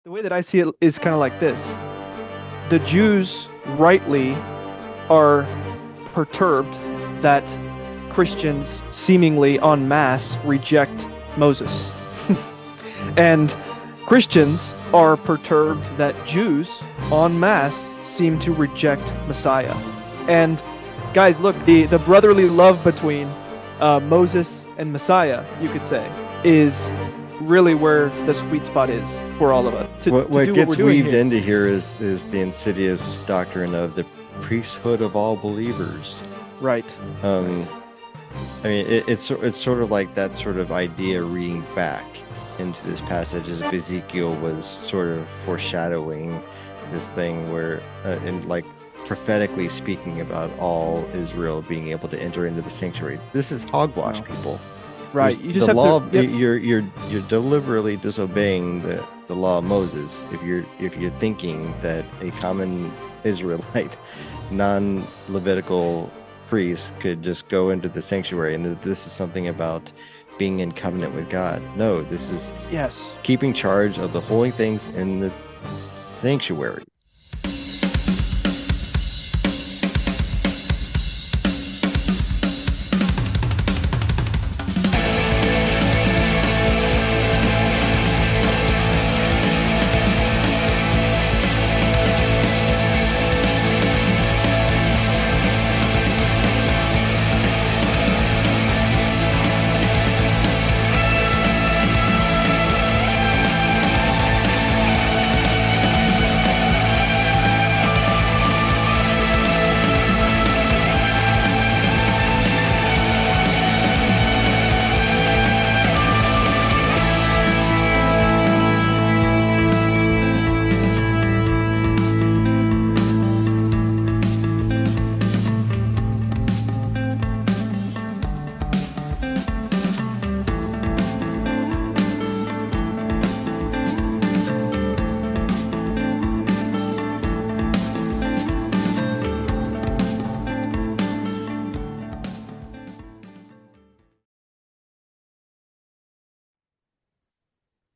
The way that I see it is kind of like this. The Jews rightly are perturbed that Christians seemingly en masse reject Moses. And Christians are perturbed that Jews en masse seem to reject Messiah. And guys, look, the brotherly love between Moses and Messiah, you could say, is really where the sweet spot is for all of us. What gets weaved into here is the insidious doctrine of the priesthood of all believers. Right. I mean, it's sort of like that sort of idea reading back into this passage as if Ezekiel was sort of foreshadowing this thing where, in like prophetically speaking about all Israel being able to enter into the sanctuary. This is hogwash, people. Right. You just the have law. to, yep. You're deliberately disobeying the law of Moses if you're thinking that a common Israelite, non-Levitical priest could just go into the sanctuary and that this is something about being in covenant with God. No, this is keeping charge of the holy things in the sanctuary.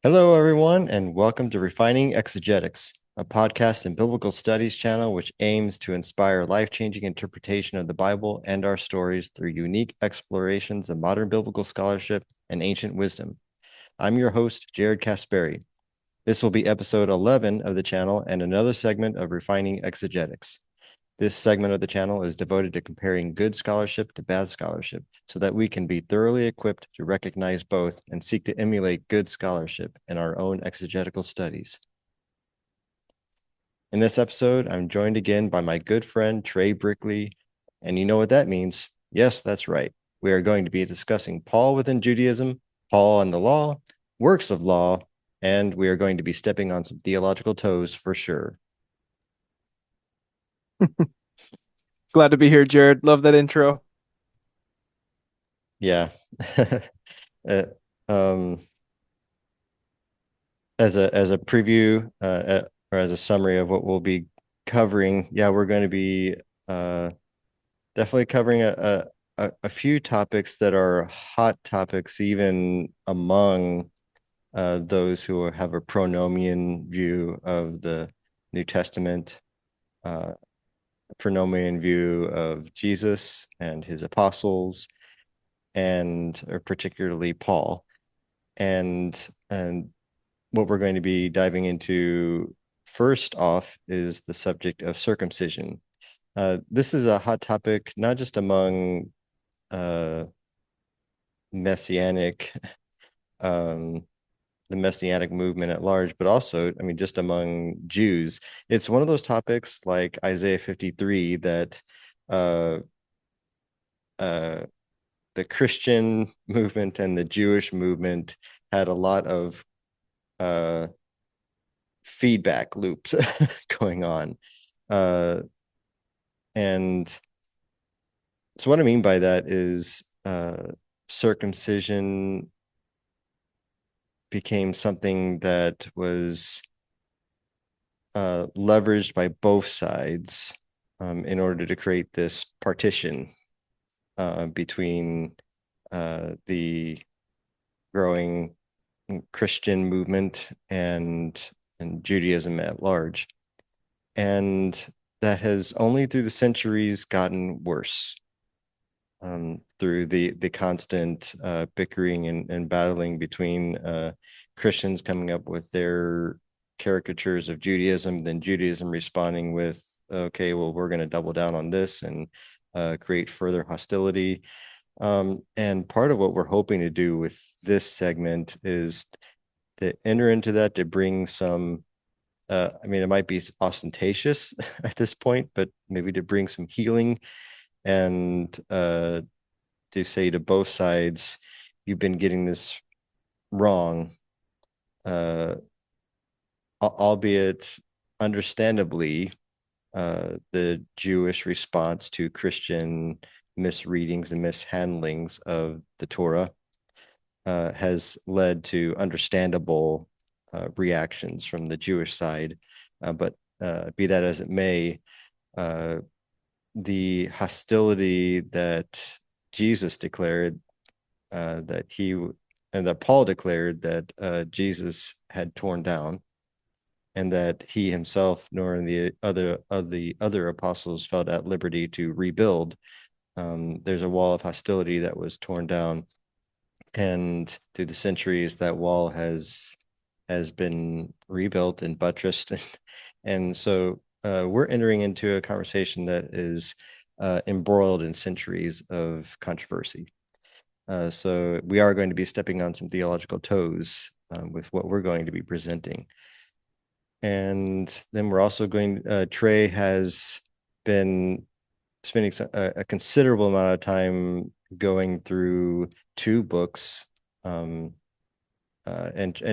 Hello, everyone, and welcome to Refining Exegetics, a podcast and biblical studies channel which aims to inspire life-changing interpretation of the Bible and our stories through unique explorations of modern biblical scholarship and ancient wisdom. I'm your host, Jared Kasperi. This will be episode 11 of the channel and another segment of Refining Exegetics. This segment of the channel is devoted to comparing good scholarship to bad scholarship so that we can be thoroughly equipped to recognize both and seek to emulate good scholarship in our own exegetical studies. In this episode, I'm joined again by my good friend, Tre Brickley, and you know what that means. Yes, that's right. We are going to be discussing Paul within Judaism, Paul and the law, works of law, and we are going to be stepping on some theological toes for sure. Glad to be here, Jared. Love that intro. Yeah. As a preview or as a summary of what we'll be covering, we're going to be definitely covering a few topics that are hot topics even among those who have a pronomian view of the New Testament, pronomian view of Jesus and his apostles, and or particularly Paul. And what we're going to be diving into first off is the subject of circumcision. This is a hot topic, not just among Messianic, the Messianic movement at large, but also, I mean, just among Jews. It's one of those topics like Isaiah 53 that the Christian movement and the Jewish movement had a lot of feedback loops going on. And so what I mean by that is circumcision became something that was leveraged by both sides in order to create this partition between the growing Christian movement and and Judaism at large. And that has only through the centuries gotten worse, through the constant bickering and battling between Christians coming up with their caricatures of Judaism, then Judaism responding with, okay, well, we're going to double down on this and create further hostility. And part of what we're hoping to do with this segment is to enter into that, to bring some, I mean, it might be ostentatious at this point, but maybe to bring some healing and to say to both sides, you've been getting this wrong, albeit understandably, the Jewish response to Christian misreadings and mishandlings of the Torah has led to understandable reactions from the Jewish side. But be that as it may, the hostility that Jesus declared, that he and that Paul declared that Jesus had torn down, and that he himself nor the other apostles felt at liberty to rebuild. There's a wall of hostility that was torn down, and through the centuries, that wall has been rebuilt and buttressed, and so we're entering into a conversation that is embroiled in centuries of controversy. So we are going to be stepping on some theological toes with what we're going to be presenting. And then we're also going, Tre has been spending a considerable amount of time going through two books. And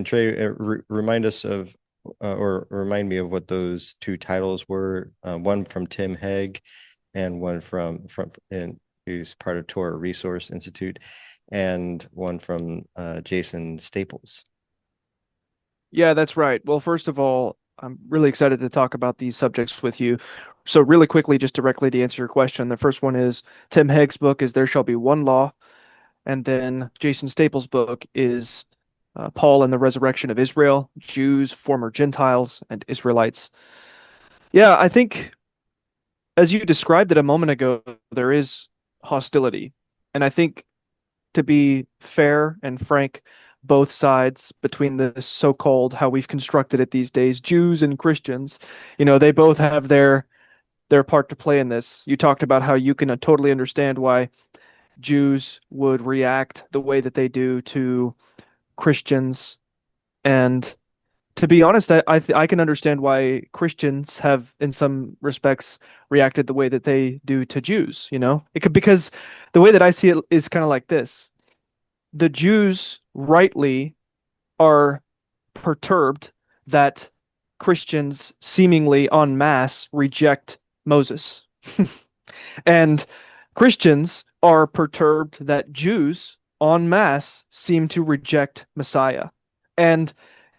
Tre, remind us of, or remind me of what those two titles were. One from Tim Hegg, and one from who's part of Torah Resource Institute, and one from Jason Staples. Yeah, that's right. Well, first of all, I'm really excited to talk about these subjects with you. So, really quickly, just directly to answer your question, the first one is Tim Hegg's book is There Shall Be One Law. And then Jason Staples' book is Paul and the Resurrection of Israel, Jews, former Gentiles, and Israelites. Yeah, I think as you described it a moment ago, there is hostility. And I think to be fair and frank, both sides between the so-called, how we've constructed it these days, Jews and Christians, they both have their part to play in this. You talked about how you can totally understand why Jews would react the way that they do to Christians. And to be honest, I can understand why Christians have, in some respects, reacted the way that they do to Jews. Because the way that I see it is kind of like this: the Jews rightly are perturbed that Christians seemingly en masse reject Moses. And Christians are perturbed that Jews en masse seem to reject Messiah. And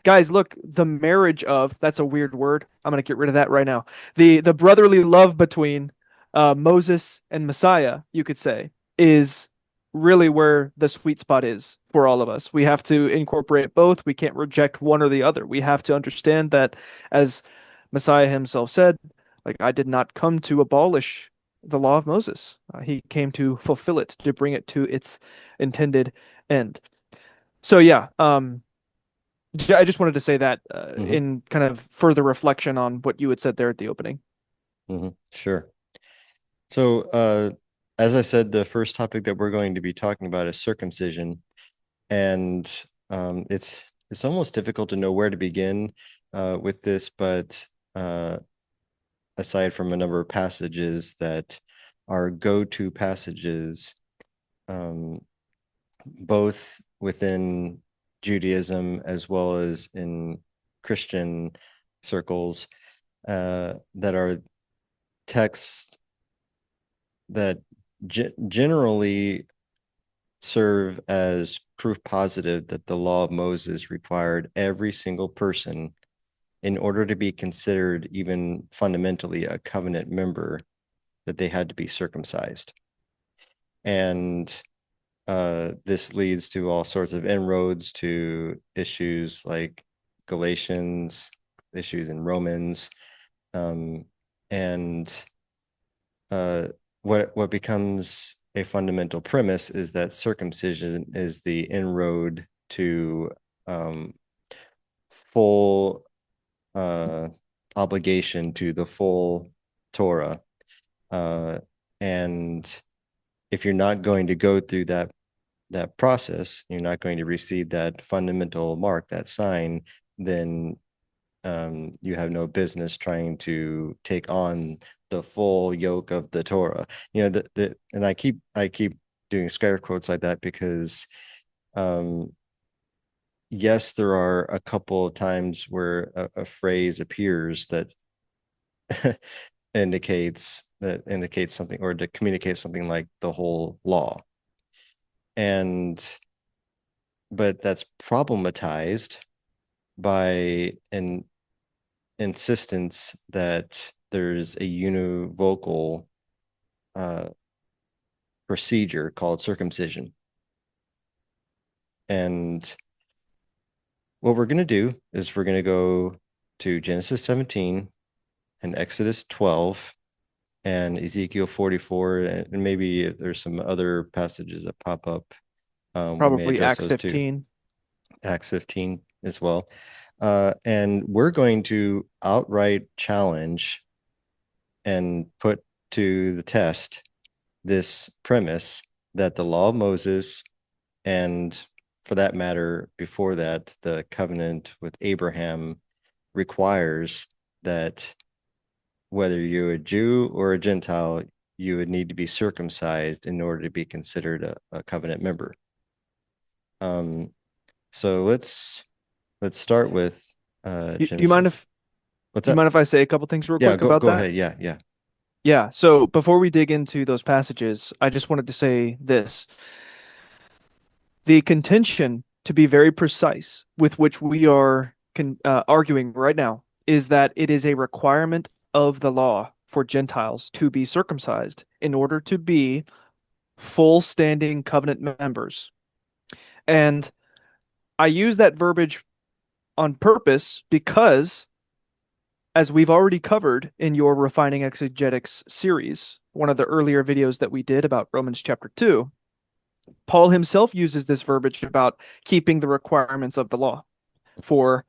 guys, look, the marriage of, that's a weird word. I'm going to get rid of that right now. The brotherly love between Moses and Messiah, you could say, is really where the sweet spot is for all of us. We have to incorporate both. We can't reject one or the other. We have to understand that, as Messiah himself said, like, I did not come to abolish the law of Moses. He came to fulfill it, to bring it to its intended end. So yeah, I just wanted to say that in kind of further reflection on what you had said there at the opening. Sure. So, as I said, the first topic that we're going to be talking about is circumcision, and it's almost difficult to know where to begin with this, but aside from a number of passages that are go-to passages, both within Judaism as well as in Christian circles, that are texts that generally serve as proof positive that the law of Moses required every single person, in order to be considered even fundamentally a covenant member, that they had to be circumcised. And this leads to all sorts of inroads to issues like Galatians, issues in Romans. And what becomes a fundamental premise is that circumcision is the inroad to full obligation to the full Torah. And if you're not going to go through that process, you're not going to receive that fundamental mark, that sign, then you have no business trying to take on the full yoke of the Torah. And I keep doing scare quotes like that because yes, there are a couple of times where a phrase appears that indicates something, or to communicate something like the whole law. But that's problematized by an insistence that there's a univocal procedure called circumcision. And what we're going to do is we're going to go to Genesis 17 and Exodus 12 and Ezekiel 44, and maybe if there's some other passages that pop up, we may Probably address Acts those too. 15. Acts 15 as well. And we're going to outright challenge and put to the test this premise that the law of Moses, and for that matter, before that, the covenant with Abraham, requires that whether you're a Jew or a Gentile, you would need to be circumcised in order to be considered a covenant member. So let's start with Genesis. Do you mind if What's do you that? mind if I say a couple things real Yeah, quick about go that? ahead. Yeah. Yeah. So before we dig into those passages, I just wanted to say this. The contention, to be very precise, with which we are arguing right now, is that it is a requirement of the law for Gentiles to be circumcised in order to be full standing covenant members. And I use that verbiage on purpose because, as we've already covered in your Refining Exegetics series, one of the earlier videos that we did about Romans chapter 2, Paul himself uses this verbiage about keeping the requirements of the law for,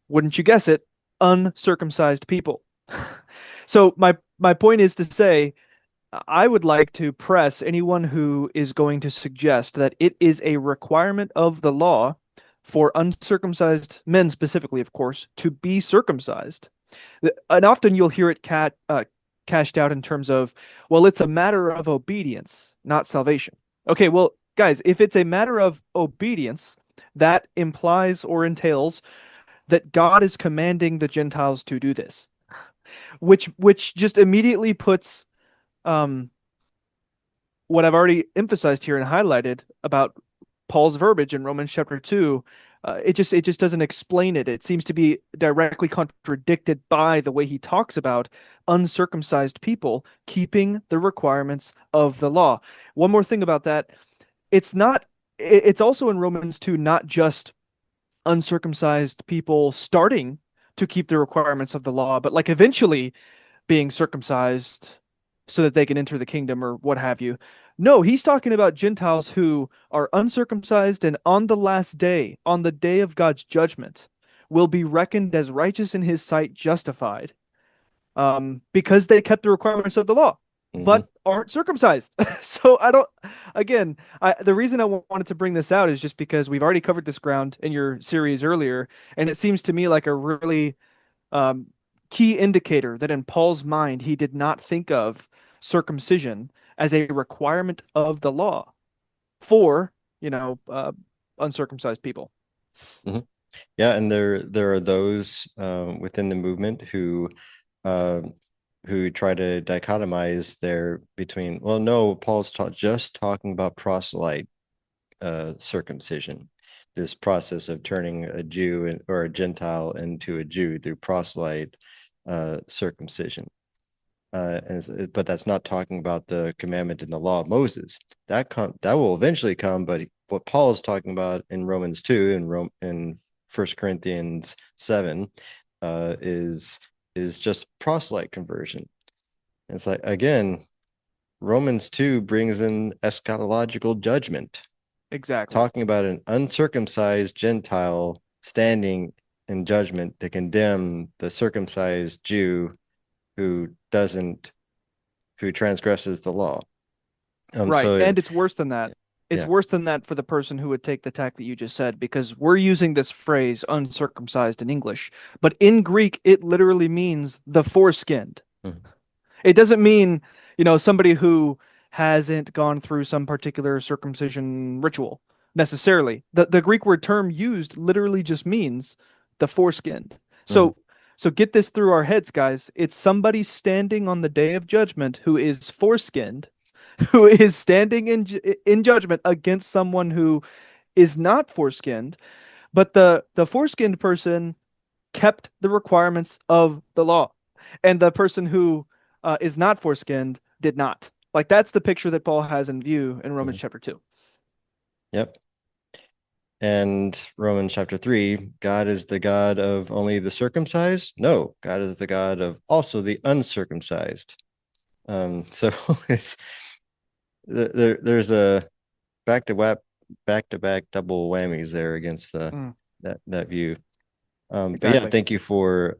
wouldn't you guess it, uncircumcised people. So my point is to say, I would like to press anyone who is going to suggest that it is a requirement of the law for uncircumcised men specifically, of course, to be circumcised. And often you'll hear it cashed out in terms of, well, it's a matter of obedience, not salvation. Okay, well, guys, if it's a matter of obedience, that implies or entails that God is commanding the Gentiles to do this, which just immediately puts what I've already emphasized here and highlighted about Paul's verbiage in Romans chapter 2. It just doesn't explain it. It seems to be directly contradicted by the way he talks about uncircumcised people keeping the requirements of the law. One more thing about that, it's also in Romans 2 not just uncircumcised people starting to keep the requirements of the law, but like eventually being circumcised so that they can enter the kingdom or what have you. No, he's talking about Gentiles who are uncircumcised and on the last day, on the day of God's judgment, will be reckoned as righteous in his sight, justified, because they kept the requirements of the law, but aren't circumcised. So the reason I wanted to bring this out is just because we've already covered this ground in your series earlier, and it seems to me like a really key indicator that in Paul's mind, he did not think of circumcision as a requirement of the law for, uncircumcised people. Mm-hmm. Yeah, and there are those within the movement uh, who try to dichotomize there between, well, no, Paul's just talking about proselyte circumcision, this process of turning a Jew or a Gentile into a Jew through proselyte circumcision. But that's not talking about the commandment in the law of Moses. That will eventually come, but what Paul is talking about in Romans 2 and in 1 Corinthians 7 is just proselyte conversion. It's like, again, Romans 2 brings in eschatological judgment, Exactly. talking about an uncircumcised Gentile standing in judgment to condemn the circumcised Jew who transgresses the law. Right. And it's worse than that. It's Yeah. worse than that for the person who would take the tack that you just said, because we're using this phrase uncircumcised in English, but in Greek, it literally means the foreskinned. Mhm. It doesn't mean, somebody who hasn't gone through some particular circumcision ritual necessarily. The Greek word term used literally just means the foreskinned. Mhm. So get this through our heads, guys. It's somebody standing on the day of judgment who is foreskinned, who is standing in judgment against someone who is not foreskinned, but the foreskinned person kept the requirements of the law, and the person who is not foreskinned did not. Like that's the picture that Paul has in view in Romans Mhm. chapter 2. Yep. And Romans chapter 3, God is the God of only the circumcised? No, God is the God of also the uncircumcised. So it's there's a back to back double whammies there against Mm, that view. But yeah, exactly. thank you for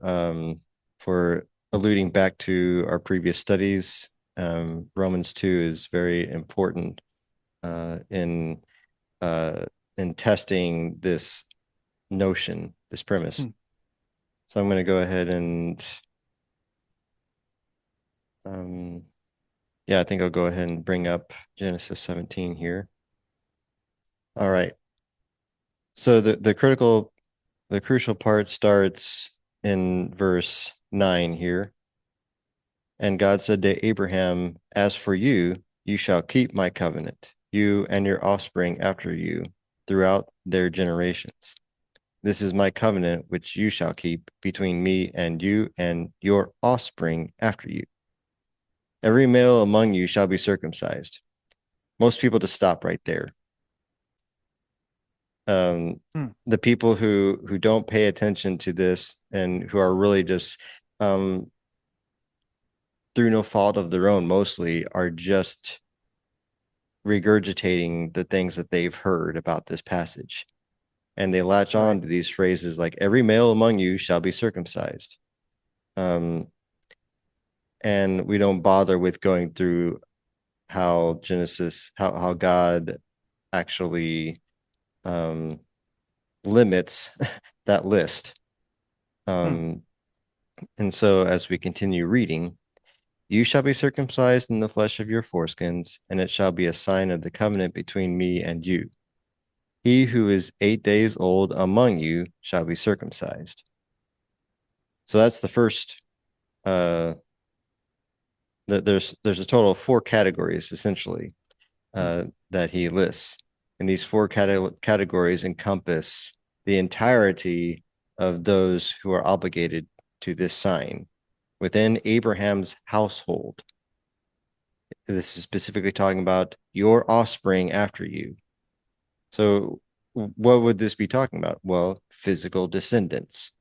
alluding back to our previous studies. Romans 2 is very important uh, in uh, in testing this notion, this premise. Mm, So I'm going to go ahead and um, yeah, I think I'll go ahead and bring up Genesis 17 here. All right. So the crucial part starts in verse 9 here. And God said to Abraham, "As for you, you shall keep my covenant, you and your offspring after you, throughout their generations. This is my covenant which you shall keep between me and you and your offspring after you. Every male among you shall be circumcised." Most people just stop right there. Um, mm, the people who don't pay attention to this and who are really just through no fault of their own, mostly are just regurgitating the things that they've heard about this passage. And they latch right. on to these phrases like every male among you shall be circumcised. Um, and we don't bother with going through how God actually um, limits that list. Mm, Um, and so as we continue reading, you shall be circumcised in the flesh of your foreskins, and it shall be a sign of the covenant between me and you. He who is 8 days old among you shall be circumcised. So that's the first. Uh, there's a total of four categories essentially mm, that he lists, and these four categories encompass the entirety of those who are obligated to this sign within Abraham's household. This is specifically talking about your offspring after you. So, what would this be talking about? Well, physical descendants.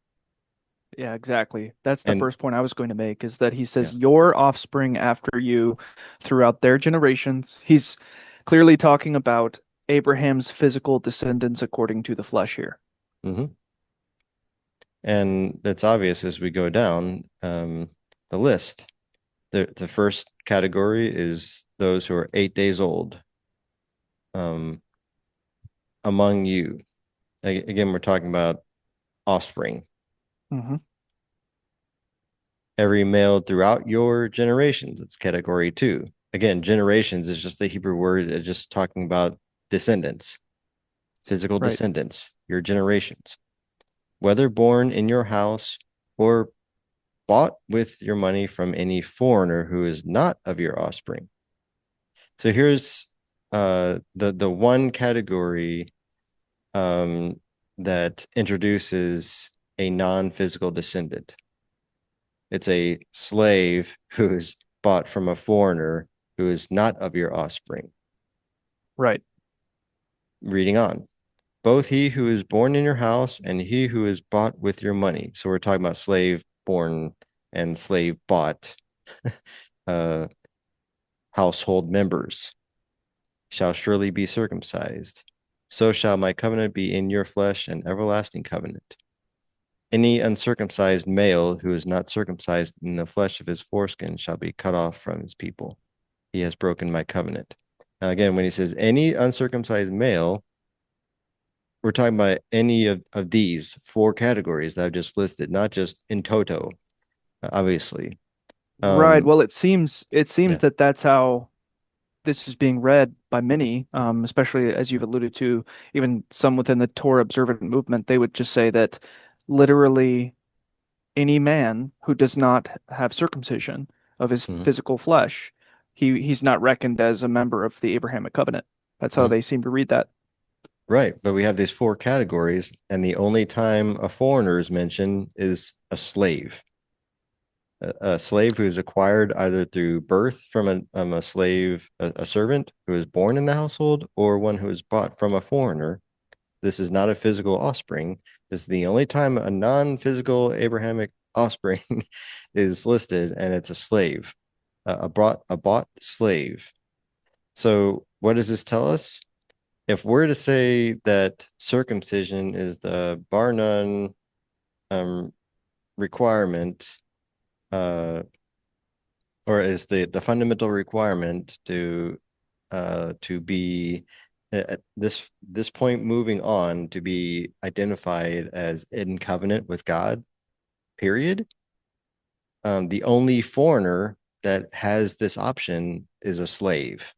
yeah, exactly. That's the And first point I was going to make is that he yeah. says your offspring after you throughout their generations. He's clearly talking about Abraham's physical descendants according to the flesh here. Mm-hmm. And that's obvious as we go down the list. The first category is those who are 8 days old um, among you. Again, we're talking about offspring. Hmm. Every male throughout your generations. That's category two. Again, generations is just the Hebrew word, just talking about descendants, physical Right. descendants, your generations, whether born in your house or bought with your money from any foreigner who is not of your offspring. So here's the one category that introduces a non-physical descendant. It's a slave who is bought from a foreigner who is not of your offspring. Right. Reading on. both he who is born in your house and he who is bought with your money. So we're talking about slave born and slave bought uh, household members shall surely be circumcised. So shall my covenant be in your flesh, an everlasting covenant. Any uncircumcised male who is not circumcised in the flesh of his foreskin shall be cut off from his people. He has broken my covenant. Now, again, when he says any uncircumcised male, we're talking about any of these four categories that I've just listed, not just in toto, obviously. Right. Um, Well, it seems yeah. that that's how this is being read by many, especially as you've alluded to, even some within the Torah Observant movement. They would just say that literally any man who does not have circumcision of his Mhm, physical flesh, he's not reckoned as a member of the Abrahamic covenant. That's how mhm. they seem to read that. Right. But we have these four categories, and the only time a foreigner is mentioned is a slave. A slave who is acquired either through birth from a slave, a servant who is born in the household, or one who is bought from a foreigner. This is not a physical offspring. This is the only time a non-physical Abrahamic offspring is listed, and it's a slave, a bought slave. So, what does this tell us? If we're to say that circumcision is the bar none um, requirement, uh, or is the fundamental requirement to be at this point moving on to be identified as in covenant with God, period. The only foreigner that has this option is a slave.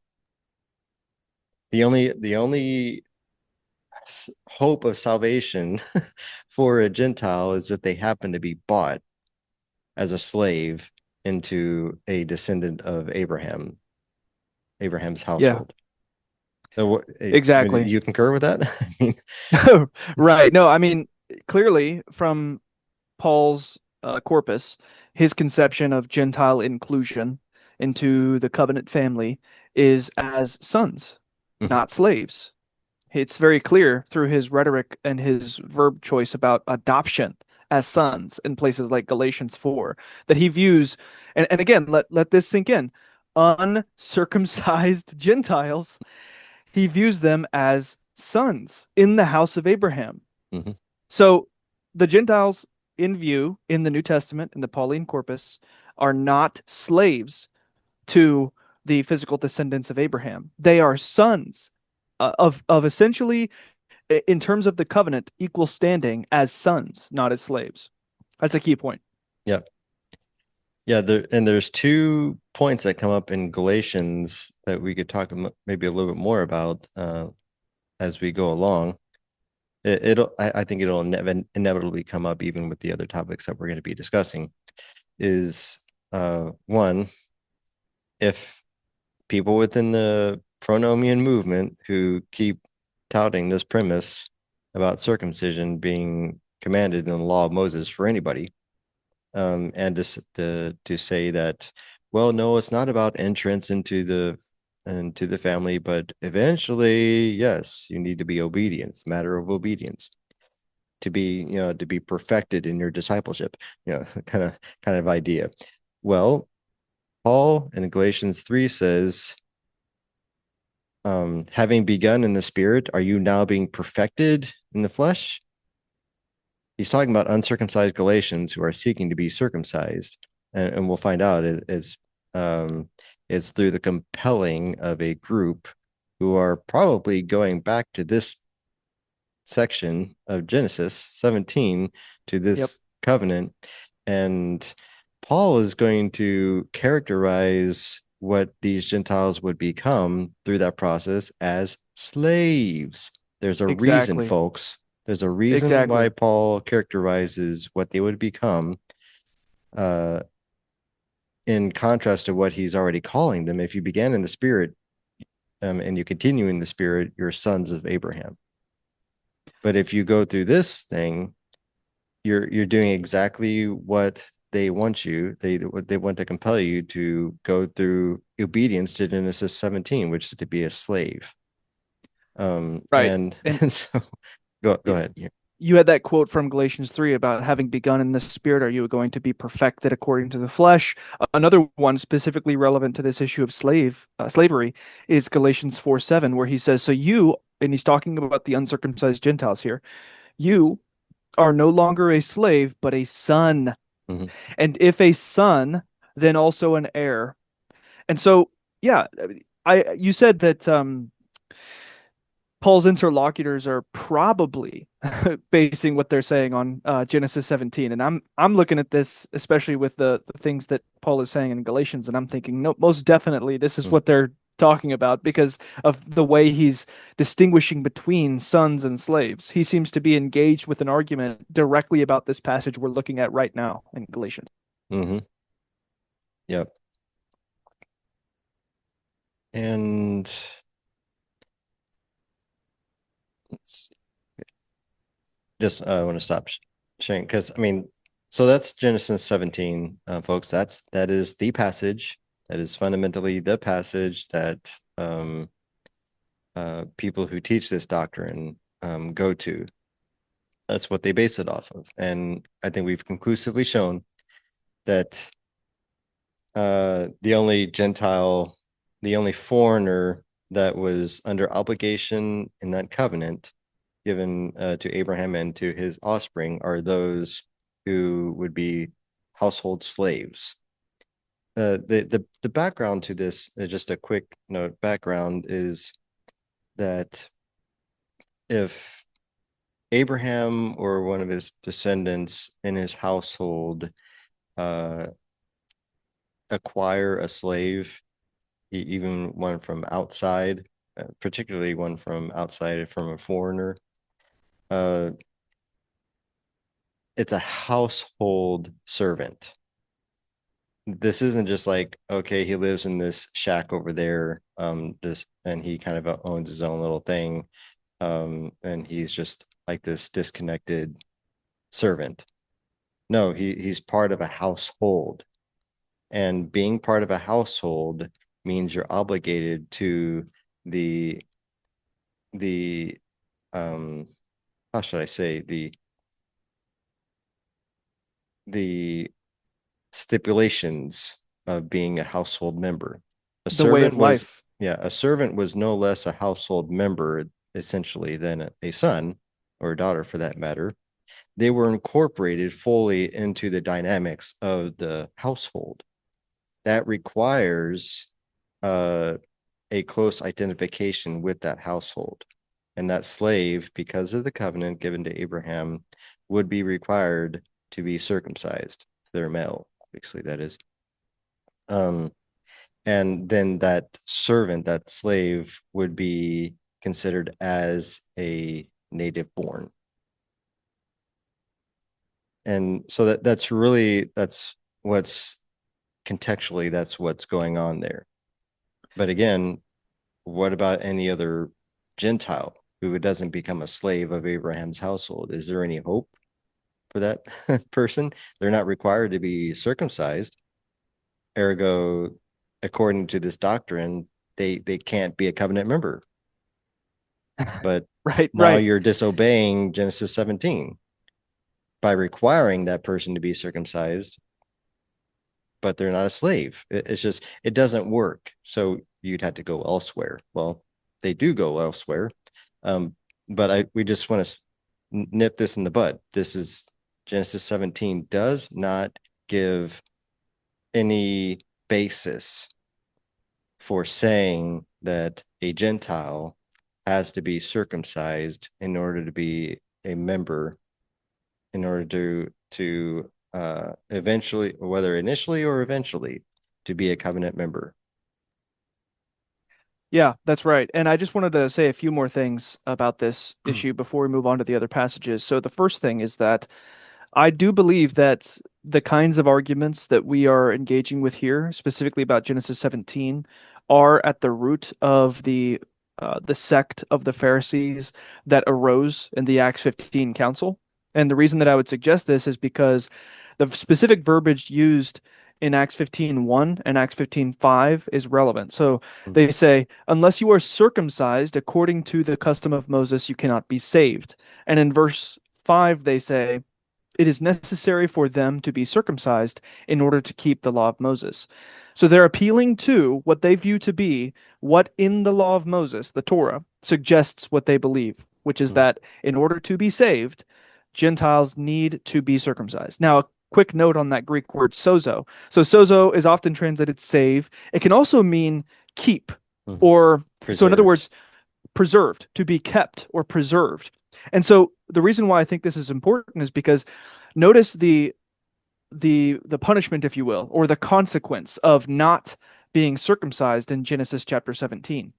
The only hope of salvation for a Gentile is that they happen to be bought as a slave into a descendant of Abraham's Yeah, household. So what, I mean, exactly. you concur with that? I mean, Right. No, I mean, clearly from Paul's corpus, his conception of Gentile inclusion into the covenant family is as sons, mhm, not slaves. It's very clear through his rhetoric and his verb choice about adoption as sons in places like Galatians 4 that he views, and again, let this sink in, uncircumcised Gentiles, he views them as sons in the house of Abraham. mhm. So the Gentiles in view in the New Testament, in the Pauline corpus, are not slaves to the physical descendants of Abraham. They are sons of essentially, in terms of the covenant, equal standing as sons, not as slaves. That's a key point. Yeah. Yeah, there's 2 points that come up in Galatians that we could talk maybe a little bit more about as we go along. I think it'll inevitably come up even with the other topics that we're going to be discussing. Is one, if people within the pronomian movement who keep touting this premise about circumcision being commanded in the law of Moses for anybody, and to say that, well, no, it's not about entrance into the family, but eventually, yes, you need to be obedient. It's a matter of obedience to be perfected in your discipleship, kind of idea. Well, Paul in Galatians 3 says, having begun in the spirit, are you now being perfected in the flesh? He's talking about uncircumcised Galatians who are seeking to be circumcised, and we'll find out um, it's through the compelling of a group who are probably going back to this section of Genesis 17 to Yep, this covenant, and Paul is going to characterize what these Gentiles would become through that process as slaves. There's a reason, exactly. folks. There's a reason why Exactly. Paul characterizes what they would become uh, in contrast to what he's already calling them. If you began in the spirit and you continue in the spirit, you're sons of Abraham. But if you go through this thing, you're doing exactly what they want you. They want to compel you to go through obedience to Genesis 17, which is to be a slave. Right. And And and so go y- ahead. Yeah. you had that quote from Galatians 3 about having begun in the spirit, are you going to be perfected according to the flesh? Another one specifically relevant to this issue of slavery is Galatians 4:7, where he says, so you, and he's talking about the uncircumcised Gentiles here, you are no longer a slave, but a son. Hmm. And if a son, then also an heir. And so, yeah, you said that Paul's interlocutors are probably basing what they're saying on Genesis 17, and I'm looking at this especially with the things that Paul is saying in Galatians, and I'm thinking, no, most definitely this is what they're talking about because of the way he's distinguishing between sons and slaves. He seems to be engaged with an argument directly about this passage we're looking at right now in Galatians. Hmm. Yep. And let's just I want to stop sharing because I mean, so that's Genesis 17, folks. That is the passage. That is fundamentally the passage that people who teach this doctrine go to. That's what they base it off of, and I think we've conclusively shown that the only Gentile, the only foreigner that was under obligation in that covenant given to Abraham and to his offspring are those who would be household slaves. The background to this, just a quick note, background is that if Abraham or one of his descendants in his household uh, acquire a slave, even one from outside, particularly one from outside from a foreigner, uh, it's a household servant. This isn't just like, okay, he lives in this shack over there, just and he kind of owns his own little thing, and he's just like this disconnected servant. No, he's part of a household, and being part of a household means you're obligated to the the how should I say the stipulations of being a household member. A The way servant of was, life. yeah, a servant was no less a household member essentially than a son or a daughter for that matter. They were incorporated fully into the dynamics of the household. That requires uh, a close identification with that household. And that slave, because of the covenant given to Abraham, would be required to be circumcised. They're male, obviously, that is. Um, and then that servant, that slave, would be considered as a native born. And so that's what's contextually that's what's going on there. But again, what about any other Gentile who doesn't become a slave of Abraham's household? Is there any hope for that person? They're not required to be circumcised. Ergo, according to this doctrine, they can't be a covenant member. But Right, now right. you're disobeying Genesis 17 by requiring that person to be circumcised, but they're not a slave. It's just it doesn't work. So you'd have to go elsewhere. Well, they do go elsewhere, um, but we just want to nip this in the bud. This is Genesis 17 does not give any basis for saying that a Gentile has to be circumcised in order to be a member, in order to eventually, whether initially or eventually, to be a covenant member. Yeah, that's right. And I just wanted to say a few more things about this issue before we move on to the other passages. So the first thing is that I do believe that the kinds of arguments that we are engaging with here, specifically about Genesis 17, are at the root of the sect of the Pharisees that arose in the Acts 15 council. And the reason that I would suggest this is because the specific verbiage used in Acts 15:1 and Acts 15:5 is relevant. So Mhm. they say, unless you are circumcised according to the custom of Moses, you cannot be saved. And in verse 5, they say, it is necessary for them to be circumcised in order to keep the law of Moses. So they're appealing to what they view to be what in the law of Moses, the Torah, suggests what they believe, which is Mhm. that in order to be saved, Gentiles need to be circumcised. Now, a quick note on that Greek word sozo. So sozo is often translated save. It can also mean keep, Mhm. or so in other Preserved. words, preserved, to be kept or preserved. And so the reason why I think this is important is because notice the punishment, if you will, or the consequence of not being circumcised in Genesis chapter 17.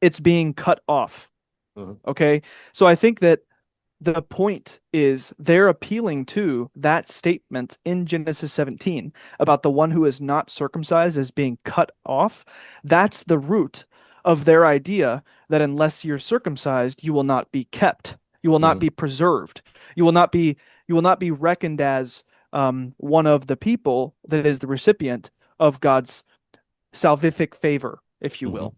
It's being cut off. Mhm. Okay. So I think that the point is they're appealing to that statement in Genesis 17 about the one who is not circumcised as being cut off. That's the root of their idea that unless you're circumcised, you will not be kept. You will not Mhm. be preserved. You will not be reckoned as one of the people that is the recipient of God's salvific favor, if you Mhm. will.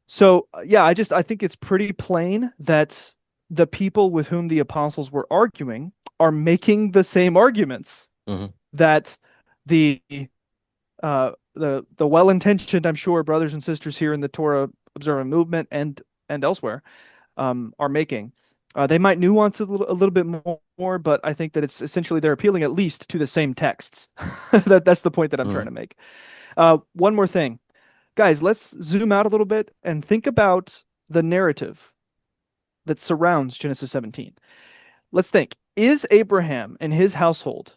So, yeah, I think it's pretty plain that the people with whom the apostles were arguing are making the same arguments Mhm. that the the well-intentioned, I'm sure, brothers and sisters here in the Torah Observant movement and elsewhere are making. They might nuance it a little bit more, but I think that it's essentially they're appealing at least to the same texts. That's the point that I'm trying Mhm. to make. One more thing. Guys, let's zoom out a little bit and think about the narrative that surrounds Genesis 17. Let's think. Is Abraham and his household,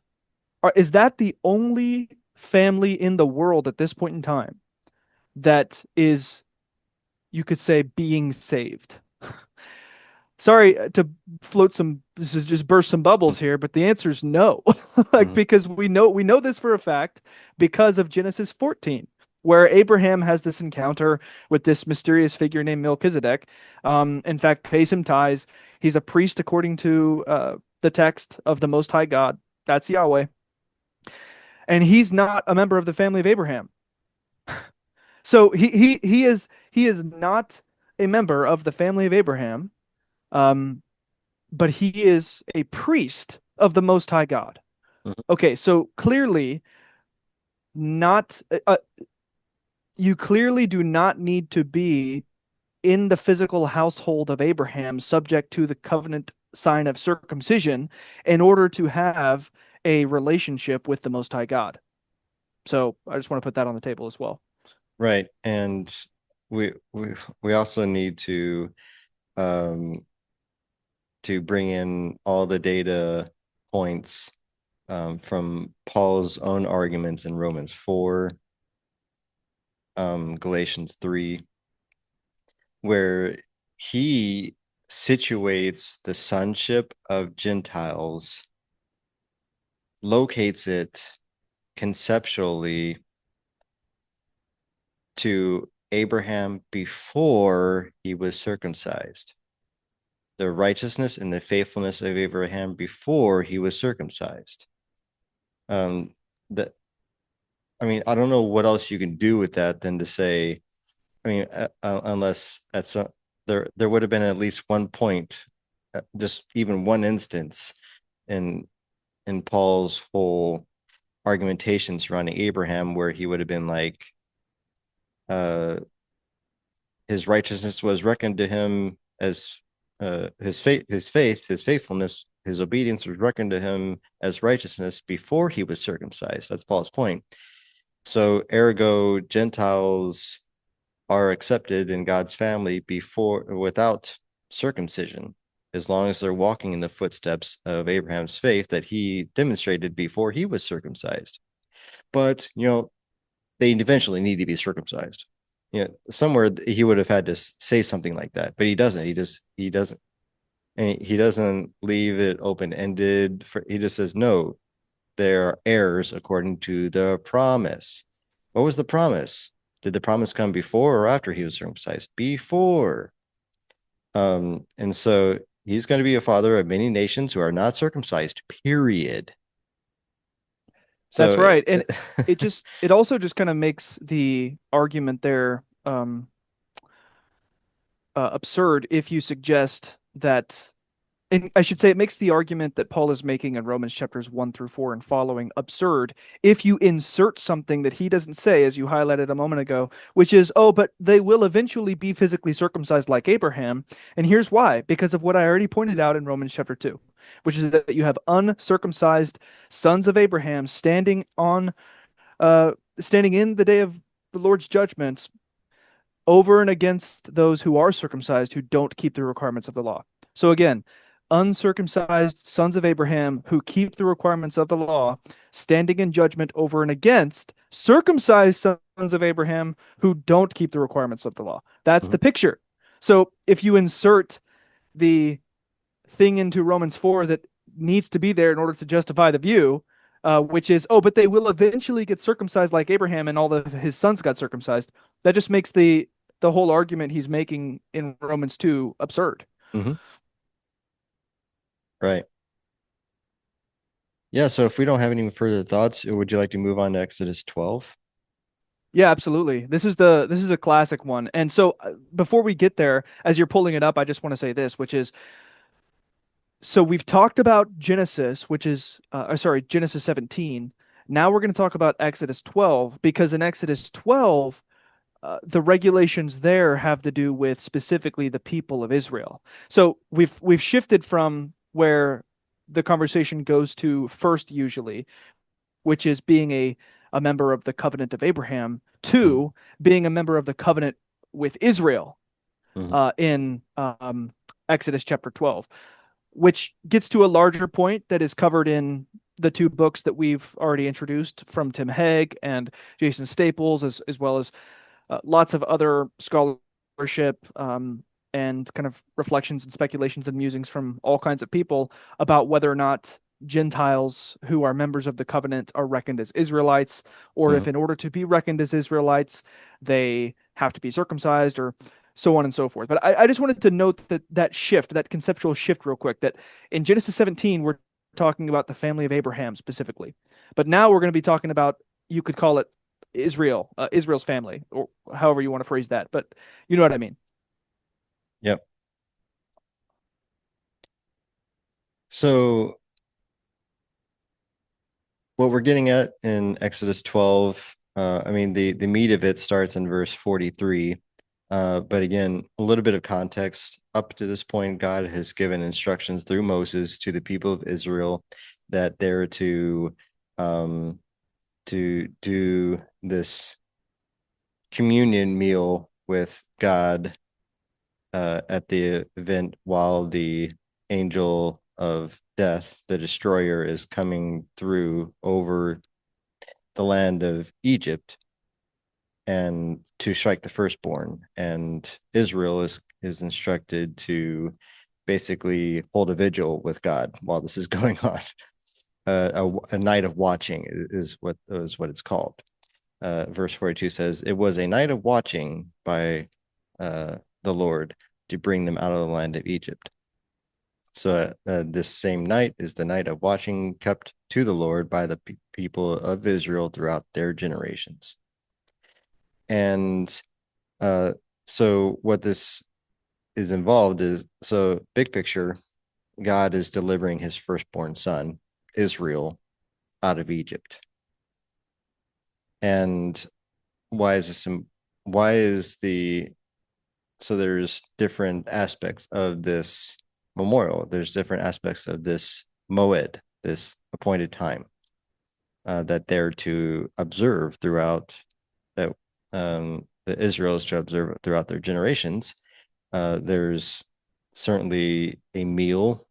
is that the only family in the world at this point in time that is, you could say, being saved? Sorry to float some, this is just burst some bubbles here, but the answer is no. Like Mhm. because we know this for a fact because of Genesis 14, where Abraham has this encounter with this mysterious figure named Melchizedek. In fact, pays him tithes. He's a priest according to the text of the Most High God. That's Yahweh, and he's not a member of the family of Abraham. So he is not a member of the family of Abraham. Um, but he is a priest of the Most High God. Mhm. Okay, so clearly not you clearly do not need to be in the physical household of Abraham subject to the covenant sign of circumcision in order to have a relationship with the Most High God. So I just want to put that on the table as well. Right. And we also need um to bring in all the data points from Paul's own arguments in Romans 4, Galatians 3, where he situates the sonship of Gentiles, locates it conceptually to Abraham before he was circumcised, the righteousness and the faithfulness of Abraham before he was circumcised. Um, that I mean, I don't know what else you can do with that than to say, I mean, unless at some there would have been at least one point, just even one instance in Paul's whole argumentation surrounding Abraham where he would have been like, uh, his righteousness was reckoned to him as his faithfulness, his obedience was reckoned to him as righteousness before he was circumcised. That's Paul's point. So, ergo, Gentiles are accepted in God's family before without circumcision, as long as they're walking in the footsteps of Abraham's faith that he demonstrated before he was circumcised. But they eventually need to be circumcised. Somewhere he would have had to say something like that, but he doesn't. He doesn't, and he doesn't leave it open ended. He just says no. They're heirs according to the promise. What was the promise? Did the promise come before or after he was circumcised? Before. And so he's going to be a father of many nations who are not circumcised, period. That's So right. And it also just kind of makes the argument there absurd if you suggest that, and I should say it makes the argument that Paul is making in Romans chapters 1 through 4 and following absurd if you insert something that he doesn't say, as you highlighted a moment ago, which is, oh, but they will eventually be physically circumcised like Abraham. And here's why, because of what I already pointed out in Romans chapter 2, which is that you have uncircumcised sons of Abraham standing in the day of the Lord's judgments over and against those who are circumcised who don't keep the requirements of the law. So again, uncircumcised sons of Abraham who keep the requirements of the law, standing in judgment over and against circumcised sons of Abraham who don't keep the requirements of the law. That's mhm, the picture. So if you insert the thing into Romans 4 that needs to be there in order to justify the view, which is, oh, but they will eventually get circumcised like Abraham and all of his sons got circumcised. That just makes the whole argument he's making in Romans 2 absurd. mhm, right. Yeah. So if we don't have any further thoughts, would you like to move on to Exodus 12? Yeah, absolutely. This is a classic one. And so before we get there, as you're pulling it up, I just want to say this, which is, so we've talked about Genesis, which is sorry, Genesis 17. Now we're going to talk about Exodus 12 because in Exodus 12 the regulations there have to do with specifically the people of Israel. So we've shifted from where the conversation goes to first usually, which is being a member of the covenant of Abraham, Mhm, to being a member of the covenant with Israel mhm, in Exodus chapter 12, which gets to a larger point that is covered in the two books that we've already introduced from Tim Hegg and Jason Staples, as well as lots of other scholarship and kind of reflections and speculations and musings from all kinds of people about whether or not Gentiles who are members of the covenant are reckoned as Israelites, or if mhm. in order to be reckoned as Israelites, they have to be circumcised, or so on and so forth. But I just wanted to note that shift, that conceptual shift, real quick, that in Genesis 17, we're talking about the family of Abraham specifically. But now we're going to be talking about, you could call it Israel's family, or however you want to phrase that. But you know what I mean. Yep. So what we're getting at in Exodus 12, I mean, the meat of it starts in verse 43. But again, a little bit of context. Up to this point, God has given instructions through Moses to the people of Israel that they're um, to do this communion meal with God at the event while the angel of death, the destroyer, is coming through over the land of Egypt and to strike the firstborn. And Israel is instructed to basically hold a vigil with God while this is going on. A night of watching is what it's called. Verse 42 says, "It was a night of watching by the Lord to bring them out of the land of Egypt." So this same night is the night of watching kept to the Lord by the people of Israel throughout their generations. And uh, so what this is involved is, so big picture, God is delivering his firstborn son, Israel, out of Egypt. And why is this? Why is the so there's different aspects of this memorial. There's different aspects of this moed, this appointed time that they're to observe throughout that the Israel is to observe throughout their generations. There's certainly a meal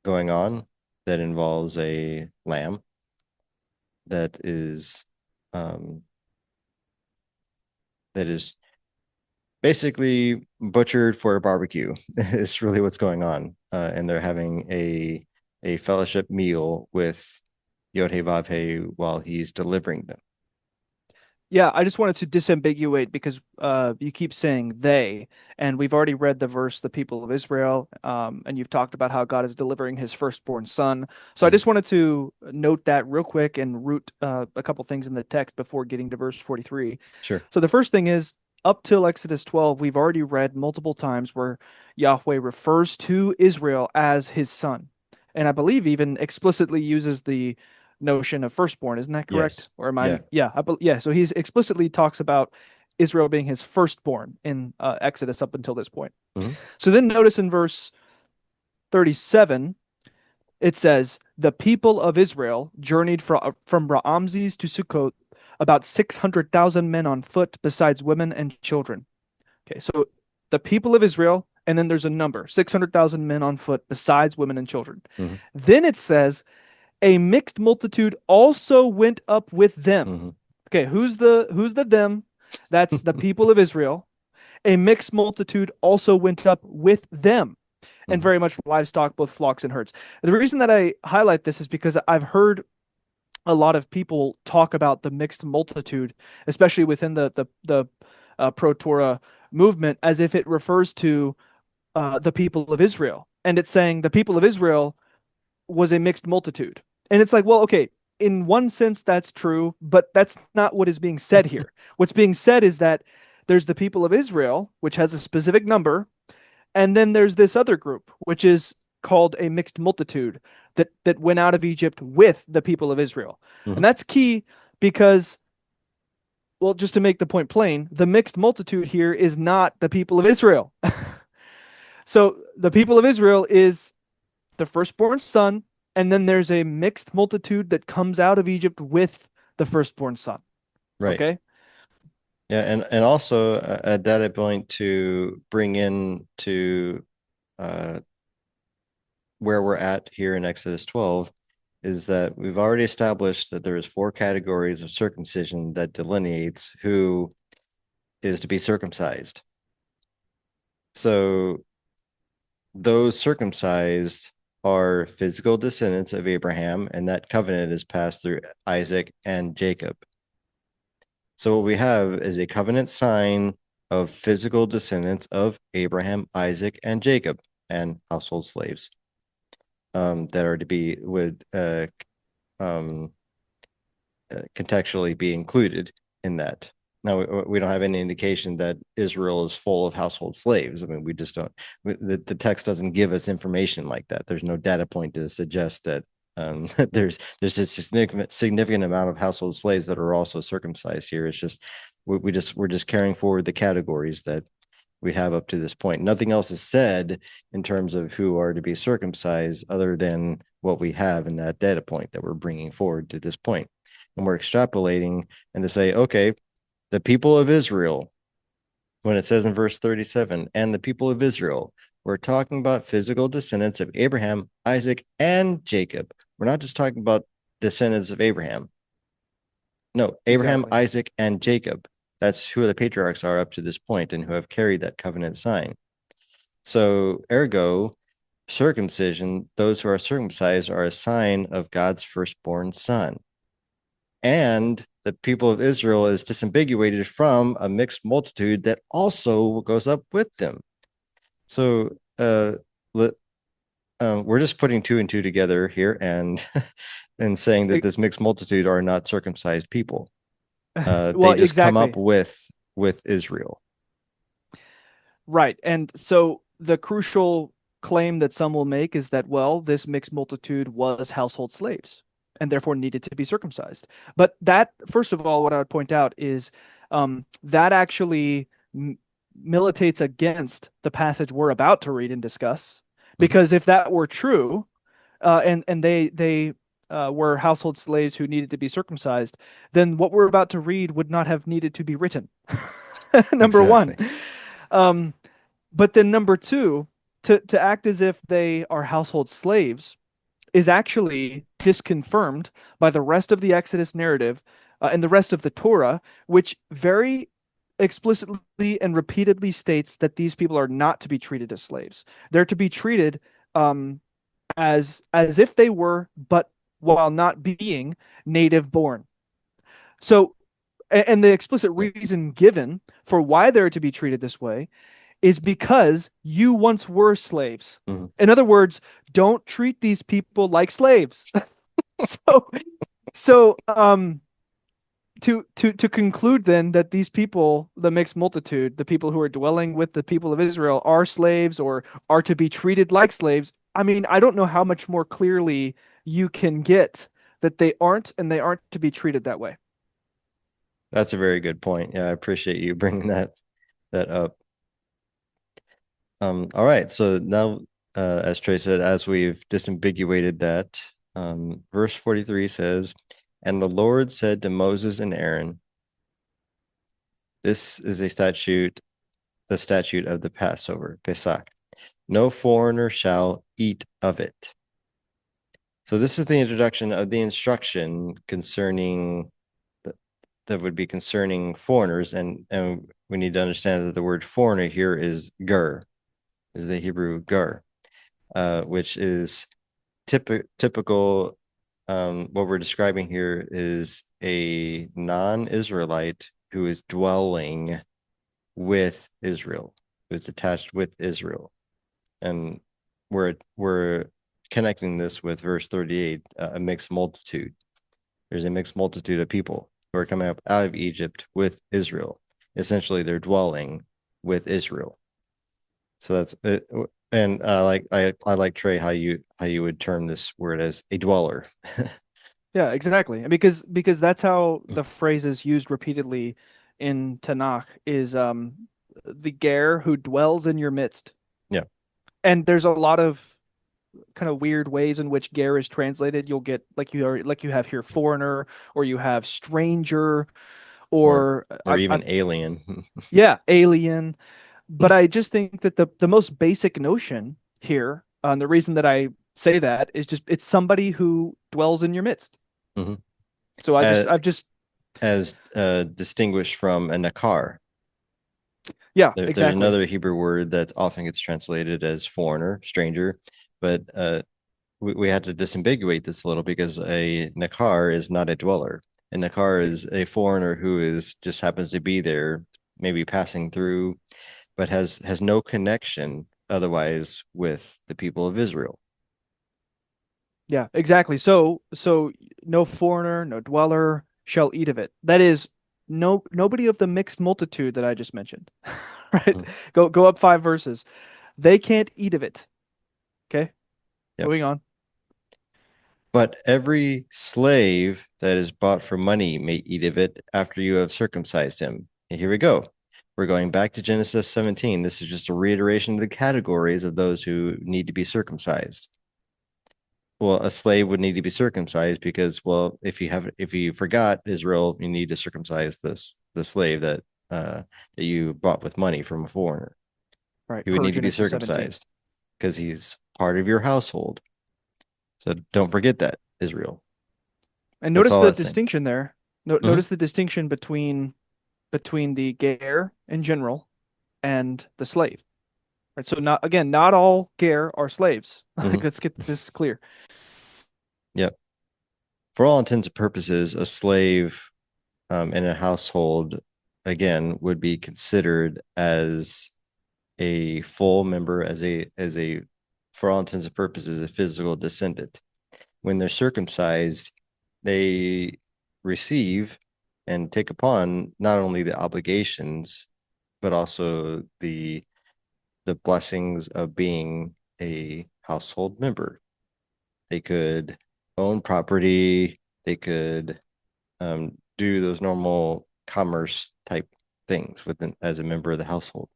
going on that involves a lamb that is um, that is basically butchered for a barbecue. Is really what's going on, and they're having a fellowship meal with Yod He Vav He while he's delivering them. Yeah, I just wanted to disambiguate because you keep saying they, and we've already read the verse, the people of Israel, and you've talked about how God is delivering his firstborn son. So I Mhm. just wanted to note that real quick and root a couple things in the text before getting to verse 43. Sure. So the first thing is, up till Exodus 12, we've already read multiple times where Yahweh refers to Israel as his son. And I believe even explicitly uses the notion of firstborn. Isn't that correct? Yes. Or am I? Yeah. Yeah, yeah. So he's explicitly talks about Israel being his firstborn in Exodus up until this point. Mhm. So then notice in verse 37, it says, "The people of Israel journeyed from Ramses to Sukkot, about 600,000 men on foot, besides women and children." Okay, so the people of Israel, and then there's a number, 600,000 men on foot, besides women and children. Mhm. Then it says, "A mixed multitude also went up with them." Mhm. Okay, who's the them? That's the people of Israel. A mixed multitude also went up with them, and Mhm. very much livestock, both flocks and herds. The reason that I highlight this is because I've heard a lot of people talk about the mixed multitude, especially within the pro Torah movement, as if it refers to the people of Israel, and it's saying the people of Israel was a mixed multitude. And it's like, well, okay, in one sense that's true, but that's not what is being said here. What's being said is that there's the people of Israel, which has a specific number, and then there's this other group, which is called a mixed multitude that went out of Egypt with the people of Israel. And Mhm. that's key because, well, just to make the point plain, the mixed multitude here is not the people of Israel. So the people of Israel is the firstborn son, and then there's a mixed multitude that comes out of Egypt with the firstborn son. Right. Okay? Yeah, and also a data point to bring in to uh, where we're at here in Exodus 12 is that we've already established that there's four categories of circumcision that delineates who is to be circumcised. So those circumcised are physical descendants of Abraham, and that covenant is passed through Isaac and Jacob. So what we have is a covenant sign of physical descendants of Abraham, Isaac, and Jacob, and household slaves that are to be would um, contextually be included in that. Now, we don't have any indication that Israel is full of household slaves. I mean, we just don't, the text doesn't give us information like that. There's no data point to suggest that there's a significant amount of household slaves that are also circumcised here. It's just, we're just carrying forward the categories that we have up to this point. Nothing else is said in terms of who are to be circumcised other than what we have in that data point that we're bringing forward to this point. And we're extrapolating and to say, okay, the people of Israel, when it says in verse 37, and the people of Israel, we're talking about physical descendants of Abraham, Isaac, and Jacob. We're not just talking about descendants of Abraham. No, Abraham, Exactly. Isaac, and Jacob. That's who the patriarchs are up to this point and who have carried that covenant sign. So, ergo, circumcision, those who are circumcised are a sign of God's firstborn son. And the people of Israel is disambiguated from a mixed multitude that also goes up with them. So, we're just putting two and two together here and and saying that It- this mixed multitude are not circumcised people. well, They just come up exactly. with Israel. Right. And so the crucial claim that some will make is that, well, this mixed multitude was household slaves and therefore needed to be circumcised. But that, first of all, what I would point out is that actually militates against the passage we're about to read and discuss. Mhm. Because if that were true, and they were household slaves who needed to be circumcised, then what we're about to read would not have needed to be written. Number one. Exactly. Um, but then number two, to act as if they are household slaves is actually disconfirmed by the rest of the Exodus narrative and the rest of the Torah, which very explicitly and repeatedly states that these people are not to be treated as slaves. They're to be treated um, as if they were, but while not being native born. So and the explicit Yeah. reason given for why they're to be treated this way is because you once were slaves. Mhm. In other words, don't treat these people like slaves. So, so to conclude then that these people, the mixed multitude, the people who are dwelling with the people of Israel, are slaves or are to be treated like slaves. I mean, I don't know how much more clearly you can get that they aren't, and they aren't to be treated that way. That's a very good point. Yeah, I appreciate you bringing that up. All right. So now, as Trey said, as we've disambiguated that, verse 43 says, "And the Lord said to Moses and Aaron, this is a statute, the statute of the Passover, Pesach. No foreigner shall eat of it." So this is the introduction of the instruction concerning that would be concerning foreigners, and we need to understand that the word foreigner here is gur, is the Hebrew gur, which is typical. What we're describing here is a non-Israelite who is dwelling with Israel, who is attached with Israel, and we're connecting this with verse 38, a mixed multitude. There's a mixed multitude of people who are coming up out of Egypt with Israel. Essentially, they're dwelling with Israel. So that's it. And I like Trey how you would term this word as a dweller. Yeah, exactly. Because that's how the phrase is used repeatedly in Tanakh is the ger who dwells in your midst. Yeah. And there's a lot of kind of weird ways in which ger is translated. You'll get like you have here foreigner, or you have stranger, or or or even alien. yeah, alien. But I just think that the most basic notion here, and the reason that I say that is just it's somebody who dwells in your midst. Mhm. So as, I've just as distinguished from a nakar. yeah, There's exactly. another Hebrew word that often gets translated as foreigner, stranger, but we had to disambiguate this a little because a nakar is not a dweller. A nakar is a foreigner who is just happens to be there, maybe passing through, but has no connection otherwise with the people of Israel. Yeah, exactly. So no foreigner, no dweller shall eat of it. That is nobody of the mixed multitude that I just mentioned. Right? Mhm. Go up 5 verses. They can't eat of it. Okay? Yep. Moving on. But every slave that is bought for money may eat of it after you have circumcised him. And here we go. We're going back to Genesis 17. This is just a reiteration of the categories of those who need to be circumcised. Well, a slave would need to be circumcised because, well, if you forgot Israel, you need to circumcise the slave that you bought with money from a foreigner. Right, He would per need to be Genesis 17. circumcised because he's part of your household. So don't forget that, Israel. And That's notice all the that's saying. distinction there. No, Mhm. notice the distinction between the ger in general and the slave. Right? So not all ger are slaves. Like Mhm. let's get this clear. Yep. For all intents and purposes, a slave in a household, again, would be considered as a full member, for all intents and purposes, a physical descendant. When they're circumcised, they receive and take upon not only the obligations, but also the blessings of being a household member. They could own property, they could do those normal commerce type things within as a member of the household.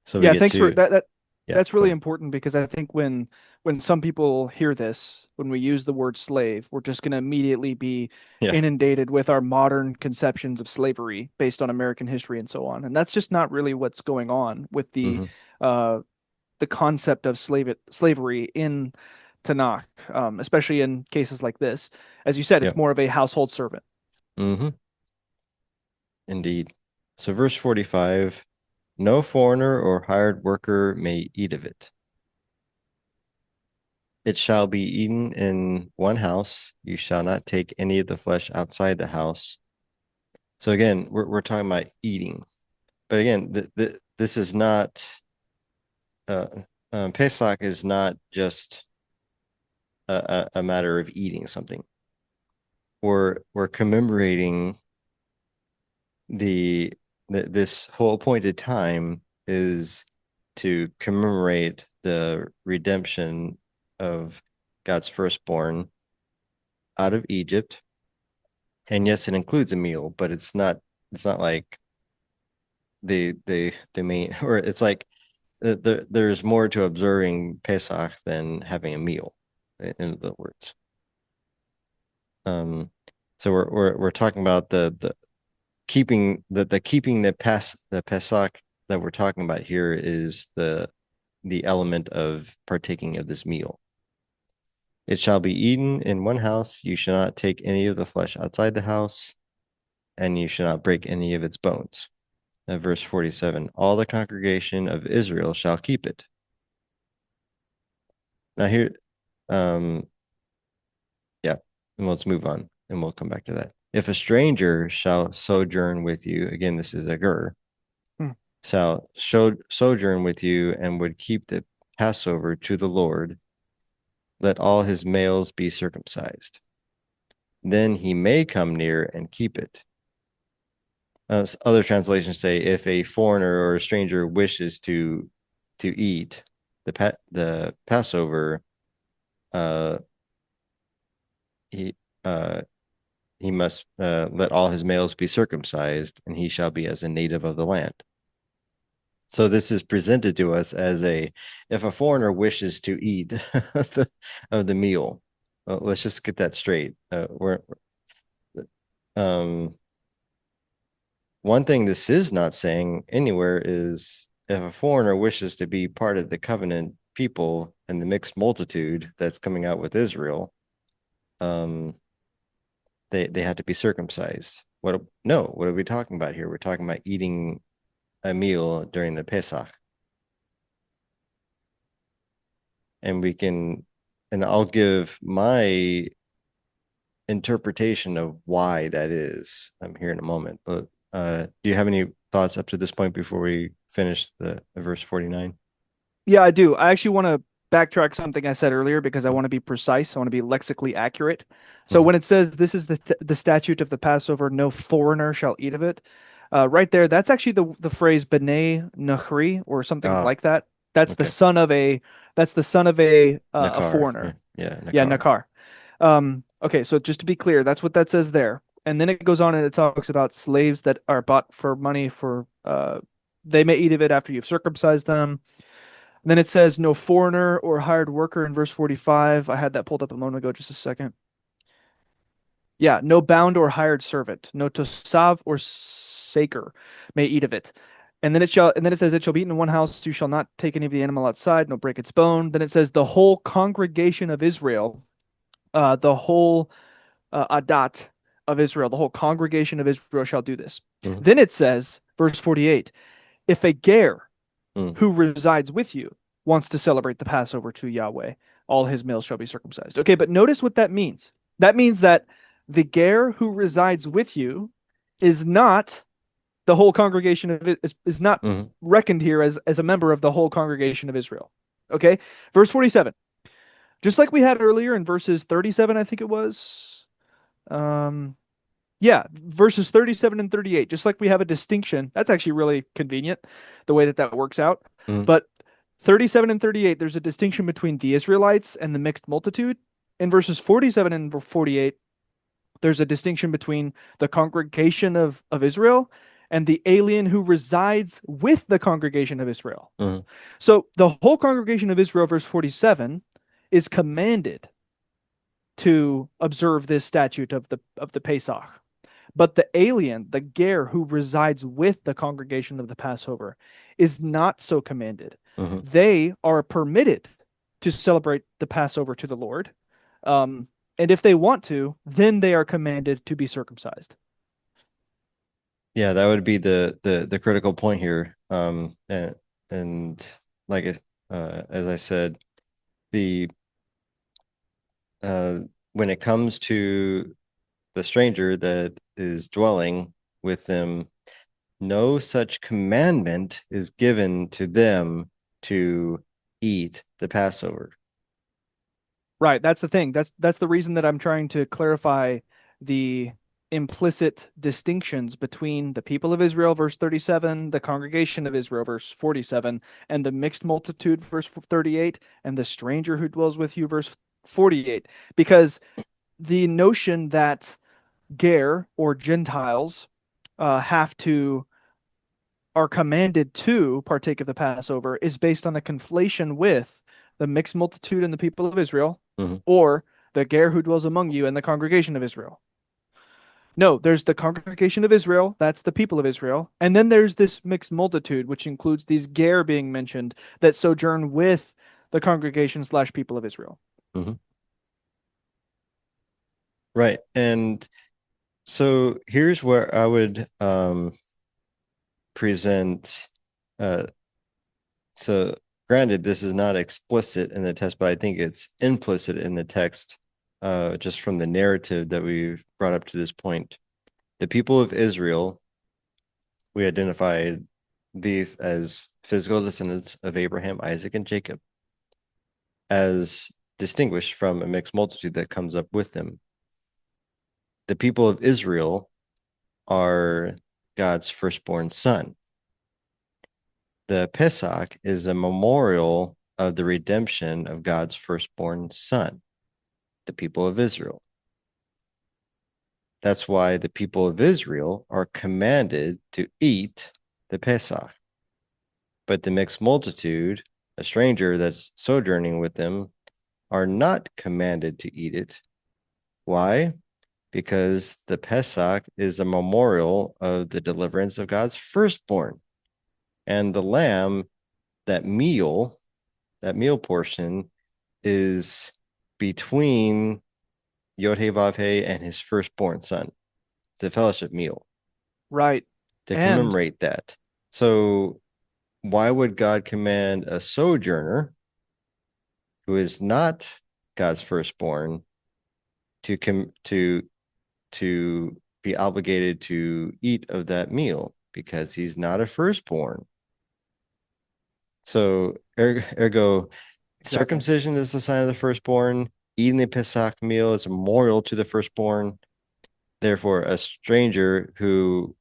So we Yeah, get thanks for to, that. yeah, That's go really ahead. important because I think when some people hear this, when we use the word slave, we're just going to immediately be Yeah. inundated with our modern conceptions of slavery based on American history and so on. And that's just not really what's going on with Hmm. uh, the concept of slavery in Tanakh, especially in cases like this. As you said, it's Yep. more of a household servant. Hmm. Indeed. So verse 45, no foreigner or hired worker may eat of it. It shall be eaten in one house. You shall not take any of the flesh outside the house. So again, we're talking about eating, but again, this is not uh, Pesach is not just a matter of eating something. We're commemorating the this whole appointed time is to commemorate the redemption of God's firstborn out of Egypt. And yes, it includes a meal, but it's not like the main, or it's like there's more to observing Pesach than having a meal, in other words. Um, so we're talking about the keeping the keeping the Pesach that we're talking about here is the element of partaking of this meal. It shall be eaten in one house. You shall not take any of the flesh outside the house, and you shall not break any of its bones. Verse 47, all the congregation of Israel shall keep it. Now here, um, yeah, and let's move on and we'll come back to that. If a stranger shall sojourn with you, again, this is a ger, Hmm. shall sojourn with you and would keep the Passover to the Lord, let all his males be circumcised. Then he may come near and keep it. Other translations say if a foreigner or a stranger wishes to eat the Passover, uh, he uh, he must let all his males be circumcised, and he shall be as a native of the land. So this is presented to us as if a foreigner wishes to eat of the meal, let's just get that straight. Um, One thing this is not saying anywhere is if a foreigner wishes to be part of the covenant people and the mixed multitude that's coming out with Israel, um, they have to be circumcised. What are we talking about here? We're talking about eating a meal during the Pesach. And I'll give my interpretation of why that is. I'm here in a moment, but do you have any thoughts up to this point before we finish the verse 49? Yeah, I do. I actually want to backtrack something I said earlier because I want to be precise. I want to be lexically accurate. So Mm-hmm. when it says this is the statute of the Passover, no foreigner shall eat of it, right there, that's actually the phrase B'nai Nachri or something Ah, like that. That's the okay. son of a that's the son of a Nakar. Yeah, foreigner. yeah, Yeah, Nakar. Nakar. Okay, so just to be clear, that's what that says there. And then it goes on and it talks about slaves that are bought for money for they may eat of it after you've circumcised them. And then it says no foreigner or hired worker in verse 45. I had that pulled up a moment ago, just a second. Yeah, no bound or hired servant, no tosav or saker may eat of it. And then it says it shall be eaten in one house, you shall not take any of the animal outside, no break its bone. Then it says the whole congregation of Israel, the whole adat of Israel, the whole congregation of Israel shall do this. Mm-hmm. Then it says, verse 48, if a ger Mm-hmm. who resides with you wants to celebrate the Passover to Yahweh, all his males shall be circumcised. Okay, but notice what that means. That means that the ger who resides with you is not the whole congregation of it is not Mm-hmm. reckoned here as a member of the whole congregation of Israel. Okay, verse 47. Just like we had earlier in verses 37, I think it was. Um, yeah, verses 37 and 38, just like we have a distinction. That's actually really convenient, the way that that works out. Mm-hmm. But 37 and 38, there's a distinction between the Israelites and the mixed multitude. In verses 47 and 48, there's a distinction between the congregation of Israel and the alien who resides with the congregation of Israel. Mm-hmm. So the whole congregation of Israel, verse 47, is commanded to observe this statute of the Pesach. But the alien, the ger who resides with the congregation of the Passover, is not so commanded. Mm-hmm. They are permitted to celebrate the Passover to the Lord. Um, and if they want to, then they are commanded to be circumcised. Yeah, that would be the critical point here. And like as I said, the uh when it comes to the stranger that is dwelling with them, no such commandment is given to them to eat the Passover. Right, that's the thing. That's the reason that I'm trying to clarify the implicit distinctions between the people of Israel, verse 37, the congregation of Israel, verse 47, and the mixed multitude, verse 38, and the stranger who dwells with you, verse 48. Because the notion that Ger or Gentiles have to are commanded to partake of the Passover is based on a conflation with the mixed multitude and the people of Israel, Mm-hmm. or the Ger who dwells among you and the congregation of Israel. No, there's the congregation of Israel, that's the people of Israel, and then there's this mixed multitude, which includes these Ger being mentioned that sojourn with the congregation slash people of Israel. Mm-hmm. Right. And so here's where I would present so granted this is not explicit in the text, but I think it's implicit in the text, just from the narrative that we've brought up to this point. The people of Israel, we identified these as physical descendants of Abraham, Isaac, and Jacob, as distinguished from a mixed multitude that comes up with them. The people of Israel are God's firstborn son. The Pesach is a memorial of the redemption of God's firstborn son, the people of Israel. That's why the people of Israel are commanded to eat the Pesach. But the mixed multitude, a stranger that's sojourning with them, are not commanded to eat it. Why? Because the Pesach is a memorial of the deliverance of God's firstborn. And the lamb, that meal portion, is between Yod He Vav He and his firstborn son. It's a fellowship meal Right. to And commemorate that. So why would God command a sojourner who is not God's firstborn to to be obligated to eat of that meal? Because he's not a firstborn. So ergo, exactly. circumcision is the sign of the firstborn. Eating the Pesach meal is a memorial to the firstborn. Therefore, a stranger who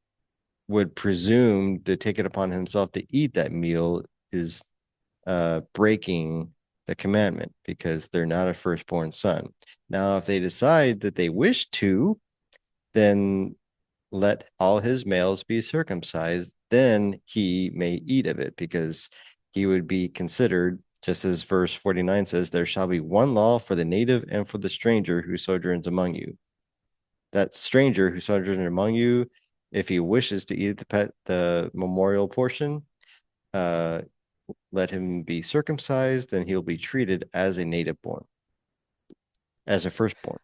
would presume to take it upon himself to eat that meal is breaking the commandment because they're not a firstborn son. Now, if they decide that they wish to, then let all his males be circumcised, then he may eat of it because he would be considered, just as verse 49 says, there shall be one law for the native and for the stranger who sojourns among you. That stranger who sojourns among you, if he wishes to eat the memorial portion, let him be circumcised, then he'll be treated as a native born, as a firstborn.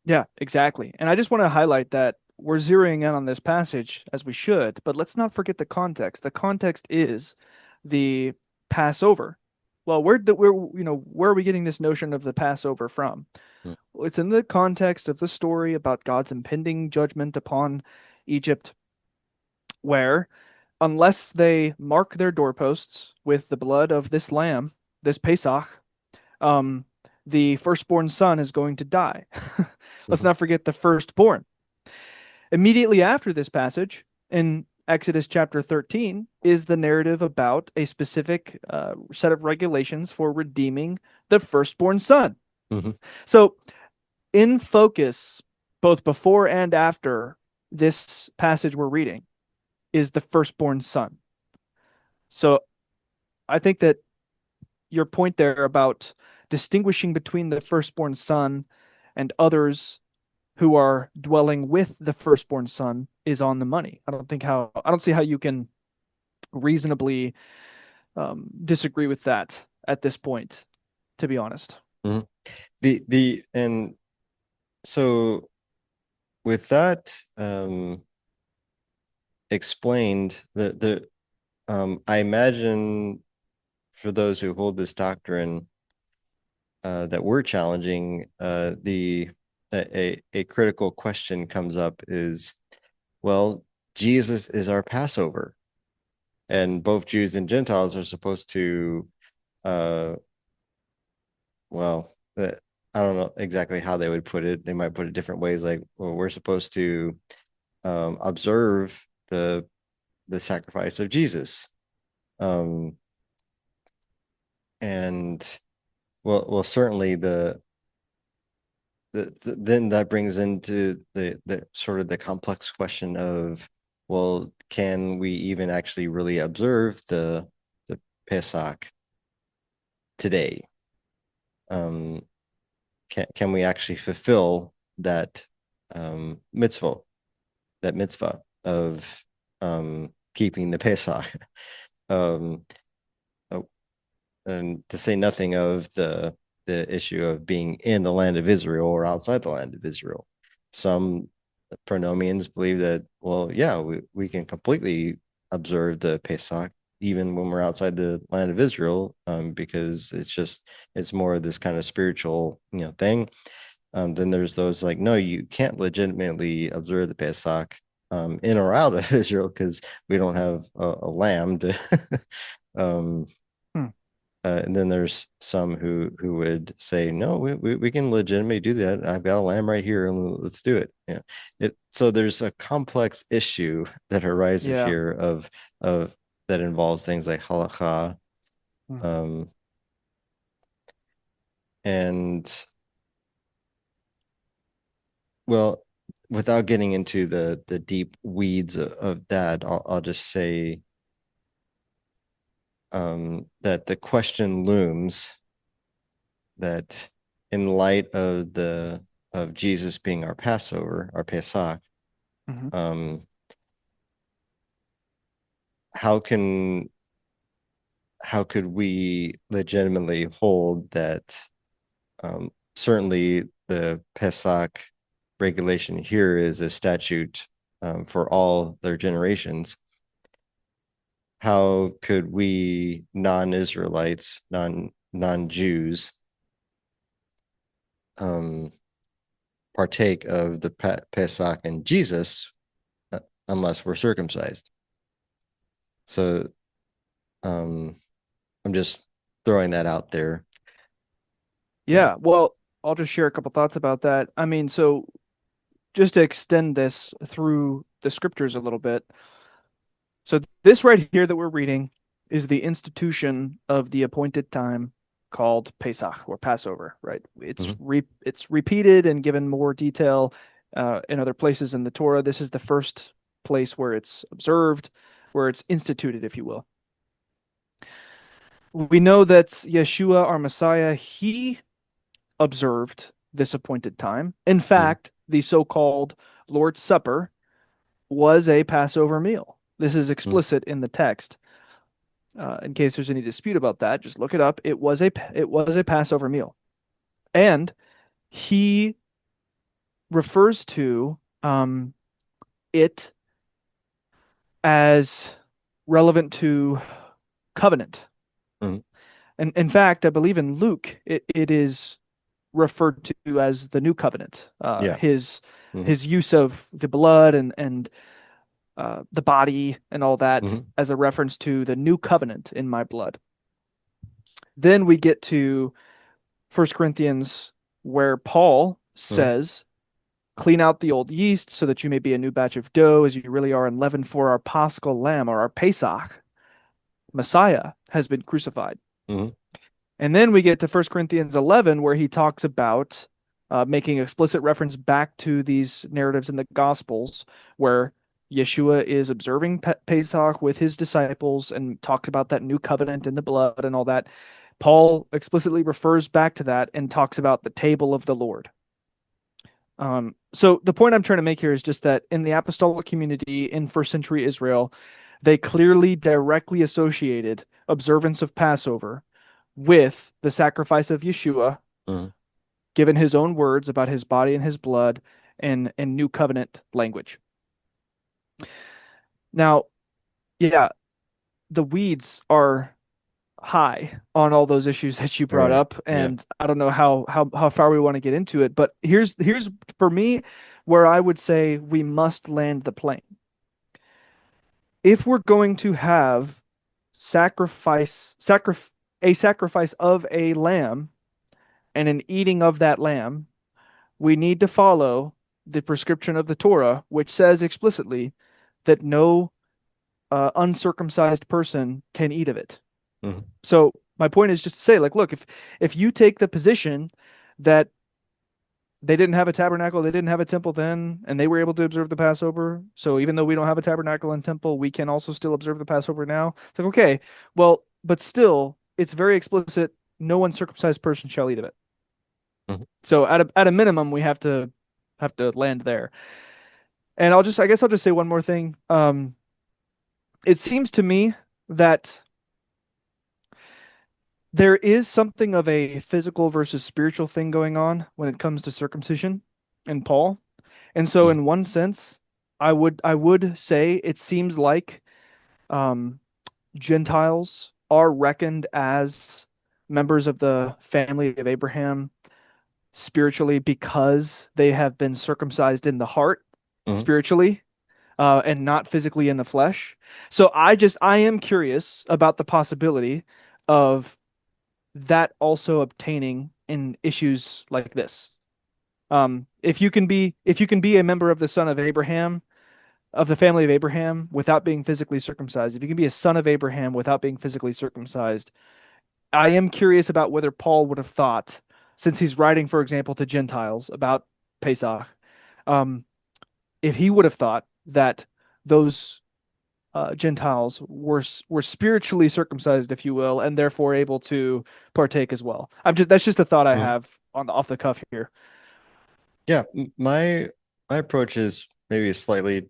Yeah, exactly. And I just want to highlight that we're zeroing in on this passage as we should, but let's not forget the context. The context is the Passover. Well, where are we getting this notion of the Passover from? Hmm. Well, it's in the context of the story about God's impending judgment upon Egypt, where unless they mark their doorposts with the blood of this lamb, this Pesach, um, the firstborn son is going to die. Let's Mhm. not forget the firstborn. Immediately after this passage, in Exodus chapter 13, is the narrative about a specific set of regulations for redeeming the firstborn son. Mhm. So, in focus, both before and after this passage we're reading, is the firstborn son. So, I think that your point there about distinguishing between the firstborn son and others who are dwelling with the firstborn son is on the money. I don't see how you can reasonably disagree with that at this point, to be honest. Mhm. The and so with that explained, I imagine for those who hold this doctrine that we're challenging, a critical question comes up is Well, Jesus is our Passover, and both Jews and Gentiles are supposed to, uh, well, I don't know exactly how they would put it. They might put it different ways. Like, well, we're supposed to observe the sacrifice of Jesus, um, and well, certainly then that brings into the sort of the complex question of, well, can we even actually really observe the Pesach today? Um, can we actually fulfill that mitzvah, of keeping the Pesach? um, oh, and to say nothing of the issue of being in the land of Israel or outside the land of Israel. Some pronomians believe that, well, yeah, we can completely observe the Pesach even when we're outside the land of Israel, because it's more of this kind of spiritual, thing. Then there's those like, no, you can't legitimately observe the Pesach in or out of Israel because we don't have a lamb to um, Hmm. and then there's some who would say, no, we can legitimately do that. I've got a lamb right here, and let's do it. Yeah. So there's a complex issue that arises Yeah. here of that involves things like halakha, Hmm. um, and well, without getting into the deep weeds of that, I'll just say that the question looms that in light of Jesus being our Passover, our Pesach, Hmm. um, how can how could we legitimately hold that certainly the Pesach regulation here is a statute for all their generations. How could we non-Israelites, non-Jews, um, partake of the Pesach and Jesus unless we're circumcised? So um, I'm just throwing that out there. Yeah. Well, I'll just share a couple thoughts about that. I mean, so just to extend this through the scriptures a little bit. So this right here that we're reading is the institution of the appointed time called Pesach or Passover, right? Mhm. It's repeated and given more detail in other places in the Torah. This is the first place where it's observed, where it's instituted, if you will. We know that Yeshua, our Messiah, he observed this appointed time. In Mhm. fact, the so-called Lord's Supper was a Passover meal. This is Mhm. explicit in the text. In case there's any dispute about that, just look it up. It was a Passover meal, and he refers to it as relevant to covenant. Mhm. And in fact, I believe in Luke, it is referred to as the new covenant. Yeah. Mhm. His use of the blood and the body and all that Mhm. as a reference to the new covenant in my blood. Then we get to First Corinthians, where Paul Mhm. says, clean out the old yeast so that you may be a new batch of dough as you really are unleavened, for our paschal lamb or our Pesach, Messiah, has been crucified. Mhm. And then we get to First Corinthians 11, where he talks about making explicit reference back to these narratives in the Gospels, where Yeshua is observing Pesach with his disciples and talks about that new covenant in the blood and all that. Paul explicitly refers back to that and talks about the table of the Lord. So the point I'm trying to make here is just that in the apostolic community in first century Israel, they clearly directly associated observance of Passover with the sacrifice of Yeshua, Mhm. given his own words about his body and his blood and new covenant language. Now, yeah, the weeds are high on all those issues that you All brought right. up, Yeah. and I don't know how far we want to get into it, but here's for me where I would say we must land the plane. If we're going to have sacrifice, a sacrifice of a lamb and an eating of that lamb, we need to follow the prescription of the Torah, which says explicitly that no uncircumcised person can eat of it. Mhm. So my point is just to say, like, look, if you take the position that they didn't have a tabernacle, they didn't have a temple then, and they were able to observe the Passover. So even though we don't have a tabernacle and temple, we can also still observe the Passover now. It's like, okay, well, but still, it's very explicit. No uncircumcised person shall eat of it. Mhm. So at a minimum, we have to land there. And I guess I'll just say one more thing. It seems to me that there is something of a physical versus spiritual thing going on when it comes to circumcision in Paul. And so Mhm. in one sense, I would say it seems like um, Gentiles are reckoned as members of the family of Abraham spiritually because they have been circumcised in the heart Mhm. spiritually, and not physically in the flesh. So I am curious about the possibility of that also obtaining in issues like this. If you can be a member of the son of Abraham, of the family of Abraham, without being physically circumcised, if you can be a son of Abraham without being physically circumcised, I am curious about whether Paul would have thought, since he's writing, for example, to Gentiles about Pesach, um, if he would have thought that those Gentiles were spiritually circumcised, if you will, and therefore able to partake as well. That's just a thought I Mhm. have on the off the cuff here. Yeah, my approach is maybe slightly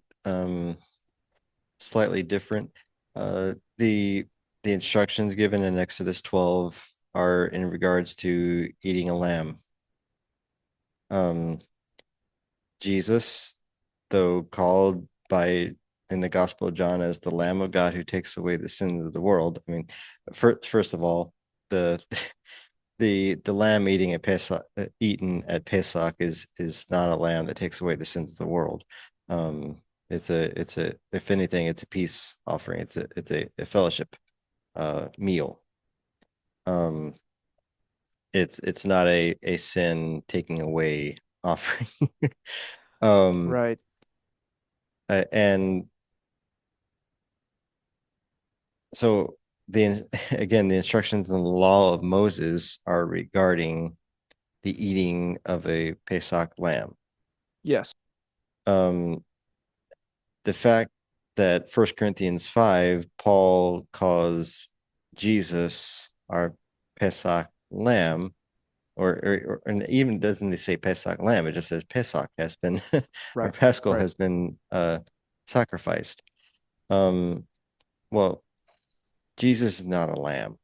different. The instructions given in Exodus 12 are in regards to eating a lamb. Um, Jesus, though called by in the Gospel of John as the Lamb of God who takes away the sins of the world. I mean, first of all, the the lamb eaten at Pesach is not a lamb that takes away the sins of the world. It's a if anything, it's a peace offering. It's a fellowship meal. Um, it's not a sin taking away offering. um, Right. and so the again the instructions in the law of Moses are regarding the eating of a Pesach lamb. Yes. Um, the fact that First Corinthians 5, Paul calls Jesus our Pesach lamb, and even doesn't they say Pesach lamb, it just says Pesach has been or Right. Paschal Right. has been sacrificed. Um, well, Jesus is not a lamb.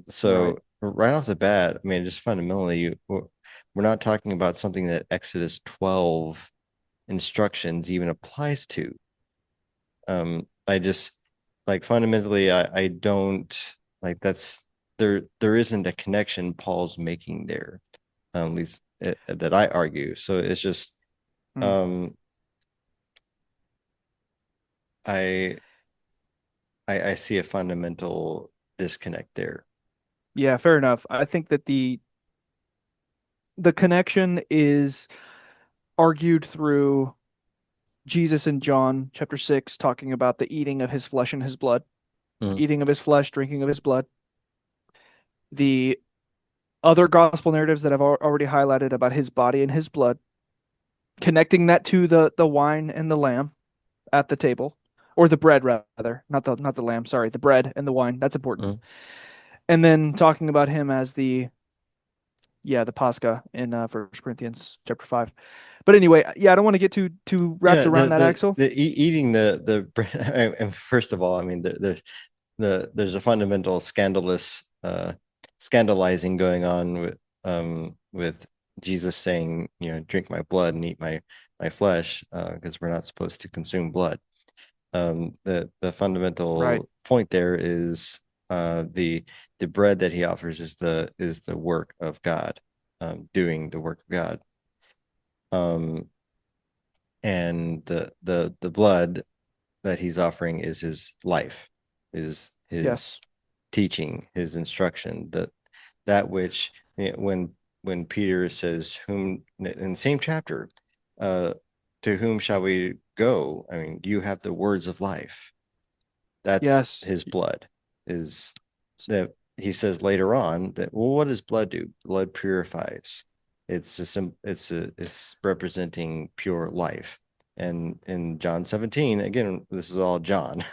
So Right. right off the bat, I mean, just fundamentally, we're not talking about something that Exodus 12 instructions even applies to. I just like fundamentally, I don't like that's there isn't a connection Paul's making there, at least that I argue. So it's just Mm. um, I, I see a fundamental disconnect there. Yeah, fair enough. I think that the connection is argued through Jesus in John chapter 6 talking about the eating of his flesh and his blood, Mm, eating of his flesh, drinking of his blood. The other gospel narratives that I've already highlighted about his body and his blood, connecting that to the wine and the lamb at the table, or the bread rather, not the lamb, sorry, the bread and the wine. That's important. mm. And then talking about him as the Pascha in First Corinthians chapter 5. But anyway, yeah, I don't want to get too wrapped Yeah, around that, Axel. eating the bread. And first of all, I mean there's a fundamental scandalizing going on with Jesus saying, drink my blood and eat my flesh, because we're not supposed to consume blood. The Right. fundamental point there is the bread that he offers is the work of God, doing the work of God. Um, and the blood that he's offering is his life, is his Yes. teaching, his instruction, that which, when Peter says, whom, in the same chapter, uh to whom shall we go? I mean, you have the words of life. That's Yes. his blood. Is that he says later on that, well, what does blood do? Blood purifies. It's representing pure life. And in John 17, again, this is all John.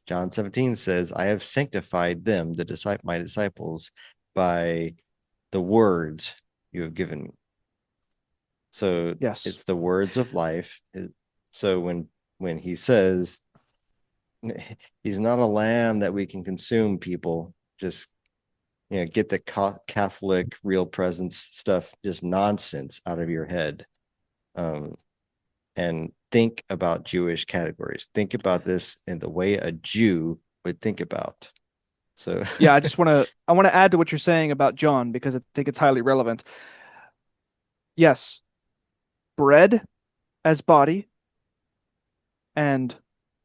John 17 says, I have sanctified them, my disciples, by the words you have given me. So Yes. it's the words of life. So when he says he's not a lamb that we can consume, people, just get the Catholic real presence stuff, just nonsense out of your head. And think about Jewish categories. Think about this in the way a Jew would think about. So Yeah, I want to add to what you're saying about John because I think it's highly relevant. Yes, bread as body and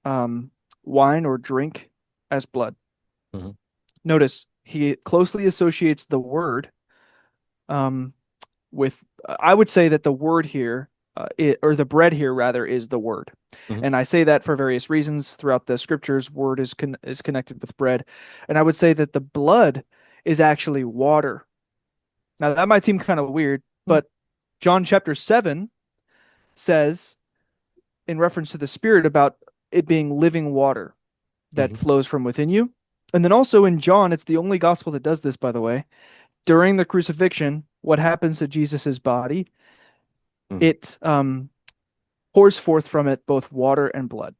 um, wine or drink as blood. Mhm. Notice he closely associates the word um, with, I would say that the word here, or the bread here rather, is the word. Mhm. And I say that for various reasons throughout the scriptures. Word is connected with bread, and I would say that the blood is actually water. Now that might seem kind of weird, but John chapter 7 says, in reference to the Spirit, about it being living water that Mhm. flows from within you. And then also in John, it's the only gospel that does this, by the way. During the crucifixion, what happens to Jesus's body? Mhm. It pours forth from it both water and blood.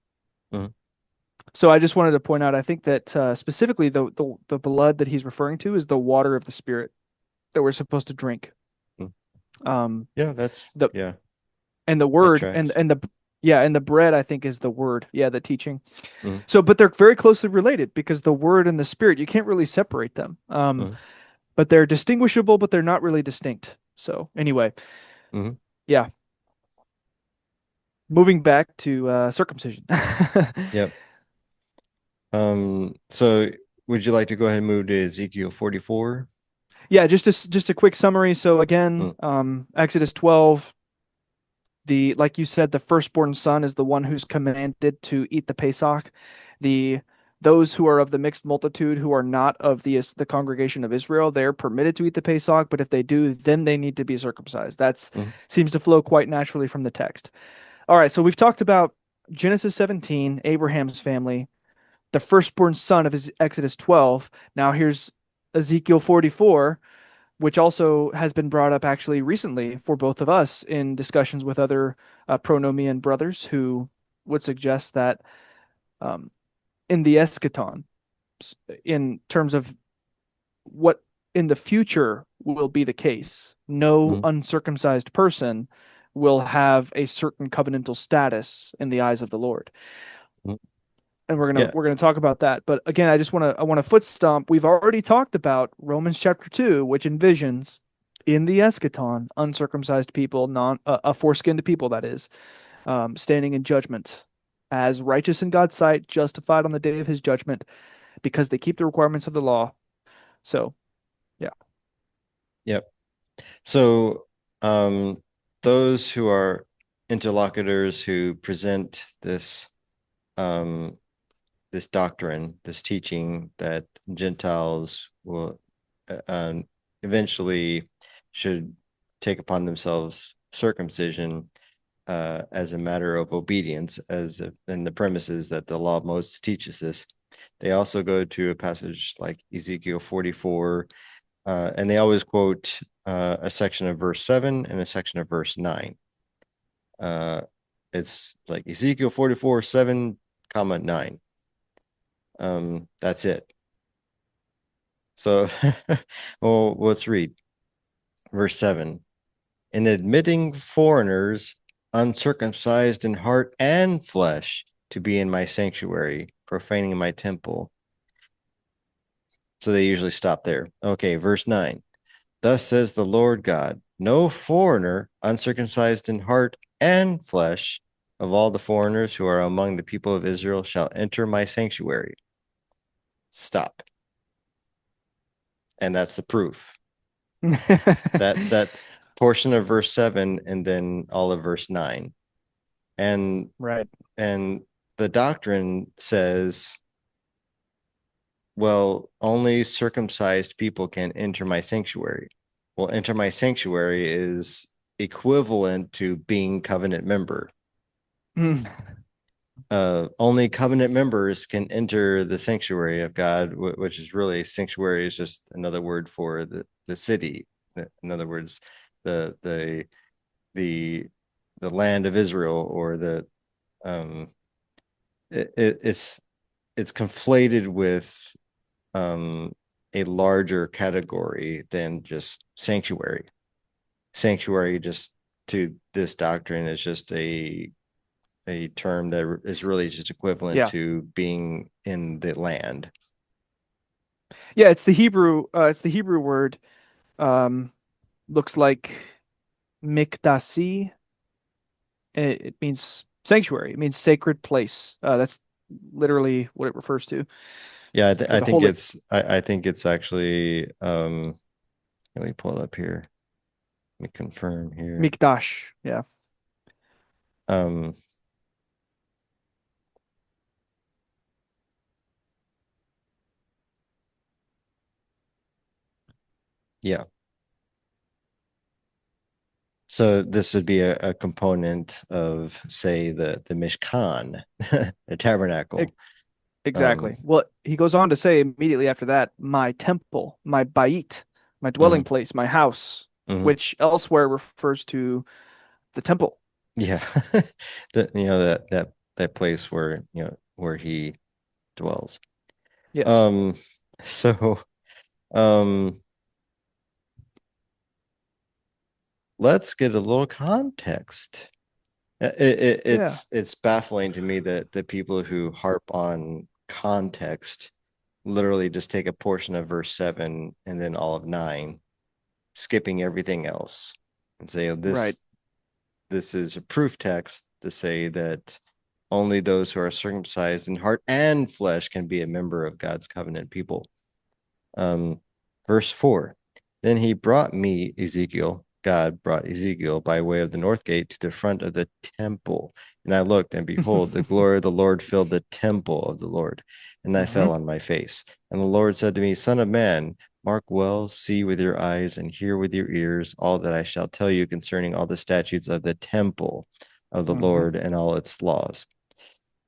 Mhm. So I just wanted to point out, I think that specifically the blood that he's referring to is the water of the Spirit that we're supposed to drink. Mhm. Um, Yeah, the yeah, and the that word tracks. and the yeah, and the bread I think is the word. Yeah, the teaching. Mhm. So, but they're very closely related because the word and the spirit, you can't really separate them. Mhm. But they're distinguishable, but they're not really distinct. So, anyway, Mhm. yeah, moving back to circumcision. Yep. So would you like to go ahead and move to Ezekiel 44? Yeah, just a quick summary. So again, Mm. Exodus 12, the like you said, the firstborn son is the one who's commanded to eat the Pesach. The those who are of the mixed multitude who are not of the congregation of Israel, they're permitted to eat the Pesach, but if they do, then they need to be circumcised. That's Mhm. seems to flow quite naturally from the text. All right, so we've talked about Genesis 17, Abraham's family, the firstborn son of his Exodus 12. Now here's Ezekiel 44, which also has been brought up actually recently for both of us in discussions with other pronomian brothers who would suggest that um, in the eschaton, in terms of what in the future will be the case, no Mhm. uncircumcised person will have a certain covenantal status in the eyes of the Lord. Mhm. And we're gonna Yeah. we're gonna talk about that. But again, I want to foot stomp. We've already talked about Romans chapter 2, which envisions in the eschaton uncircumcised people, non a foreskinned people that is, standing in judgment as righteous in God's sight, justified on the day of His judgment because they keep the requirements of the law. So yeah, Yep. So, those who are interlocutors who present um, this doctrine, this teaching that Gentiles will eventually should take upon themselves circumcision as a matter of obedience, in the premises that the law of Moses teaches this. They also go to a passage like Ezekiel 44, and they always quote a section of verse 7 and a section of verse 9. Uh, it's like Ezekiel 44, 7, comma 9. That's it. So, well, let's read verse 7. In admitting foreigners uncircumcised in heart and flesh to be in my sanctuary, profaning my temple. So they usually stop there. Okay, verse 9. Thus says the Lord God, no foreigner, uncircumcised in heart and flesh, of all the foreigners who are among the people of Israel, shall enter my sanctuary. Stop. And that's the proof. That's portion of verse 7 and then all of verse 9. And Right. and the doctrine says, well, only circumcised people can enter my sanctuary. Well, enter my sanctuary is equivalent to being covenant member. Mm. Only covenant members can enter the sanctuary of God, which is really, sanctuary is just another word for the city. In other words, the the the the land of Israel, or the um it's conflated with a larger category than just sanctuary. Sanctuary, just to this doctrine, is just a term that is really just equivalent Yeah. to being in the land. Yeah, it's the Hebrew word. Um, looks like mikdasi, and it means sanctuary. It means sacred place. That's literally what it refers to. Yeah, Or I the think holy I think it's actually let me pull it up here. Let me confirm here. mikdash. Yeah. Um yeah. So this would be a component of, say, the Mishkan, the E- tabernacle. exactly. Um Well, he goes on to say immediately after that, my temple, my bait, my dwelling mhm, place, my house, mhm. which elsewhere refers to the temple. Yeah. That place where, where he dwells. Yes. Um so um let's get a little context. Yeah. It's baffling to me that the people who harp on context literally just take a portion of verse 7 and then all of 9, skipping everything else, and say, oh, Right. this is a proof text to say that only those who are circumcised in heart and flesh can be a member of God's covenant people. Um, Verse 4, then he brought me, Ezekiel, God brought Ezekiel by way of the north gate to the front of the temple. And I looked, and behold, the glory of the Lord filled the temple of the Lord. And I Hmm. fell on my face. And the Lord said to me, Son of man, mark well, see with your eyes, and hear with your ears all that I shall tell you concerning all the statutes of the temple of the Hmm. Lord and all its laws.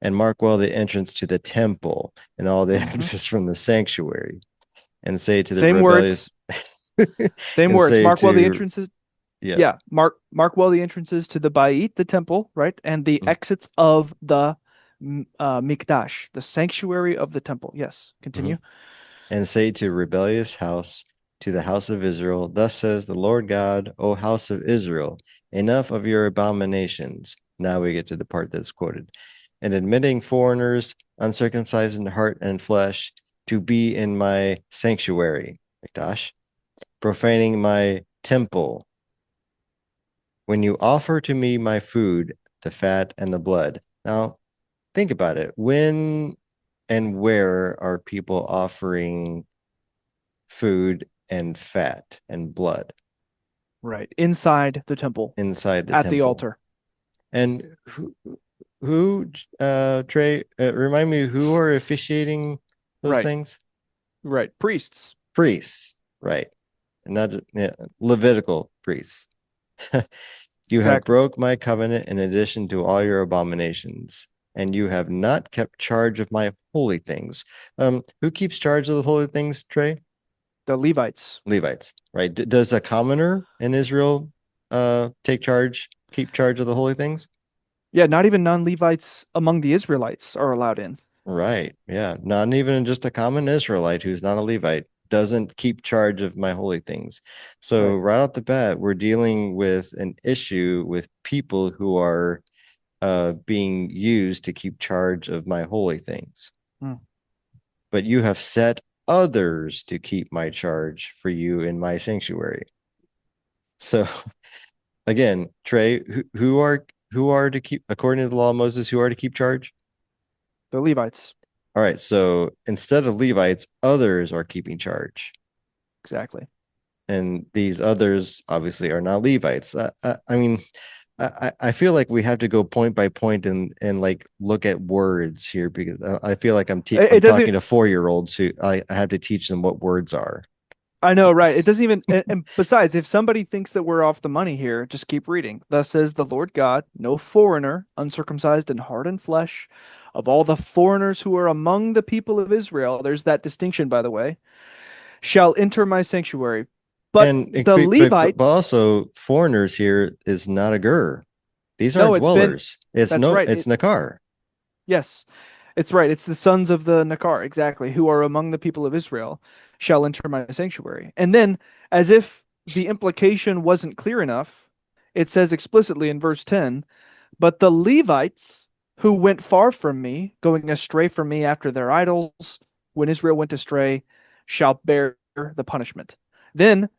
And mark well the entrance to the temple and all the Hmm. exits from the sanctuary, and say to the Same rebellious words. Same and words. say Mark well the to, entrances. yeah. Yeah. Mark well the entrances to the Bait, the temple, right? And the Mm-hmm. exits of the Mikdash, the sanctuary of the temple. Yes. Mm-hmm. Continue. And say to rebellious house, to the house of Israel, thus says the Lord God, O house of Israel, enough of your abominations. Now we get to the part that's quoted. And admitting foreigners, uncircumcised in heart and flesh, to be in my sanctuary, Mikdash, profaning my temple. When you offer to me my food, the fat and the blood. Now, think about it. When and where are people offering food and fat and blood? Right. Inside the temple, Inside the at the temple. altar. And who Trey, remind me, who are officiating those Right. things? Right. Priests. Priests, right? And not, yeah, Levitical priests. You have Exactly. broke my covenant in addition to all your abominations, and you have not kept charge of my holy things. Who keeps charge of the holy things, Trey? The Levites. Levites, right? Does a commoner in Israel keep charge of the holy things? Yeah. Not even non-Levites among the Israelites are allowed in. Right. Yeah. Not even just a common Israelite who's not a Levite doesn't keep charge of my holy things. So Right. right off the bat, we're dealing with an issue with people who are being used to keep charge of my holy things. Hmm. But you have set others to keep my charge for you in my sanctuary. So again, Trey, who are to keep, according to the law of Moses, who are to keep charge? The Levites. All right. So instead of Levites, others are keeping charge. Exactly. And these others obviously are not Levites. I mean, I feel like we have to go point by point and like look at words here because I feel like I'm It talking doesn't. to 4 year olds who I have to teach them what words are. I know, right? It doesn't even. And besides, if somebody thinks that we're off the money here, just keep reading. Thus says the Lord God: No foreigner, uncircumcised in heart and flesh, of all the foreigners who are among the people of Israel. There's that distinction, by the way. Shall enter my sanctuary, but And the but Levites. also foreigners here is not a ger. These No, aren't it's been. dwellers. It's That's no, right. it's nakar. Yes, it's right. It's the sons of the Nakar, exactly, who are among the people of Israel, shall enter my sanctuary. And then, as if the implication wasn't clear enough, it says explicitly in verse 10, but the Levites who went far from me, going astray from me after their idols, when Israel went astray, shall bear the punishment. Then,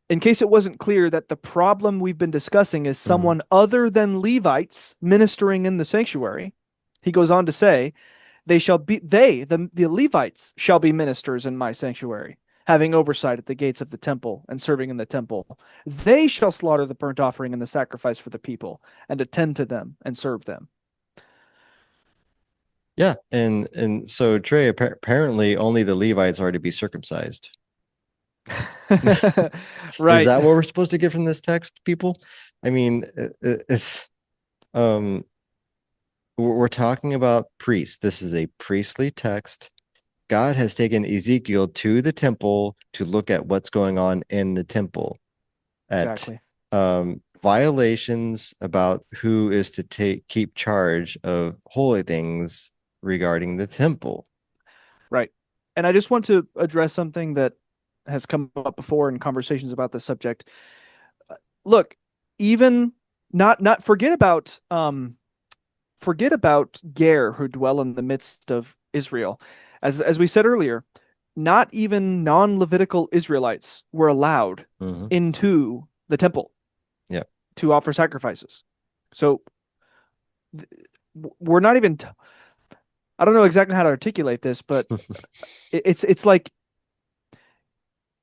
in case it wasn't clear that the problem we've been discussing is Mhm. someone other than Levites ministering in the sanctuary, he goes on to say, the Levites shall be ministers in my sanctuary, having oversight at the gates of the temple and serving in the temple. They shall slaughter the burnt offering and the sacrifice for the people, and attend to them and serve them. Yeah, and so Trey, apparently only the Levites are to be circumcised. Is Right. that what we're supposed to get from this text, people? I mean, it's um we're talking about priests. This is a priestly text. God has taken Ezekiel to the temple to look at what's going on in the temple, at Exactly. violations about who is to keep charge of holy things regarding the temple. Right. And I just want to address something that has come up before in conversations about this subject. Look, even not forget about Ger who dwell in the midst of Israel. As we said earlier, not even non-Levitical Israelites were allowed Mhm. into the temple Yeah. to offer sacrifices. So we're not even I don't know exactly how to articulate this, but it's like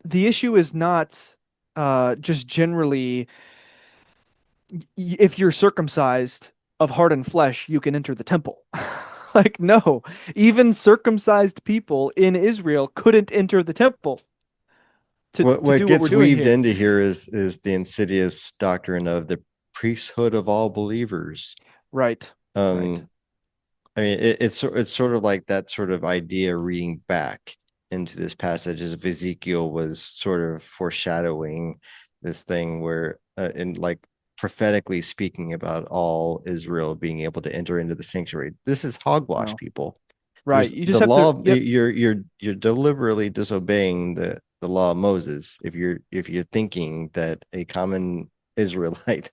the issue is not just generally if you're circumcised of heart and flesh, you can enter the temple. Like, no, even circumcised people in Israel couldn't enter the temple to What do what we're gets doing weaved here. into here is the insidious doctrine of the priesthood of all believers. Right, right. Um, I mean, it's sort of like that sort of idea reading back into this passage as if Ezekiel was sort of foreshadowing this thing where, in like prophetically speaking about all Israel being able to enter into the sanctuary. This is hogwash, No, people. right. There's You just the have to, law. yep, You're deliberately disobeying the law of Moses if you're thinking that a common Israelite,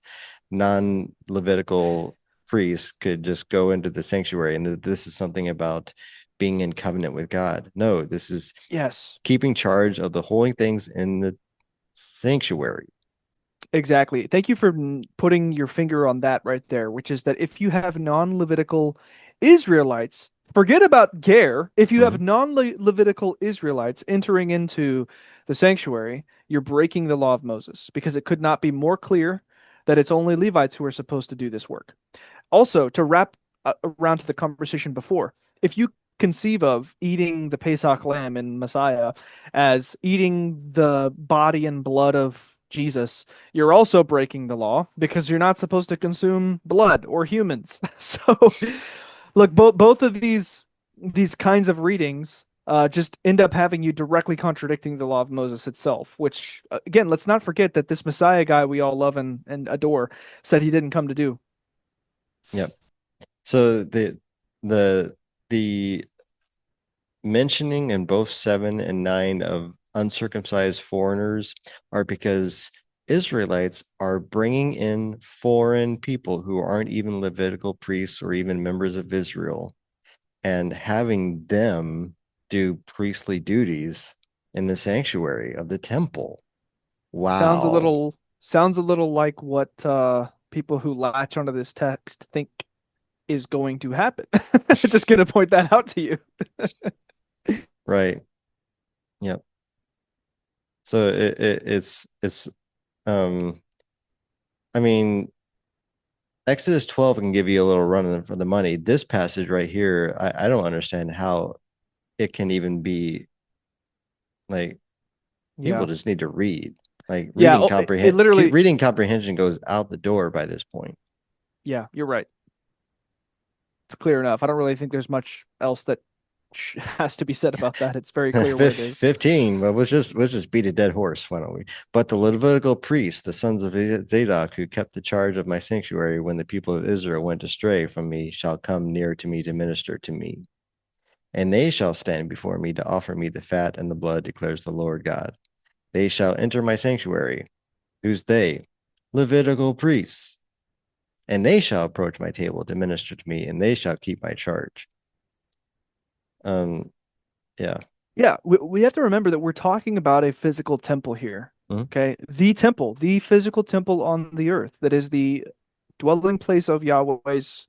non-Levitical priest could just go into the sanctuary and that this is something about being in covenant with God. No, this is yes. keeping charge of the holy things in the sanctuary. Exactly. Thank you for putting your finger on that right there, which is that if you have non-Levitical Israelites, forget about Ger. If you have Mhm. non-Levitical Israelites entering into the sanctuary, you're breaking the law of Moses because it could not be more clear that it's only Levites who are supposed to do this work. Also, to wrap around to the conversation before, if you conceive of eating the Pesach lamb in Messiah as eating the body and blood of Jesus, you're also breaking the law because you're not supposed to consume blood or humans. So, look, both of these kinds of readings just end up having you directly contradicting the law of Moses itself, which, again, let's not forget that this Messiah guy we all love and adore said he didn't come to do. Yep. So the the mentioning in both 7 and 9 of uncircumcised foreigners are because Israelites are bringing in foreign people who aren't even Levitical priests or even members of Israel and having them do priestly duties in the sanctuary of the temple. Sounds a Wow. little Sounds a little like what people who latch onto this text think is going to happen. Just gonna point that out to you. Right. Yep. So it's um I mean, Exodus 12 can give you a little run for the money. This passage right here, I don't understand how it can even be like people Yeah. just need to read. Like Yeah. Oh, it literally. reading comprehension goes out the door by this point. Yeah, you're right. It's clear enough. I don't really think there's much else that has to be said about that. It's very clear what it is. 15. Well, let's just beat a dead horse, why don't we? But the Levitical priests, the sons of Zadok, who kept the charge of my sanctuary when the people of Israel went astray from me, shall come near to me to minister to me. And they shall stand before me to offer me the fat and the blood, declares the Lord God. They shall enter my sanctuary. Who's they? Levitical priests. And they shall approach my table to minister to me, and they shall keep my charge. Yeah. Yeah, we have to remember that we're talking about a physical temple here. Mhm. Okay. The temple, the physical temple on the earth that is the dwelling place of Yahweh's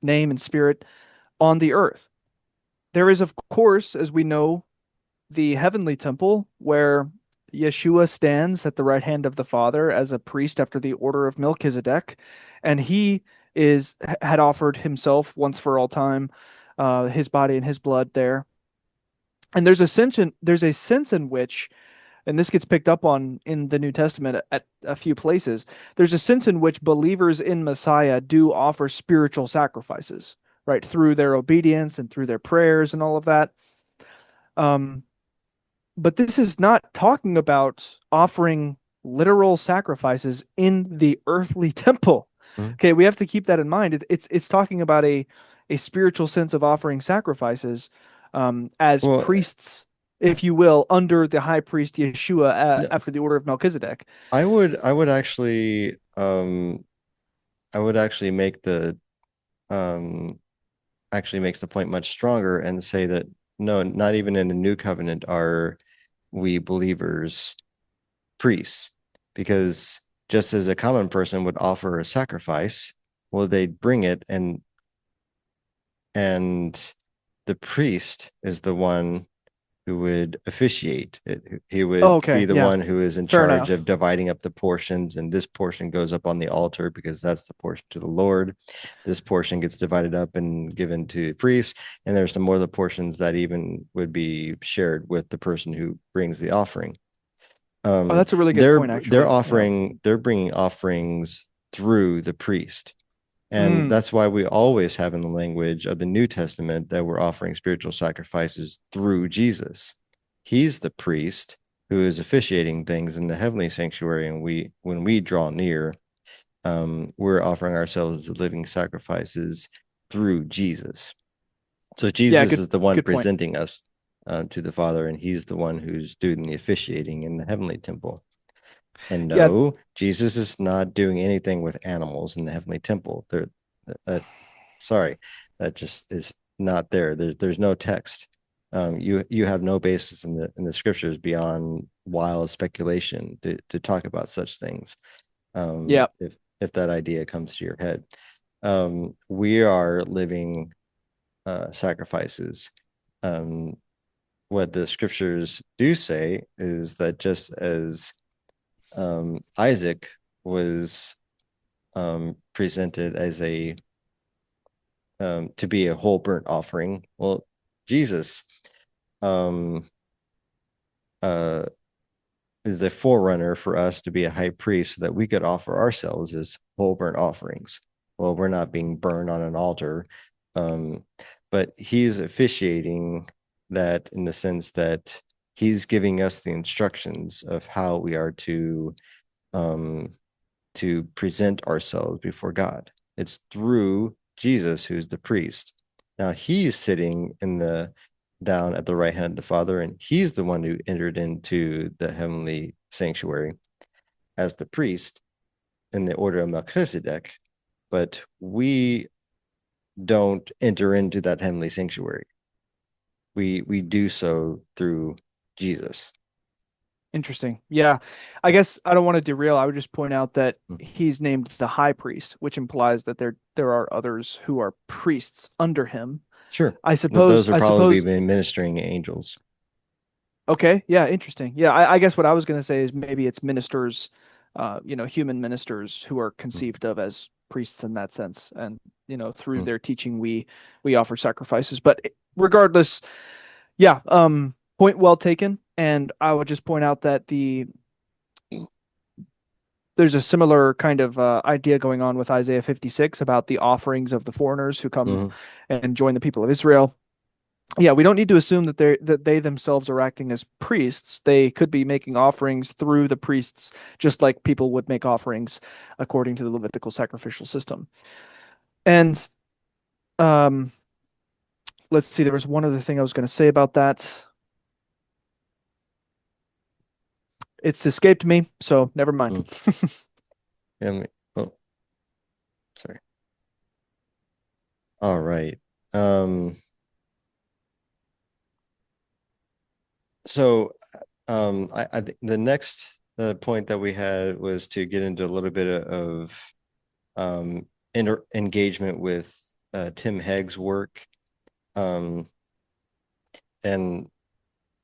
name and spirit on the earth. There is, of course, as we know, the heavenly temple where Yeshua stands at the right hand of the Father as a priest after the order of Melchizedek, and he is had offered himself once for all time, his body and his blood there. And there's a sense in which, and this gets picked up on in the New Testament at a few places, there's a sense in which believers in Messiah do offer spiritual sacrifices, right, through their obedience and through their prayers and all of that. Um, but this is not talking about offering literal sacrifices in the earthly temple. Mhm. Okay, we have to keep that in mind. It's talking about a spiritual sense of offering sacrifices as Well, priests, if you will, under the high priest Yeshua no, after the order of Melchizedek. I would actually make the um actually makes the point much stronger and say that no, not even in the new covenant are we believers priests, because just as a common person would offer a sacrifice, well, they'd bring it, and the priest is the one who would officiate it. He Oh, would be okay, the yeah, one who is in fair charge enough. of dividing up the portions, and this portion goes up on the altar because that's the portion to the Lord. This portion gets divided up and given to the priest, and there's some more of the portions that even would be shared with the person who brings the offering. Oh, um that's a really good they're point, actually. Yeah. they're bringing offerings through the priest, and Mm, that's why we always have in the language of the New Testament that we're offering spiritual sacrifices through Jesus. He's the priest who is officiating things in the heavenly sanctuary, and when we draw near, we're offering ourselves as living sacrifices through Jesus. So yeah, Jesus good is the one good point. presenting us to the Father, and he's the one who's doing the officiating in the heavenly temple. And Yeah. no, Jesus is not doing anything with animals in the heavenly temple. Sorry, that just is not there. There's no text. You have no basis in the scriptures beyond wild speculation to talk about such things. Yeah. If that idea comes to your head, we are living sacrifices. Um, what the scriptures do say is that just as Isaac was presented as a to be a whole burnt offering. Well, Jesus um, uh, is the forerunner for us to be a high priest so that we could offer ourselves as whole burnt offerings. Well, we're not being burned on an altar, um, but he's officiating that in the sense that he's giving us the instructions of how we are um, to present ourselves before God. It's through Jesus who's the priest. Now he's sitting in the down at the right hand of the Father, and he's the one who entered into the heavenly sanctuary as the priest in the order of Melchizedek. But we don't enter into that heavenly sanctuary. We do so through Jesus. Interesting. Yeah. I guess I don't want to derail. I would just point out that Mm. he's named the high priest, which implies that there are others who are priests under him. Sure. I Those suppose are I probably suppose be ministering angels. Okay, yeah, interesting. Yeah, I guess what I was going to say is maybe it's ministers, human ministers who are Mm. conceived of as priests in that sense, and through Mm. their teaching we offer sacrifices. But regardless, yeah, point well taken. And I would just point out that there's a similar kind of idea going on with Isaiah 56 about the offerings of the foreigners who come Mhm. and join the people of Israel. Yeah, we don't need to assume that they themselves are acting as priests. They could be making offerings through the priests, just like people would make offerings according to the Levitical sacrificial system. And um, let's see, there was one other thing I was going to say about that. It's escaped me, so never mind. Mm. Yeah, oh, sorry. All right. Um, so I think the next point that we had was to get into a little bit of engagement with Tim Hegg's work. And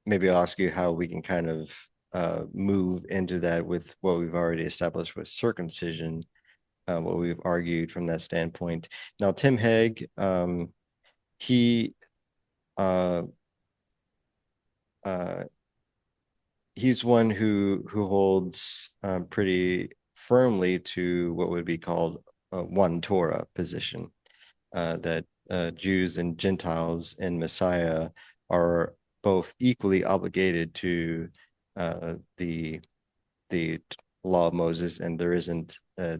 maybe I'll ask you how we can kind of move into that with what we've already established with circumcision, what we've argued from that standpoint. Now, Tim Hegg, he uh, uh, he's one who holds pretty firmly to what would be called a one Torah position, that Jews and Gentiles in Messiah are both equally obligated to the law of Moses, and there isn't a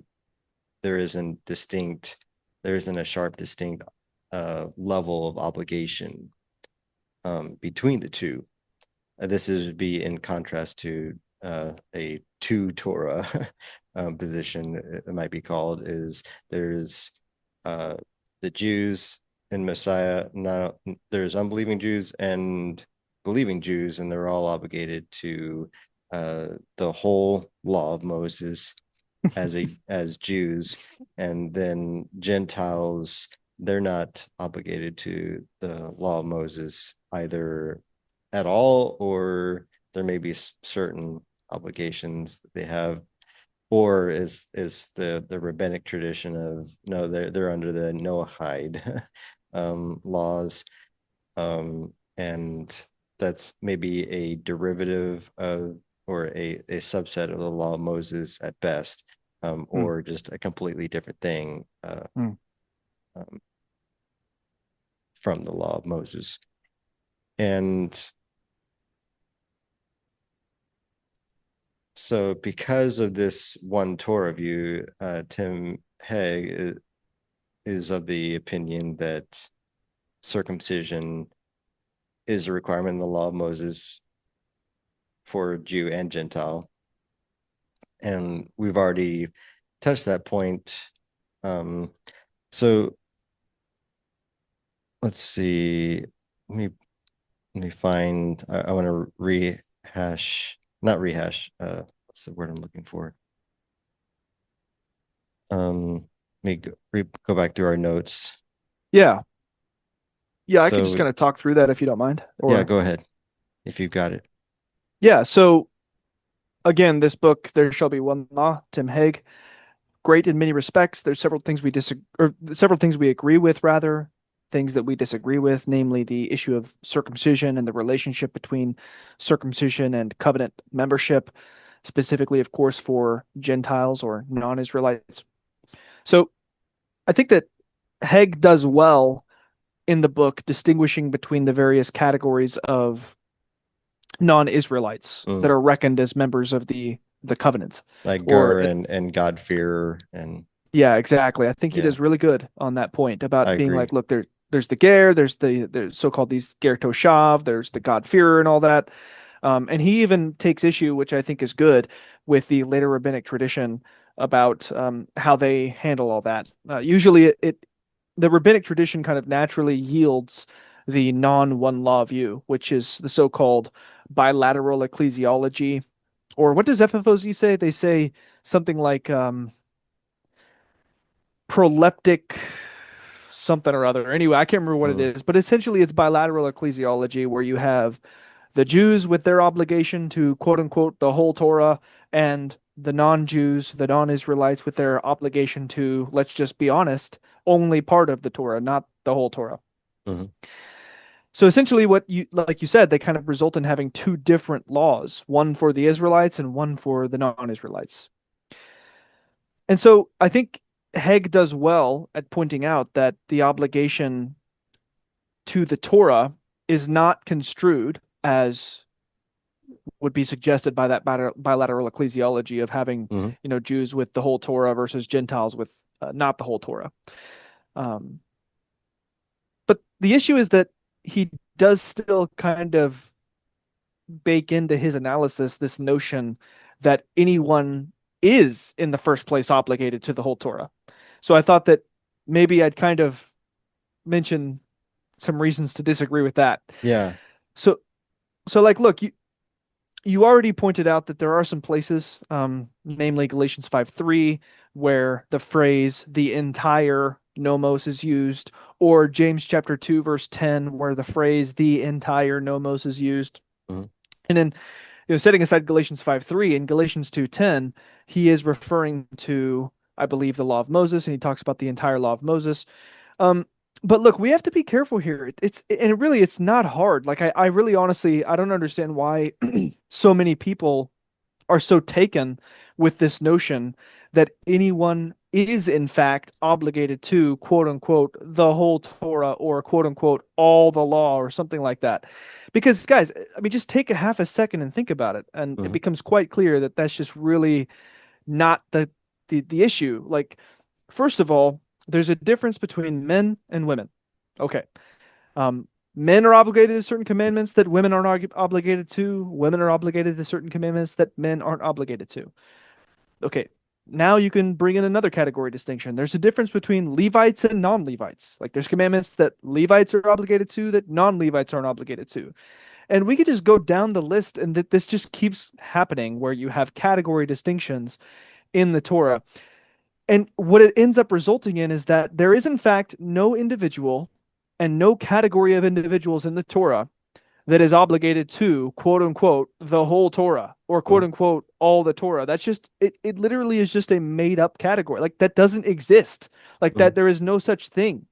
sharp distinct level of obligation between the two. This is be in contrast to a two Torah position, it might be called, is there's the Jews in Messiah. Now there's unbelieving Jews and believing Jews, and they're all obligated to the whole law of Moses as Jews, and then Gentiles, they're not obligated to the law of Moses either at all, or there may be certain obligations that they have, or is the rabbinic tradition of no, they're under the Noahide laws, and that's maybe a derivative of or a subset of the law of Moses at best, Hmm, or just a completely different thing hmm, um, from the law of Moses. And so, because of this one Torah view, Tim Hegg is of the opinion that circumcision is a requirement in the law of Moses for Jew and Gentile. And we've already touched that point. Um, so let's see. Let me find. I want to not rehash. What's the word I'm looking for? Let me go back through our notes. Yeah, yeah, I could just So kind of talk through that if you don't mind. yeah, Or go ahead if you've got it. yeah, so again, this book, There Shall Be One Law, Tim Hegg, great in many respects. There's several things we disagree, or several things we agree with, rather, things that we disagree with, namely the issue of circumcision and the relationship between circumcision and covenant membership, specifically, of course, for Gentiles or non-Israelites. So I think that Hegg does well in the book distinguishing between the various categories of non-Israelites that Mm. are reckoned as members of the covenant. Like Or Gur and God fear and yeah, exactly. I think he yeah, does really good on that point I about being agree. like, look, there's the Ger, there's so-called these Ger Toshav, there's the God-fearer and all that. And he even takes issue, which I think is good, with the later rabbinic tradition about how they handle all that. Usually, the rabbinic tradition kind of naturally yields the non-one law view, which is the so-called bilateral ecclesiology, Or what does FFOZ say? They say something like proleptic something or other. Anyway, I can't remember what it Mm, is, but essentially it's bilateral ecclesiology where you have the Jews with their obligation to quote unquote the whole Torah, and the non-Jews, the non-Israelites with their obligation to, let's just be honest, only part of the Torah, not the whole Torah. mhm, So essentially what you, like you said, they kind of result in having two different laws, one for the Israelites and one for the non-Israelites. And so I think Hegg does well at pointing out that the obligation to the Torah is not construed as would be suggested by that bilateral ecclesiology of having, mhm. Jews with the whole Torah versus Gentiles with not the whole Torah. Um, but the issue is that he does still kind of bake into his analysis this notion that anyone is in the first place obligated to the whole Torah. So I thought that maybe I'd kind of mention some reasons to disagree with that. Yeah. So like look, you already pointed out that there are some places, namely Galatians 5:3, where the phrase the entire nomos is used, or James chapter 2, verse 10, where the phrase the entire nomos is used. Mhm, And then, setting aside Galatians 5:3 and Galatians 2:10, he is referring to, I believe, the law of Moses, and he talks about the entire law of Moses. Um, but look, we have to be careful here. It's not hard. Like I really honestly I don't understand why so many people are so taken with this notion that anyone is in fact obligated to quote unquote the whole Torah or quote unquote all the law or something like that. Because guys, I mean, just take a half a second and think about it, and it mhm. becomes quite clear that that's just really not the issue. Like, first of all, there's a difference between men and women. Okay. Men are obligated to certain commandments that women aren't obligated to. Women are obligated to certain commandments that men aren't obligated to. Okay. Now you can bring in another category distinction. There's a difference between Levites and non-Levites. Like there's commandments that Levites are obligated to that non-Levites aren't obligated to. And we could just go down the list, and that this just keeps happening where you have category distinctions in the Torah. And what it ends up resulting in is that there is, in fact, no individual and no category of individuals in the Torah that is obligated to, quote unquote, the whole Torah or quote Mhm. unquote, all the Torah. That's just, it literally is just a made up category. Like that doesn't exist. Like Mhm. that, there is no such thing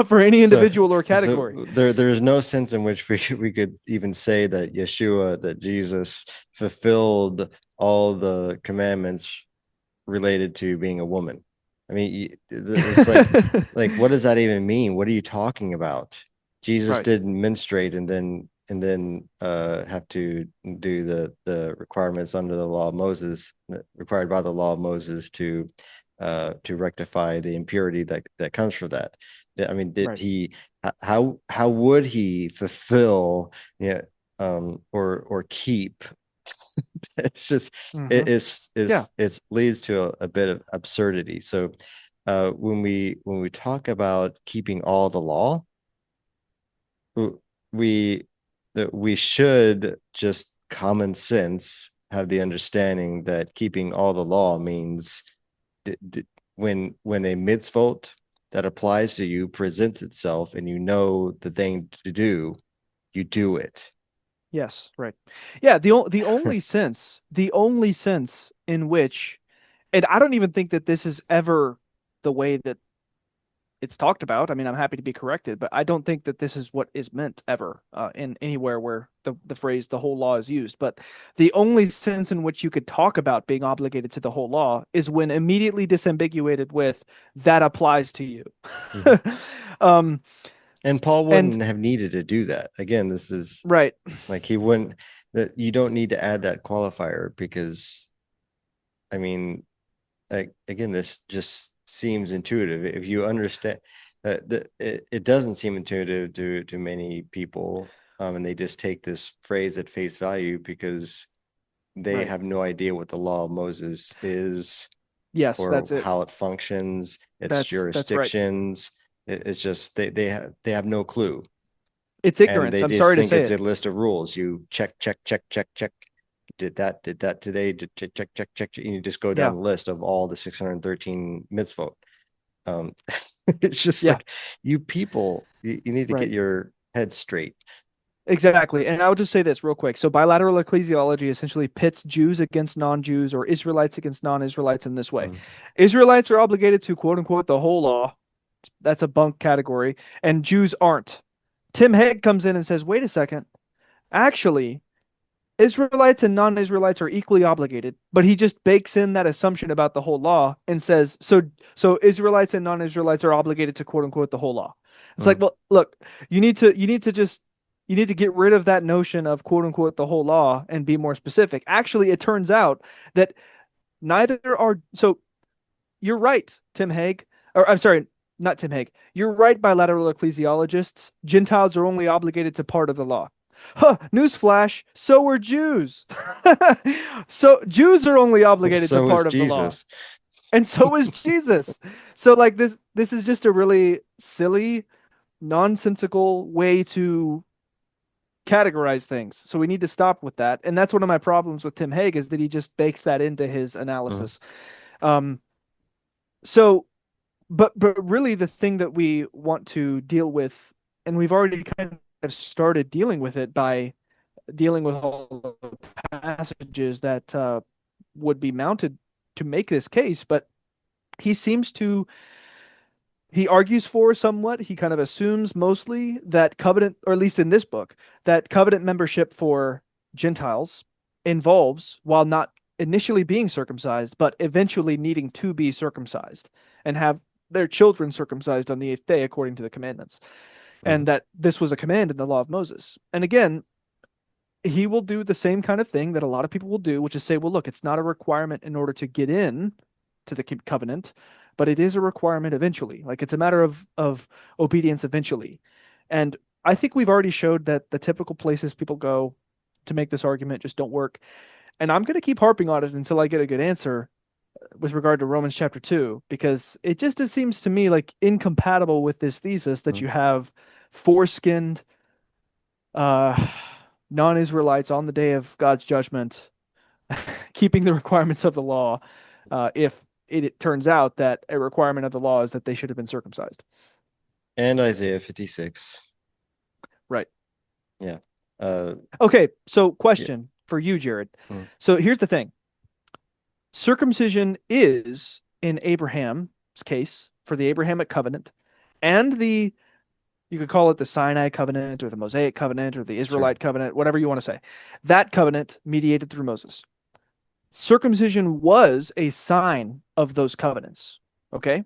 for any So, individual or so category. there's no sense in which we could even say that Yeshua, that Jesus fulfilled all the commandments related to being a woman. I mean, it's like what does that even mean? What are you talking about? Jesus Right, didn't menstruate and then have to do the requirements under the law of Moses, required by the law of Moses to rectify the impurity that comes from that. I mean, did right. he? How would he fulfill? Yeah, or keep? It's just Hmm. Yeah. it leads to a bit of absurdity. So when we talk about keeping all the law, we that we should just common sense have the understanding that keeping all the law means when a mitzvot that applies to you presents itself and you know the thing to do, you do it. Yes, right. Yeah, the only sense in which, and I don't even think that this is ever the way that it's talked about. I mean, I'm happy to be corrected, but I don't think that this is what is meant ever in anywhere where the phrase the whole law is used. But the only sense in which you could talk about being obligated to the whole law is when immediately disambiguated with that applies to you. Mhm. um, And Paul and wouldn't have needed to do that. Again, this is right, like he wouldn't, that you don't need to add that qualifier because I mean, like again, this just seems intuitive. If you understand that it doesn't seem intuitive to many people, and they just take this phrase at face value because they right. have no idea what the law of Moses is Yes, or that's it. how it functions, its That's right. jurisdictions. It's just they have no clue, It's and ignorance. they I'm just sorry to think say it's it. a list of rules. You check check check check check. did that today, check. You just go Yeah. down the list of all the 613 mitzvot. It's just Yeah. like, you people, you need to get Right. your head straight. Exactly. And I'll just say this real quick. So bilateral ecclesiology essentially pits Jews against non-Jews or Israelites against non-Israelites in this way. Mm. Israelites are obligated to quote unquote the whole law. That's a bunk category. And Jews aren't. Tim Hegg comes in and says, wait a second. Actually, Israelites and non-Israelites are equally obligated, but he just bakes in that assumption about the whole law and says, so Israelites and non-Israelites are obligated to quote unquote the whole law. It's like, Mm. well, look, you need to get rid of that notion of quote unquote the whole law and be more specific. Actually, it turns out that neither are so you're right, Tim Hague. Or I'm sorry, not Tim Hague. You're right, bilateral ecclesiologists. Gentiles are only obligated to part of the law. Huh, newsflash, so are Jews. So Jews are only obligated to So is part of the law. Jesus. And so is Jesus. So like this is just a really silly, nonsensical way to categorize things. So we need to stop with that. And that's one of my problems with Tim Hague is that he just bakes that into his Mm. analysis. Um, so but really the thing that we want to deal with, and we've already kind of started dealing with it by dealing with all the passages that would be mounted to make this case, but he seems to he argues for somewhat, he kind of assumes mostly that covenant, or at least in this book, that covenant membership for Gentiles involves, while not initially being circumcised, but eventually needing to be circumcised and have their children circumcised on the eighth day according to the commandments. And Mm. that this was a command in the law of Moses. And again, he will do the same kind of thing that a lot of people will do, which is say, well, look, it's not a requirement in order to get in to the covenant, but it is a requirement eventually. Like it's a matter of obedience eventually. And I think we've already showed that the typical places people go to make this argument just don't work. And I'm going to keep harping on it until I get a good answer with regard to Romans chapter 2, because it seems to me like incompatible with this thesis that Mm. you have foreskinned uh, non-Israelites on the day of God's judgment, keeping the requirements of the law, if it turns out that a requirement of the law is that they should have been circumcised. And Isaiah 56. Right. Yeah. Uh, Okay, so yeah. question for you, Jared. Mm. So here's the thing. Circumcision is, in Abraham's case, for the Abrahamic covenant, and you could call it the Sinai covenant or the Mosaic covenant or the Sure. Israelite covenant, whatever you want to say. That covenant mediated through Moses. Circumcision was a sign of those covenants. Okay.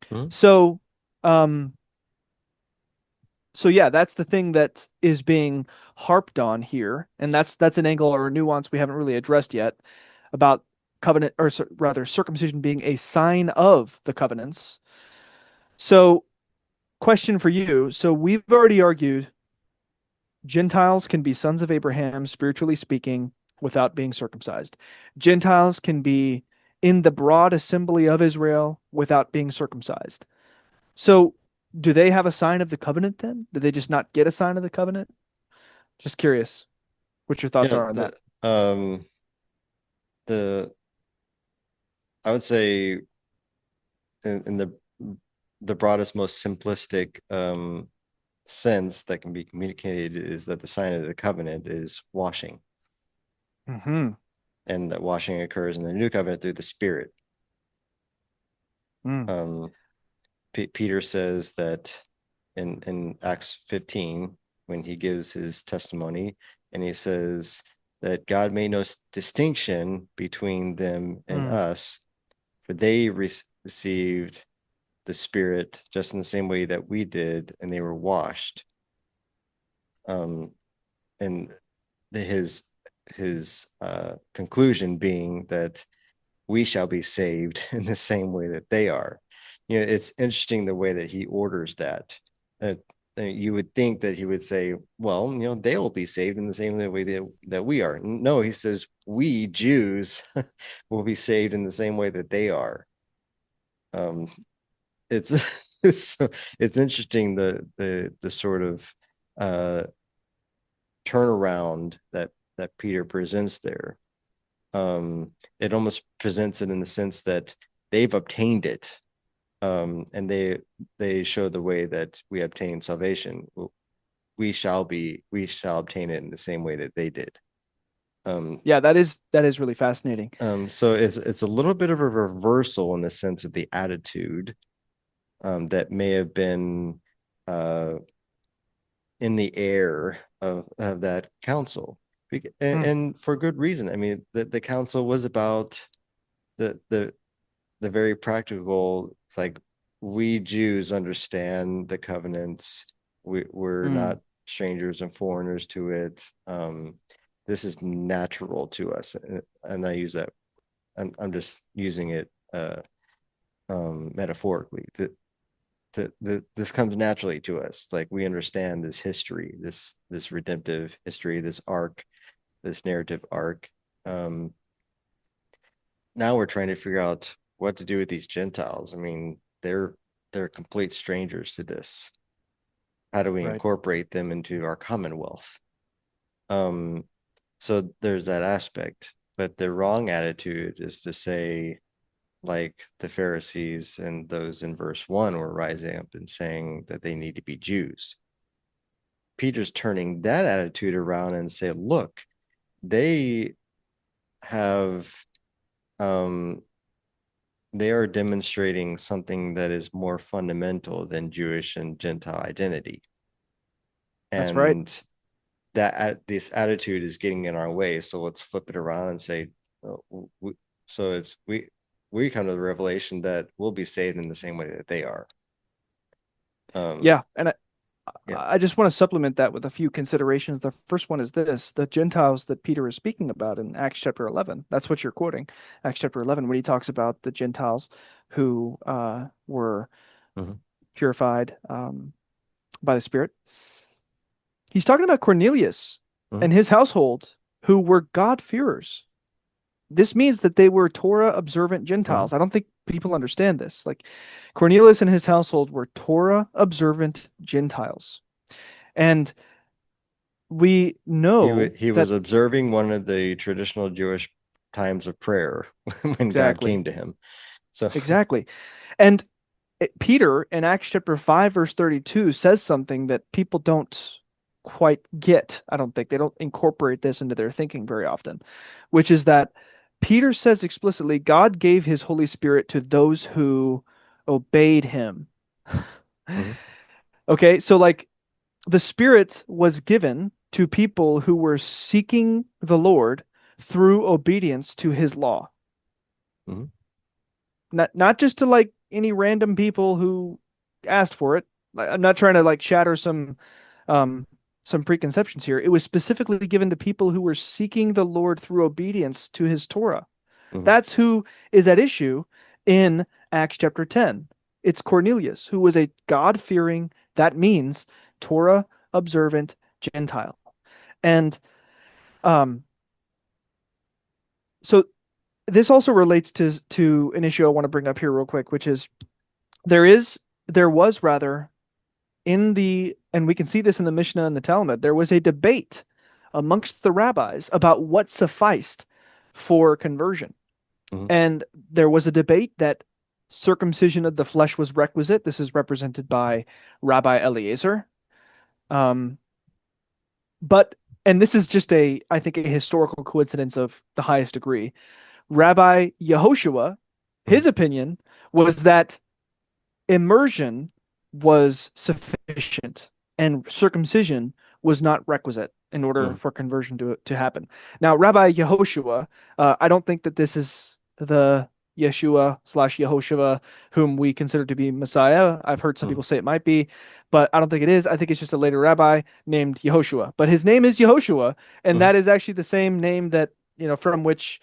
Mm. So, um, so yeah, that's the thing that is being harped on here, and that's an angle or a nuance we haven't really addressed yet about covenant, or rather circumcision being a sign of the covenants. So, question for you. So we've already argued Gentiles can be sons of Abraham, spiritually speaking, without being circumcised. Gentiles can be in the broad assembly of Israel without being circumcised. So, do they have a sign of the covenant then? Do they just not get a sign of the covenant? Just curious what your thoughts Yeah. are on that. Um, the, I would say in the broadest, most simplistic sense that can be communicated is that the sign of the covenant is washing, Mm-hmm. and that washing occurs in the new covenant through the Spirit. Mm. Um, Peter says that in Acts 15, when he gives his testimony, and he says that God made no distinction between them and Mm. us, for they received the Spirit just in the same way that we did, and they were washed. And his conclusion being that we shall be saved in the same way that they are. It's interesting the way that he orders that. Uh, you would think that he would say, well, they will be saved in the same way that we are. No, he says, we Jews will be saved in the same way that they are. Um, it's it's interesting the sort of turnaround that Peter presents there. it almost presents it in the sense that they've obtained it, and they show the way that we obtain salvation. We shall obtain it in the same way that they did. Yeah, that is really fascinating. So it's a little bit of a reversal in the sense of the attitude that may have been uh, in the air of that council, Mm, and for good reason. I mean, the council was about the the the very practical. It's like we Jews understand the covenants. We're mm. not strangers and foreigners to it. This is natural to us, and I use that. I'm just using it metaphorically. This comes naturally to us. Like we understand this history, this redemptive history, this arc, this narrative arc. Um, Now we're trying to figure out what to do with these Gentiles. I mean, they're complete strangers to this. How do we Right. incorporate them into our commonwealth? Um, so there's that aspect. But the wrong attitude is to say, like the Pharisees and those in verse 1 were rising up and saying that they need to be Jews. Peter's turning that attitude around and say, look, they have they are demonstrating something that is more fundamental than Jewish and Gentile identity. That's right. And this attitude is getting in our way. So let's flip it around and say, so it's we come to the revelation that we'll be saved in the same way that they are. Yeah, and Yeah. I just want to supplement that with a few considerations. The first one is this: the Gentiles that Peter is speaking about in Acts chapter 11. That's what you're quoting, Acts chapter 11, when he talks about the Gentiles who were Mm-hmm. purified by the Spirit. He's talking about Cornelius Mm-hmm. and his household who were God-fearers. This means that they were Torah observant Mm-hmm. Gentiles. I don't think people understand this. Like Cornelius and his household were Torah observant Gentiles. And we know He that was observing one of the traditional Jewish times of prayer when God exactly, came to him. So exactly. And Peter in Acts chapter 5, verse 32 says something that people don't quite get. I don't think they don't incorporate this into their thinking very often, which is that Peter says explicitly, God gave his Holy Spirit to those who obeyed him. mhm, Okay, so like the Spirit was given to people who were seeking the Lord through obedience to his law. mhm, Not just to like any random people who asked for it. I'm not trying to like shatter um some preconceptions here. It was specifically given to people who were seeking the Lord through obedience to his Torah. mhm, That's who is at issue in Acts chapter 10. It's Cornelius, who was a God-fearing, that means Torah observant Gentile. And um so this also relates to an issue I want to bring up here real quick, which is there is there was rather in the and we can see this in the Mishnah and the Talmud, there was a debate amongst the rabbis about what sufficed for conversion. mhm, And there was a debate that circumcision of the flesh was requisite. This is represented by Rabbi Eliezer. Um, but and this is just I think a historical coincidence of the highest degree. Rabbi Yehoshua, mhm, his opinion was that immersion was sufficient and circumcision was not requisite in order mhm, for conversion to happen. Now, Rabbi Yehoshua, I don't think that this is the Yeshua slash Yehoshua whom we consider to be Messiah. I've heard some mhm, people say it might be, but I don't think it is. I think it's just a later rabbi named Yehoshua. But his name is Yehoshua, and mhm, that is actually the same name that, from which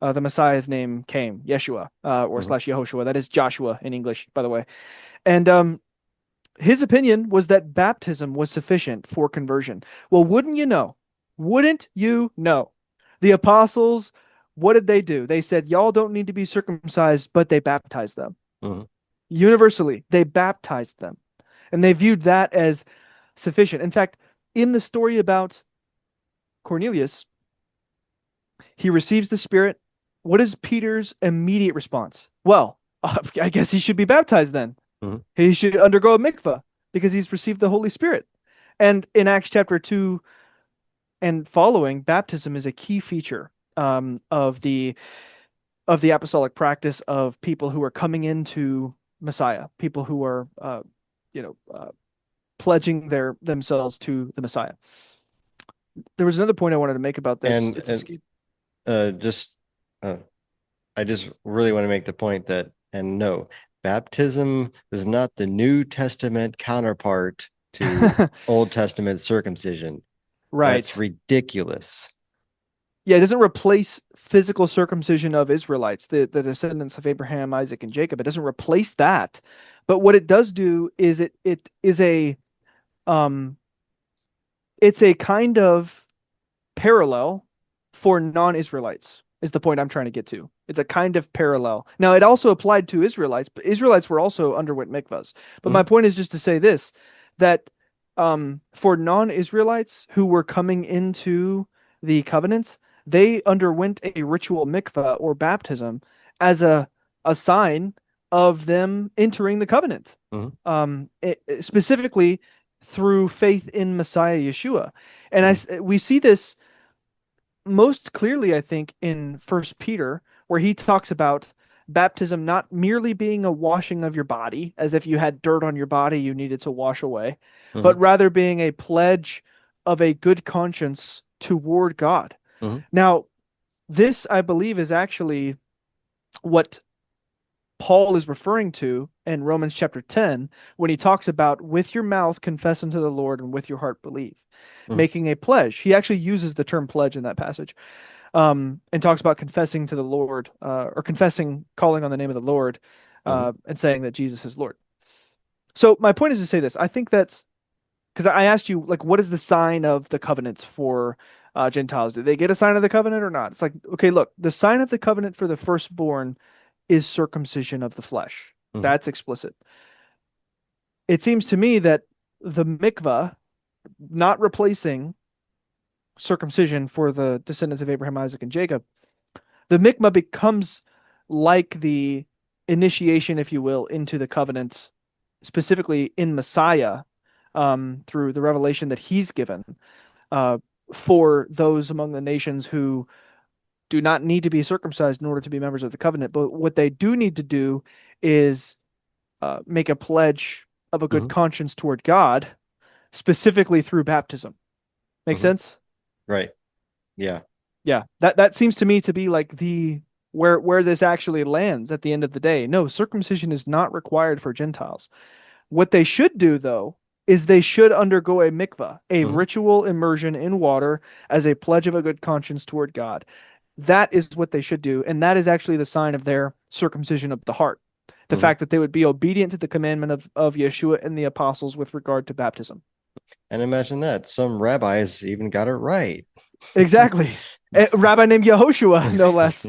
the Messiah's name came, Yeshua, or mhm, slash Yehoshua. That is Joshua in English, by the way. And his opinion was that baptism was sufficient for conversion. Well, wouldn't you know? Wouldn't you know? The apostles, what did they do? They said, y'all don't need to be circumcised, but they baptized them. mhm, Universally, they baptized them. And they viewed that as sufficient. In fact, in the story about Cornelius, He receives the Spirit. What is Peter's immediate response? Well, I guess he should be baptized then. Mhm. He should undergo a mikvah because he's received the Holy Spirit. And in Acts chapter 2 and following, baptism is a key feature of the apostolic practice of people who are coming into Messiah, people who are you know pledging themselves to the Messiah. There was another point I wanted to make about this. And It's escaped. just uh, I just really want to make the point that, and no, baptism is not the New Testament counterpart to Old Testament circumcision. That's Right. ridiculous. Yeah, it doesn't replace physical circumcision of Israelites, the descendants of Abraham, Isaac, and Jacob. It doesn't replace that. But what it does do is it is a um it's a kind of parallel for non-Israelites, is the point I'm trying to get to. It's a kind of parallel. Now, it also applied to Israelites, but Israelites were also underwent mikvahs. But my Mhm. point is just to say this, that for non-Israelites who were coming into the covenants, they underwent a ritual mikvah or baptism as a sign of them entering the covenant, Mhm. specifically through faith in Messiah Yeshua. And Mhm. we see this most clearly, I think, in First Peter, where he talks about baptism not merely being a washing of your body, as if you had dirt on your body you needed to wash away, but Mhm. rather being a pledge of a good conscience toward God. Mhm. Now, this, I believe, is actually what Paul is referring to in Romans chapter 10 when he talks about with your mouth confess unto the Lord and with your heart believe, Mhm. making a pledge. He actually uses the term pledge in that passage, and talks about confessing to the Lord, or confessing, calling on the name of the Lord, Mhm. and saying that Jesus is Lord. So my point is to say this. I think that's because I asked you, like, what is the sign of the covenants for Gentiles? Do they get a sign of the covenant or not? It's like, okay, look, the sign of the covenant for the firstborn is circumcision of the flesh. Mhm. That's explicit. It seems to me that the mikvah, not replacing circumcision for the descendants of Abraham, Isaac, and Jacob, the mikvah becomes like the initiation, if you will, into the covenant, specifically in Messiah, through the revelation that he's given uh, for those among the nations who do not need to be circumcised in order to be members of the covenant. But what they do need to do is make a pledge of a good Mhm. conscience toward God, specifically through baptism. Make Mhm. sense? Right. Yeah. Yeah, that seems to me to be like the where this actually lands at the end of the day. No, circumcision is not required for Gentiles. What they should do though is they should undergo a mikvah, a Mhm. ritual immersion in water as a pledge of a good conscience toward God. That is what they should do, and that is actually the sign of their circumcision of the heart. The Mhm. fact that they would be obedient to the commandment of Yeshua and the apostles with regard to baptism. And imagine that some rabbis even got it right. Exactly. A rabbi named Yehoshua, no less.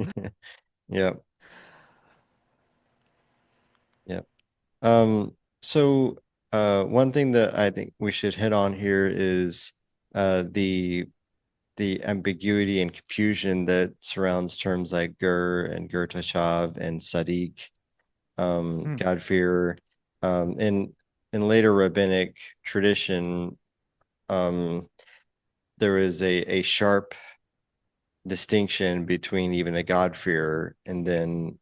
Yeah. Yeah. So one thing that I think we should hit on here is the ambiguity and confusion that surrounds terms like ger and ger tashav and sadiq, Hmm. God-fearer. In later rabbinic tradition, um, there is a sharp distinction between even a God-fearer and then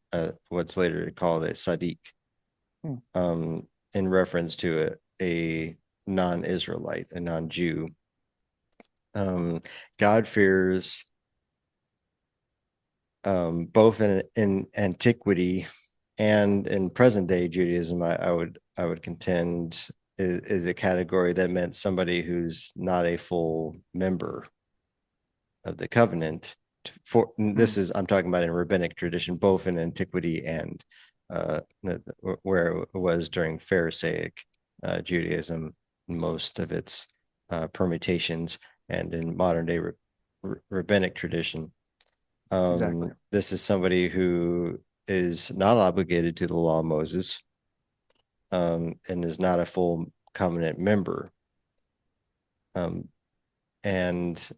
what's later called a sadiq, Hmm. in reference to a non-Israelite, a non-Jew. Um, God fears, both in antiquity and in present day Judaism, I would contend is a category that meant somebody who's not a full member of the covenant. For Hmm. this is I'm talking about in rabbinic tradition, both in antiquity and uh, where it was during Pharisaic Judaism, most of its permutations, and in modern day rabbinic tradition. Exactly. This is somebody who is not obligated to the law of Moses, and is not a full covenant member. Um, and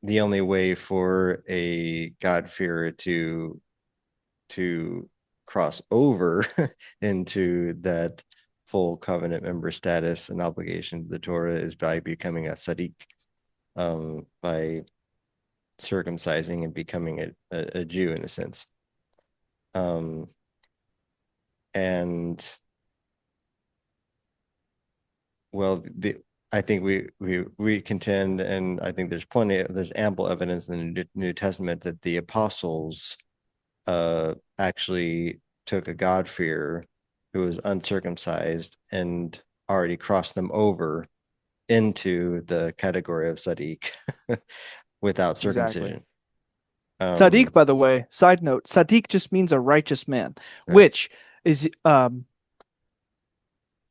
the only way for a God-fearer to cross over into that full covenant member status and obligation to the Torah is by becoming a tzaddik, by circumcising and becoming a Jew in a sense. And well, I think we contend, and I think there's ample evidence in the New Testament that the apostles actually took a God-fearer who was uncircumcised and already crossed them over into the category of tzaddik without Exactly. circumcision. Sadiq, by the way, side note, Sadiq just means a righteous man, Right. which is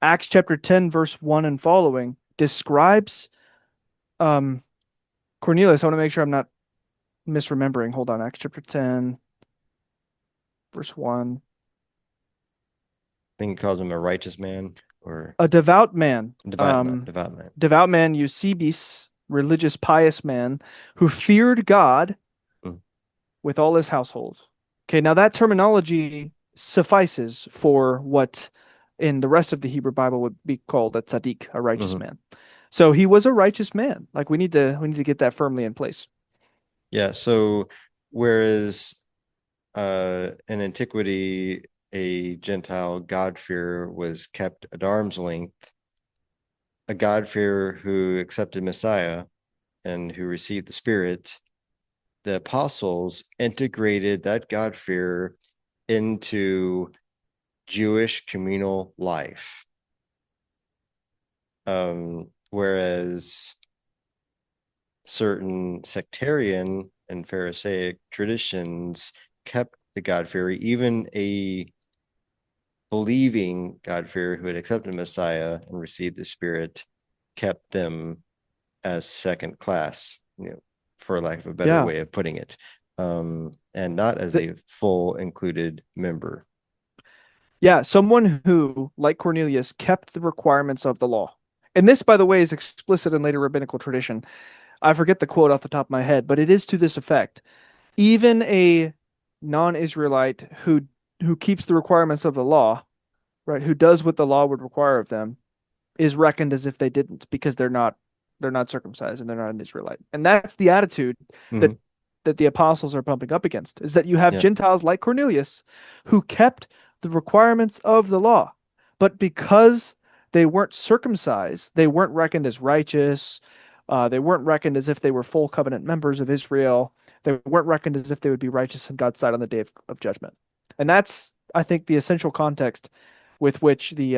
Acts chapter 10, verse 1 and following describes Cornelius. I want to make sure I'm not misremembering. Hold on. Acts chapter 10, verse 1. I think it calls him a righteous man or A devout man. devout man. Devout man, Eusebius, religious, pious man who feared God Mm. with all his household. Okay, now that terminology suffices for what in the rest of the Hebrew Bible would be called a tzaddik, a righteous Mhm. man. So he was a righteous man. Like we need to get that firmly in place. Yeah. So whereas in antiquity, a Gentile God-fearer was kept at arm's length, a God-fearer who accepted Messiah and who received the Spirit, the apostles integrated that God-fearer into Jewish communal life. Whereas certain sectarian and Pharisaic traditions kept the God-fearer, even a believing God-fearer who had accepted Messiah and received the Spirit, kept them as second class, for lack of a better Yeah. way of putting it, and not as The, a full included member. yeah, someone who, like Cornelius, kept the requirements of the law. And this, by the way, is explicit in later rabbinical tradition. I forget the quote off the top of my head, but it is to this effect. Even a non-Israelite who keeps the requirements of the law, right, who does what the law would require of them, is reckoned as if they didn't because they're not circumcised and they're not an Israelite. And that's the attitude that Mm-hmm. that the apostles are bumping up against, is that you have Yeah. Gentiles like Cornelius who kept the requirements of the law, but because they weren't circumcised, they weren't reckoned as righteous. They weren't reckoned as if they were full covenant members of Israel. They weren't reckoned as if they would be righteous in God's sight on the day of judgment. And that's, I think, the essential context with which the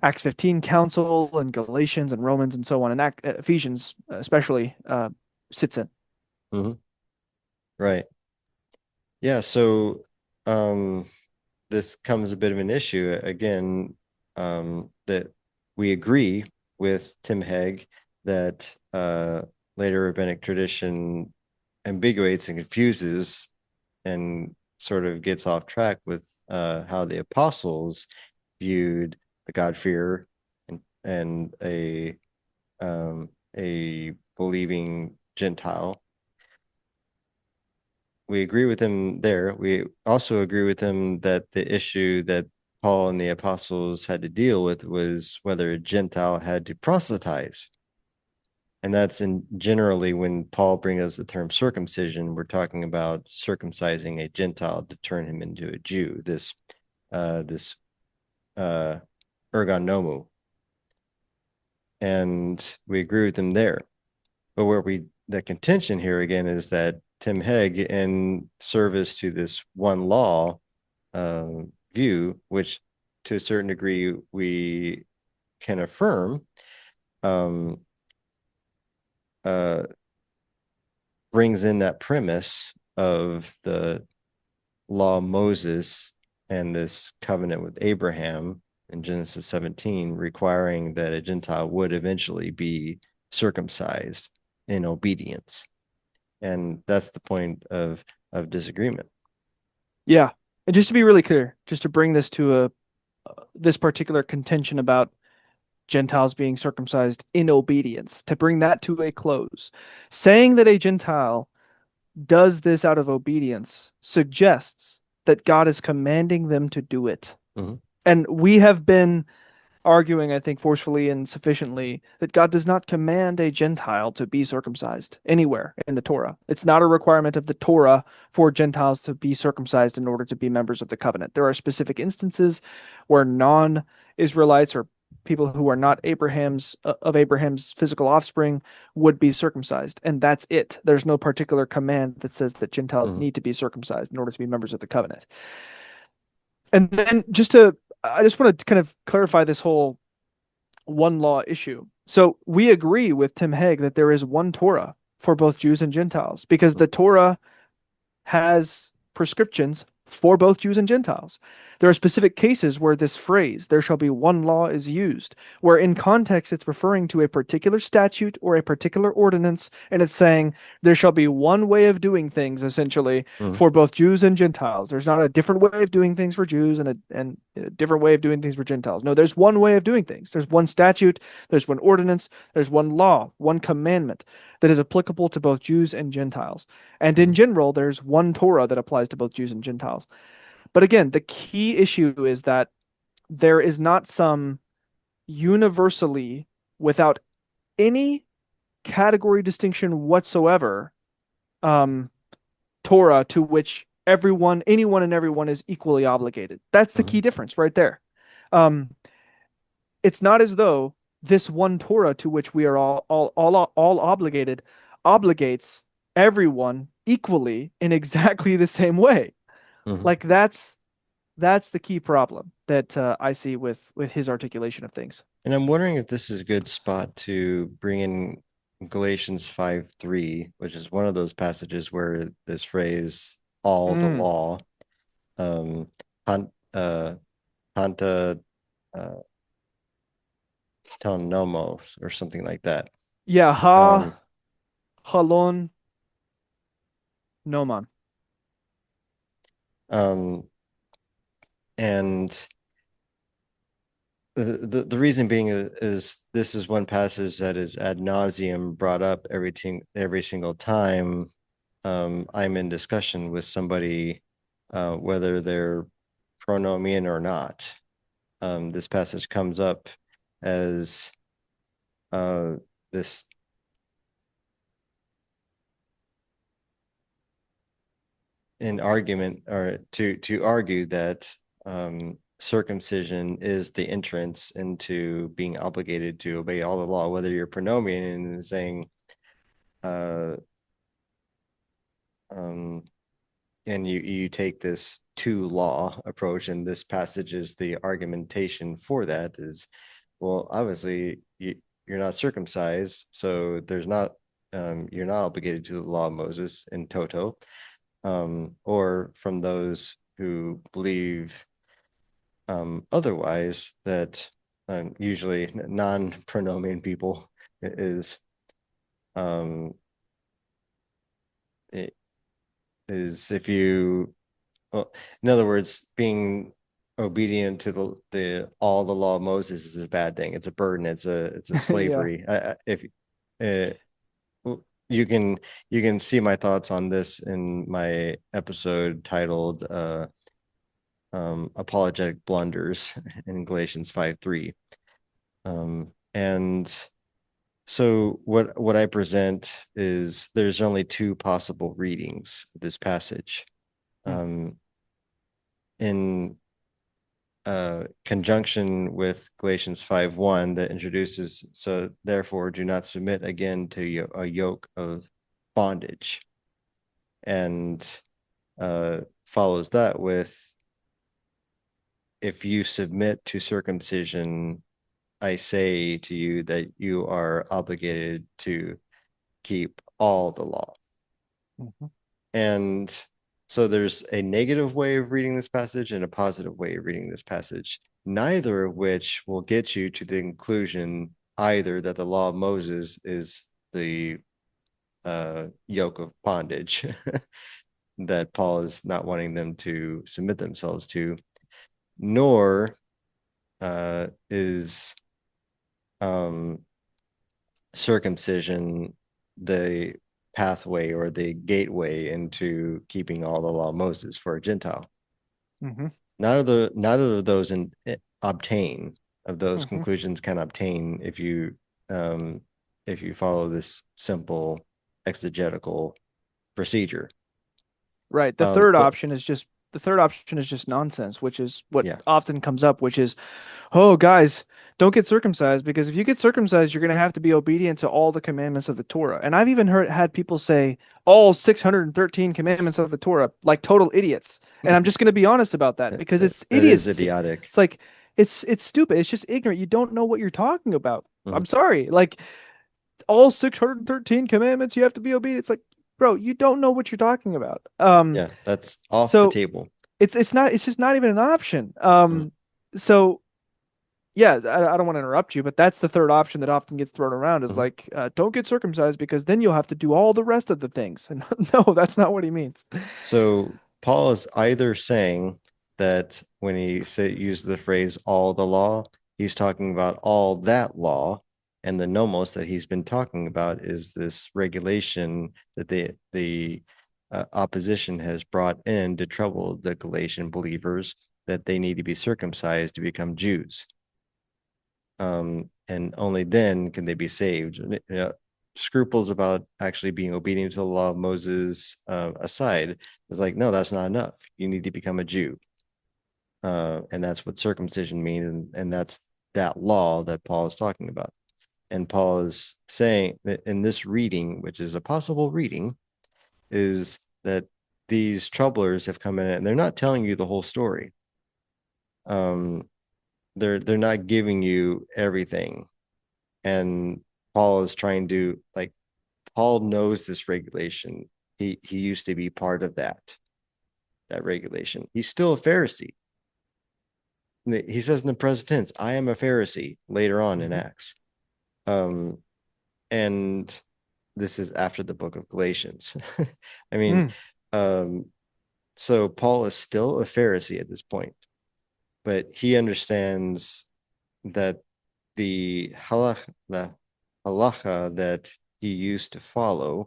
Acts 15 council and Galatians and Romans and so on, and Ephesians especially sits in. Mm-hmm. Right. Yeah. So this comes a bit of an issue again, that we agree with Tim Hegg that later rabbinic tradition ambiguates and confuses and sort of gets off track with how the apostles viewed the God-fearer and a believing Gentile. We agree with him there. We also agree with him that the issue that Paul and the apostles had to deal with was whether a Gentile had to proselytize. And that's generally when Paul brings us the term circumcision, we're talking about circumcising a Gentile to turn him into a Jew. This ergon nomu, and we agree with him there. But the contention here again is that Tim Hegg, in service to this one law view, which to a certain degree we can affirm, brings in that premise of the law of Moses and this covenant with Abraham in Genesis 17, requiring that a Gentile would eventually be circumcised in obedience. And that's the point of disagreement. Yeah. And just to be really clear, just to bring this to this particular contention about Gentiles being circumcised in obedience, to bring that to a close. Saying that a Gentile does this out of obedience suggests that God is commanding them to do it. Mm-hmm. And we have been arguing, I think, forcefully and sufficiently that God does not command a Gentile to be circumcised anywhere in the Torah. It's not a requirement of the Torah for Gentiles to be circumcised in order to be members of the covenant. There are specific instances where non-Israelites or people who are not Abraham's physical offspring would be circumcised, and that's it. There's no particular command that says that Gentiles Mm-hmm. need to be circumcised in order to be members of the covenant. And then I just want to kind of clarify this whole one law issue. So we agree with Tim Hegg that there is one Torah for both Jews and Gentiles because the Torah has prescriptions for both Jews and Gentiles. There are specific cases where this phrase, there shall be one law, is used, where in context it's referring to a particular statute or a particular ordinance, and it's saying there shall be one way of doing things, essentially, Mm-hmm. for both Jews and Gentiles. There's not a different way of doing things for Jews and a different way of doing things for Gentiles. No, there's one way of doing things. There's one statute, there's one ordinance, there's one law, one commandment that is applicable to both Jews and Gentiles. And in general, there's one Torah that applies to both Jews and Gentiles. But again, the key issue is that there is not some universally, without any category distinction whatsoever, Torah to which anyone and everyone is equally obligated. That's the Mm-hmm. key difference right there. It's not as though this one Torah to which we are all obligated obligates everyone equally in exactly the same way. Mm-hmm. Like that's the key problem that I see with his articulation of things. And I'm wondering if this is a good spot to bring in Galatians 5:3, which is one of those passages where this phrase, all the law, panta nomos, or something like that. Yeah, halon noman. And the reason being is this is one passage that is ad nauseum brought up every single time I'm in discussion with somebody, whether they're pronomian or not. This passage comes up as this an argument, or to argue that circumcision is the entrance into being obligated to obey all the law, whether you're pronomian and saying and you take this to law approach, and this passage is the argumentation for that is, well, obviously you're not circumcised, so there's not you're not obligated to the law of Moses in toto, or from those who believe otherwise, that usually non-pronomian people is if you, well, in other words, being obedient to the all the law of Moses is a bad thing. It's a burden. It's a slavery. If you can see my thoughts on this in my episode titled apologetic blunders in Galatians 5:3. And so what I present is there's only two possible readings of this passage. In conjunction with Galatians 5:1 that introduces, so therefore do not submit again to a yoke of bondage, and follows that with, if you submit to circumcision, I say to you that you are obligated to keep all the law. Mm-hmm. And so there's a negative way of reading this passage and a positive way of reading this passage, neither of which will get you to the conclusion either that the law of Moses is the yoke of bondage that Paul is not wanting them to submit themselves to, nor is um, circumcision the pathway or the gateway into keeping all the law of Moses for a Gentile. Mm-hmm. Neither of those obtain of those Mm-hmm. conclusions can obtain um, if you follow this simple exegetical procedure. Right. The third option is just nonsense, which is what Yeah. often comes up, which is, oh, guys, don't get circumcised because if you get circumcised, you're going to have to be obedient to all the commandments of the Torah. And I've even had people say all 613 commandments of the Torah like total idiots. And I'm just going to be honest about that because it's That is idiocy. idiotic. It's like it's stupid. It's just ignorant. You don't know what you're talking about. Mhm. I'm sorry. Like all 613 commandments, you have to be obedient. It's like, bro, you don't know what you're talking about. Yeah, that's off the So table. it's just not even an option. Mhm. So yeah, I don't want to interrupt you, but that's the third option that often gets thrown around is Mhm. like, don't get circumcised because then you'll have to do all the rest of the things. And no, that's not what he means. So Paul is either saying that when he use the phrase all the law, he's talking about all that law, and the nomos that he's been talking about is this regulation that the opposition has brought in to trouble the Galatian believers that they need to be circumcised to become Jews. And only then can they be saved. You know, scruples about actually being obedient to the law of Moses aside, it's like, no, that's not enough. You need to become a Jew. And that's what circumcision means. And that's that law that Paul is talking about. And Paul is saying that in this reading, which is a possible reading, is that these troublers have come in and they're not telling you the whole story. Um, they're not giving you everything. And Paul is trying to like Paul knows this regulation. He used to be part of that regulation. He's still a Pharisee. He says in the present tense, "I am a Pharisee." Later on in Mhm. Acts, um, and this is after the book of Galatians. I mean, Mm, um, so Paul is still a Pharisee at this point, but he understands that the halacha that he used to follow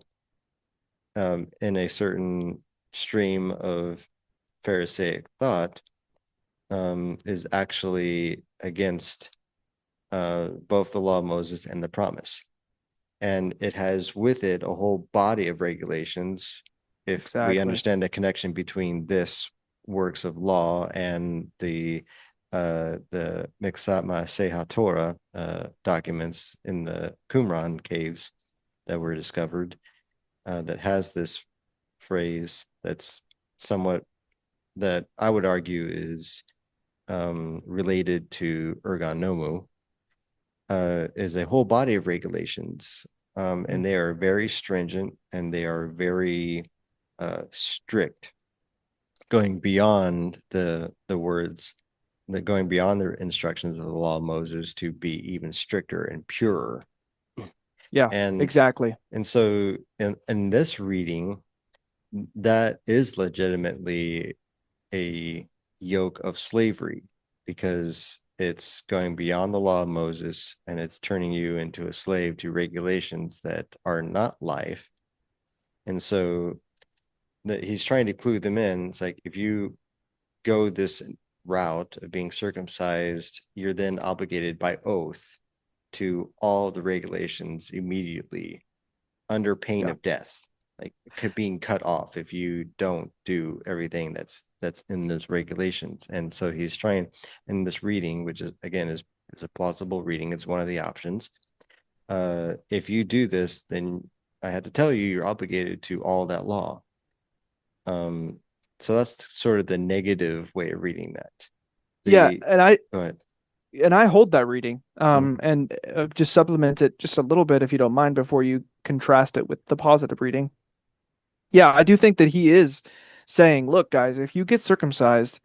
in a certain stream of Pharisaic thought is actually against both the law of Moses and the promise. And it has with it a whole body of regulations. If we exactly. understand the connection between this works of law and the Mixatma Seha Torah documents in the Qumran caves that were discovered, that has this phrase that's somewhat that I would argue is related to ergon nomu, is a whole body of regulations, Mm, and they are very stringent and they are very strict, going beyond the words, that going beyond the instructions of the law of Moses to be even stricter and purer. yeah, And exactly. so in this reading, that is legitimately a yoke of slavery because it's going beyond the law of Moses and it's turning you into a slave to regulations that are not life. And so that he's trying to clue them in. It's like if you go this route of being circumcised, you're then obligated by oath to all the regulations immediately under pain Yeah. of death, like being cut off if you don't do everything that's in those regulations. And so he's trying in this reading, which is again is a plausible reading. It's one of the options. If you do this, then I have to tell you you're obligated to all that law. Um, so that's sort of the negative way of reading that. Yeah, The Go ahead. and I hold that reading. Mhm. And just supplement it just a little bit if you don't mind before you contrast it with the positive reading. Yeah, I do think that he is saying, look, guys, if you get circumcised,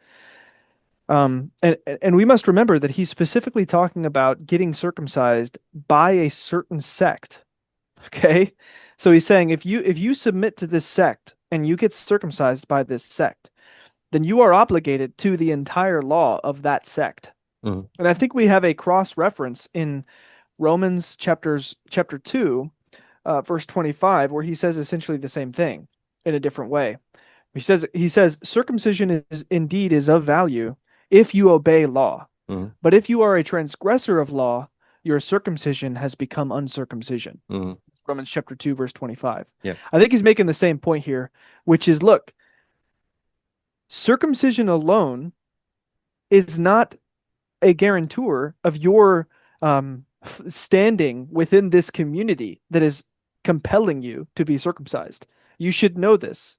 and we must remember that he's specifically talking about getting circumcised by a certain sect. Okay? So he's saying if you submit to this sect and you get circumcised by this sect, then you are obligated to the entire law of that sect. Mhm. And I think we have a cross reference in Romans chapter 2, verse 25, where he says essentially the same thing in a different way. He says circumcision is of value if you obey law. Mhm. But if you are a transgressor of law, your circumcision has become uncircumcision. Mhm. Romans chapter 2, verse 25. Yeah. I think he's making the same point here, which is look, circumcision alone is not a guarantor of your standing within this community that is compelling you to be circumcised. You should know this.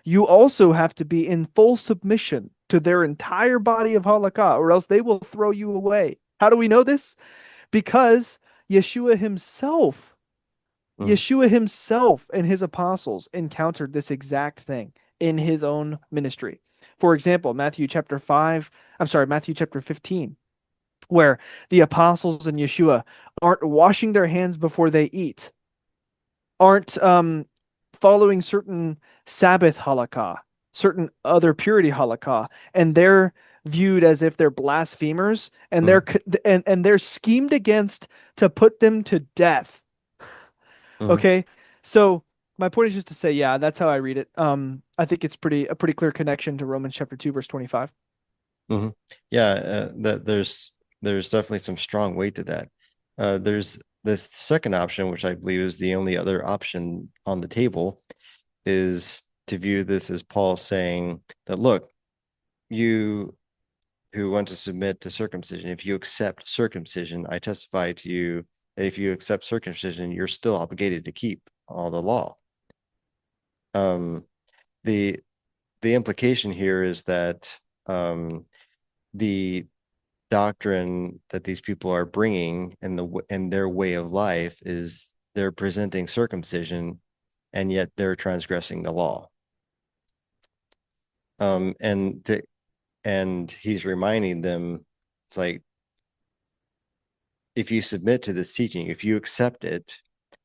You also have to be in full submission to their entire body of halakha, or else they will throw you away. How do we know this? Because Yeshua himself, Mhm. Yeshua himself and his apostles encountered this exact thing in his own ministry. For example, Matthew chapter 15, where the apostles and Yeshua aren't washing their hands before they eat, aren't following certain Sabbath halakha, certain other purity halakha, and they're viewed as if they're blasphemers, and Mhm. they're schemed against to put them to death. Mhm. Okay, so my point is just to say, yeah, that's how I read it. I think it's a pretty clear connection to Romans chapter 2, verse 25. Mhm. Yeah, that there's definitely some strong weight to that. There's the second option, which I believe is the only other option on the table, is to view this as Paul saying that, look, you who want to submit to circumcision, if you accept circumcision, I testify to you that if you accept circumcision, you're still obligated to keep all the law. Um, the the implication here is that the doctrine that these people are bringing and their way of life is they're presenting circumcision and yet they're transgressing the law. Um, and to, and he's reminding them, it's like, if you submit to this teaching, if you accept it,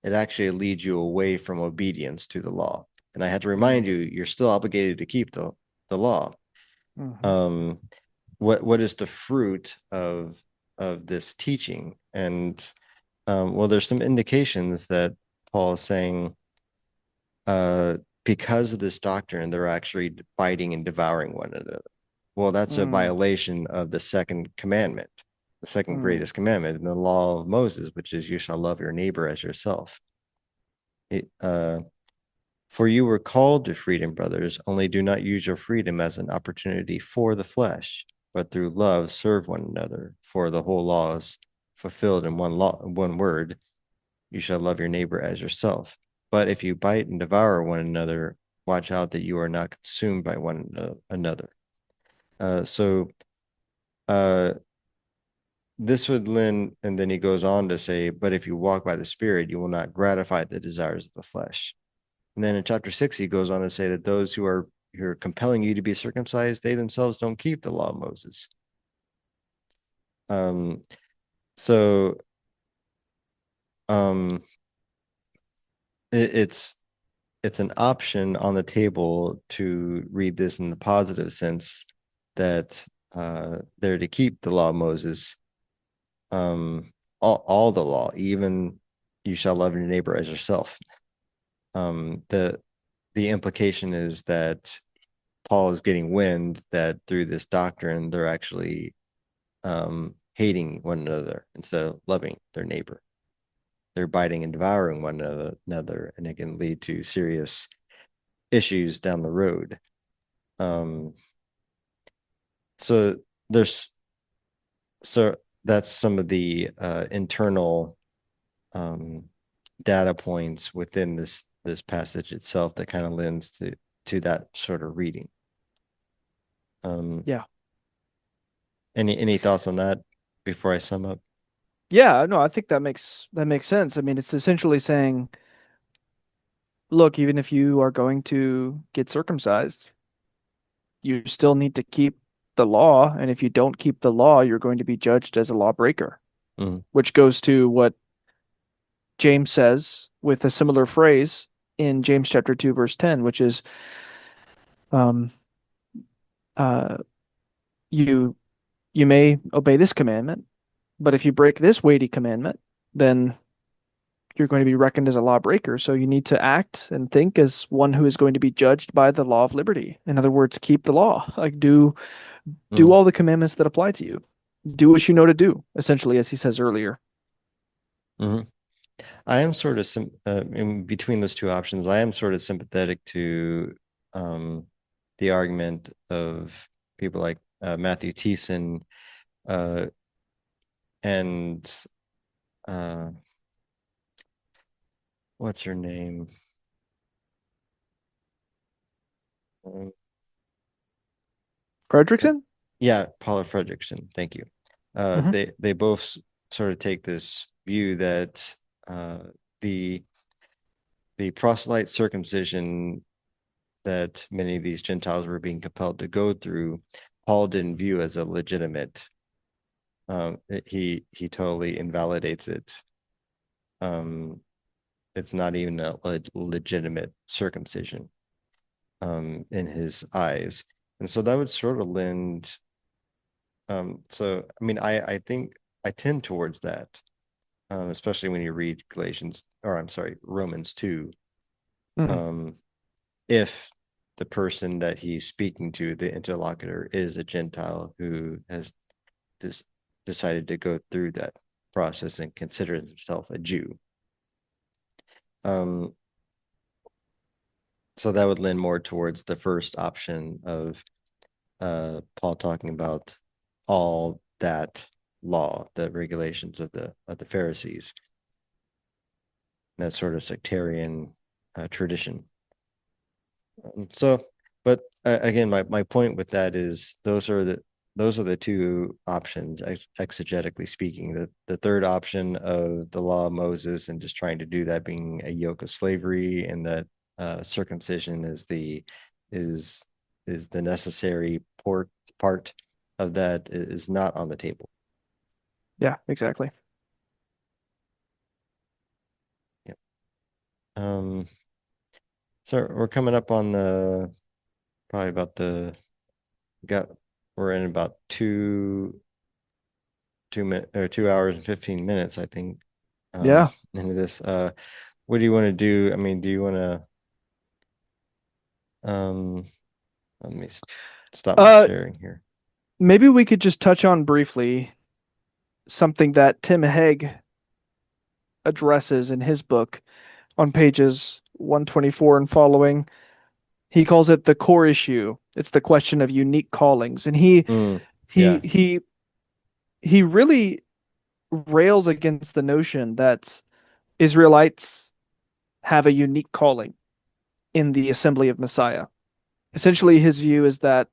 it actually leads you away from obedience to the law. And I had to remind you, you're still obligated to keep the law. Mm-hmm. Um, what is the fruit of this teaching? And well, there's some indications that Paul is saying, because of this doctrine, they're actually biting and devouring one another. Well, that's a Mm, violation of the second commandment, the second mm, greatest commandment in the law of Moses, which is you shall love your neighbor as yourself. It, for you were called to freedom, brothers, only do not use your freedom as an opportunity for the flesh, but through love serve one another. For the whole law is fulfilled in one word, you shall love your neighbor as yourself. But if you bite and devour one another, watch out that you are not consumed by one another. So uh, this would lend, and then he goes on to say, but if you walk by the Spirit, you will not gratify the desires of the flesh. And then in chapter 6, he goes on to say that those who are compelling you to be circumcised, they themselves don't keep the law of Moses. Um, so um, it's an option on the table to read this in the positive sense that they're to keep the law of Moses, all the law, even you shall love your neighbor as yourself. The implication is that Paul is getting wind that through this doctrine, they're actually hating one another instead of loving their neighbor. They're biting and devouring one another, and it can lead to serious issues down the road. Um, so there's so that's some of the internal um, data points within this passage itself that kind of lends to that sort of reading. Um, yeah. any thoughts on that before I sum up? Yeah, no, I think that makes sense. I mean, it's essentially saying, look, even if you are going to get circumcised, you still need to keep the law, and if you don't keep the law, you're going to be judged as a lawbreaker, Mm-hmm. which goes to what James says with a similar phrase in James chapter 2 verse 10, which is um uh you you may obey this commandment, but if you break this weighty commandment, then you're going to be reckoned as a lawbreaker. So you need to act and think as one who is going to be judged by the law of liberty. In other words, keep the law. Like do Mhm. all the commandments that apply to you. Do what you know to do, essentially, as he says earlier. Mhm. I am sort of in between those two options. I am sort of sympathetic to um, the argument of people like Matthew Thiessen uh, and uh, what's her name? Um, Fredrickson? yeah, Paula Fredrickson. Thank you. Hmm. They both sort of take this view that uh, the the proselyte circumcision that many of these Gentiles were being compelled to go through, Paul didn't view as a legitimate. He totally invalidates it. Um, it's not even a legitimate circumcision in his eyes, and so that would sort of lend. So I mean, I think I tend towards that, especially when you read Galatians, or I'm sorry, Romans 2. Hmm. Um, if the person that he's speaking to, the interlocutor, is a Gentile who has this decided to go through that process and considers himself a Jew. Um, so that would lend more towards the first option of Paul talking about all that law, the regulations of the Pharisees, that sort of sectarian tradition. So, but again, my point with that is those are the two options, exegetically speaking. The third option of the law of Moses and just trying to do that being a yoke of slavery, and that circumcision is is the necessary part of that is not on the table. Yeah, exactly. Yeah. So we're coming up on the probably about the got we're in about 2 minutes or 2 hours and 15 minutes, I think, Yeah. into this. What do you want to do? I mean, do you want to um let me stop my Uh, sharing here. maybe we could just touch on briefly something that Tim Hegg addresses in his book on pages 124 and following. He calls it the core issue. It's the question of unique callings. And he Yeah. he he really rails against the notion that Israelites have a unique calling in the assembly of Messiah. Essentially, his view is that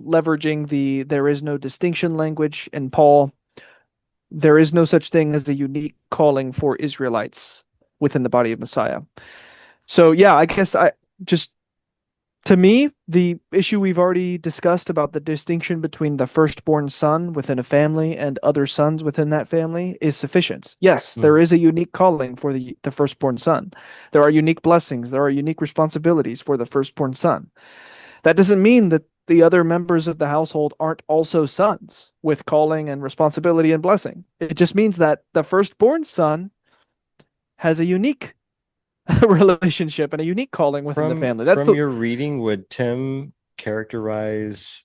leveraging the there is no distinction language in Paul, there is no such thing as a unique calling for Israelites within the body of Messiah. So yeah, I guess I just to me, the issue we've already discussed about the distinction between the firstborn son within a family and other sons within that family is sufficient. Yes, there Mm. is a unique calling for the firstborn son. There are unique blessings, there are unique responsibilities for the firstborn son. That doesn't mean that the other members of the household aren't also sons with calling and responsibility and blessing. It just means that the firstborn son has a unique relationship and a unique calling within the family. That's From the your reading, would Tim characterize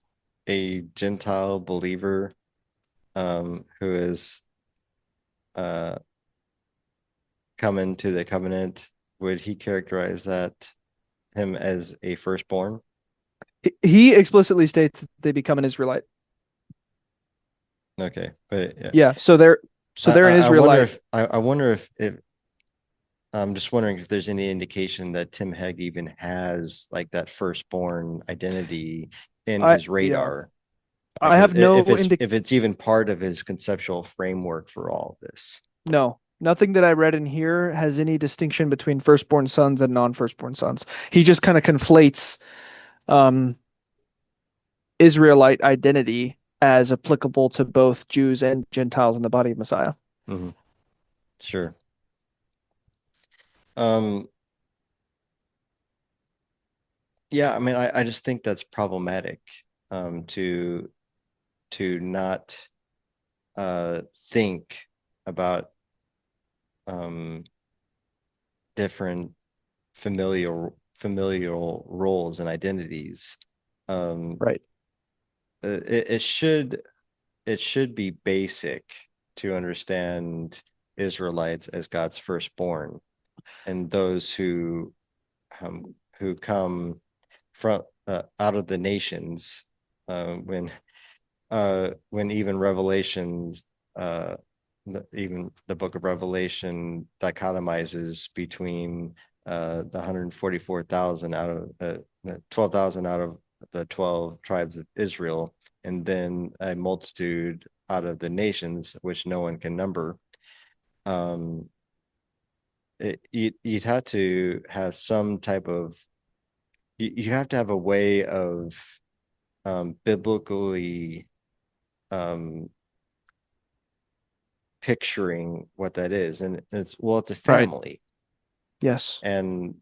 a Gentile believer who is uh come into the covenant? Would he characterize that him as a firstborn? he explicitly states that they become an Israelite. Okay, but yeah, Yeah, so they're an I wonder Israelite. if I wonder if I'm just wondering if there's any indication that Tim Hegg even has like that firstborn identity in I his yeah. radar. Like I have no if it's even part of his conceptual framework for all of this. no. Nothing that I read in here has any distinction between firstborn sons and non-firstborn sons. He just kind of conflates um Israelite identity as applicable to both Jews and Gentiles in the body of Messiah. Mhm. Sure. Um, yeah, I mean, I just think that's problematic to not think about different familial roles and identities. Right. It should be basic to understand Israelites as God's firstborn, and those who come from out of the nations, when even Revelations, even the book of Revelation dichotomizes between the 144,000 out of 12,000 out of the 12 tribes of Israel, and then a multitude out of the nations, which no one can number. You'd have to have some type of, you have to have a way of biblically picturing what that is. And it's a Right. family, Yes. and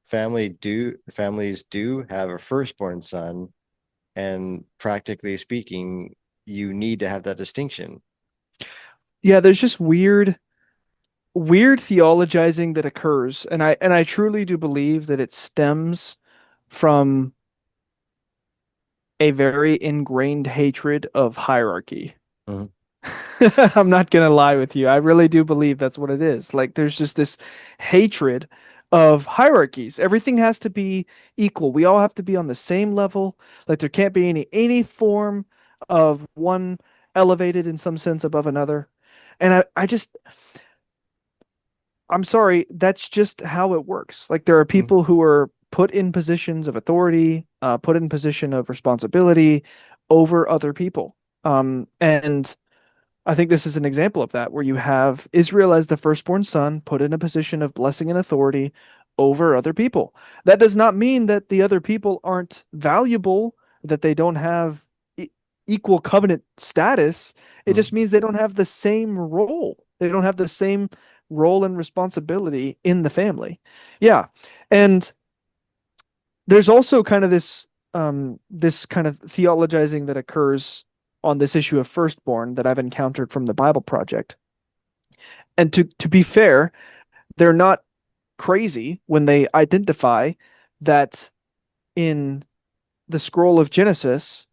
families do have a firstborn son, and practically speaking, you need to have that distinction. Yeah, there's just weird theologizing that occurs, and I truly do believe that it stems from a very ingrained hatred of hierarchy. Mhm. I'm not gonna lie with you. I really do believe that's what it is. Like there's just this hatred of hierarchies. Everything has to be equal. We all have to be on the same level. Like there can't be any form of one elevated in some sense above another. And I'm sorry, that's just how it works. Like there are Mhm. people who are put in positions of authority, put in position of responsibility over other people. And I think this is an example of that, where you have Israel as the firstborn son put in a position of blessing and authority over other people. That does not mean that the other people aren't valuable, that they don't have equal covenant status. It Mhm. just means they don't have the same role. They don't have the same role and responsibility in the family. Yeah. And there's also kind of this kind of theologizing that occurs on this issue of firstborn that I've encountered from the Bible Project. And to be fair, they're not crazy when they identify that in the scroll of Genesis,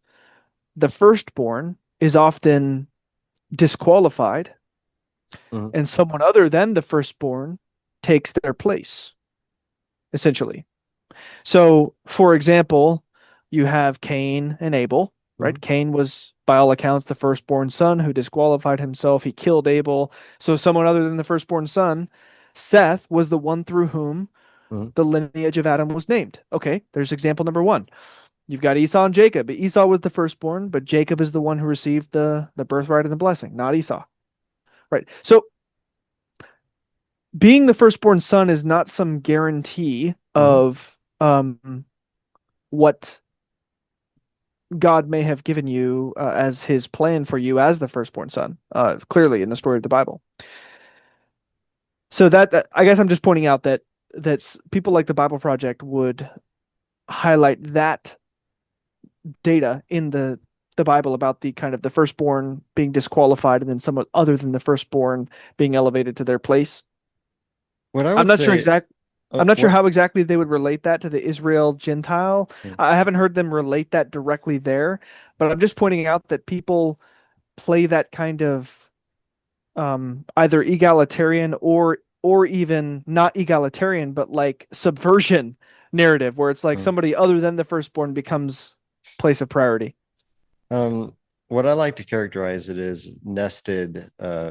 the firstborn is often disqualified Mhm. and someone other than the firstborn takes their place, essentially. So, for example, you have Cain and Abel, right? Mhm. Cain was, by all accounts, the firstborn son who disqualified himself. He killed Abel. So, someone other than the firstborn son, Seth, was the one through whom Mhm. the lineage of Adam was named. Okay, there's example number one. You've got Esau and Jacob. Esau was the firstborn, but Jacob is the one who received the birthright and the blessing, not Esau. Right. So, being the firstborn son is not some guarantee Mhm. of what God may have given you as his plan for you as the firstborn son, clearly in the story of the Bible. So that I guess I'm just pointing out that people like the Bible Project would highlight that data in the Bible about the kind of the firstborn being disqualified and then someone other than the firstborn being elevated to their place. What I I'm would not sure say, exact I'm not sure what how exactly they would relate that to the Israel Gentile. Mhm. I haven't heard them relate that directly there, but I'm just pointing out that people play that kind of either egalitarian or even not egalitarian, but like subversion narrative, where it's like Mhm. somebody other than the firstborn becomes place of priority. Um, what I like to characterize it as nested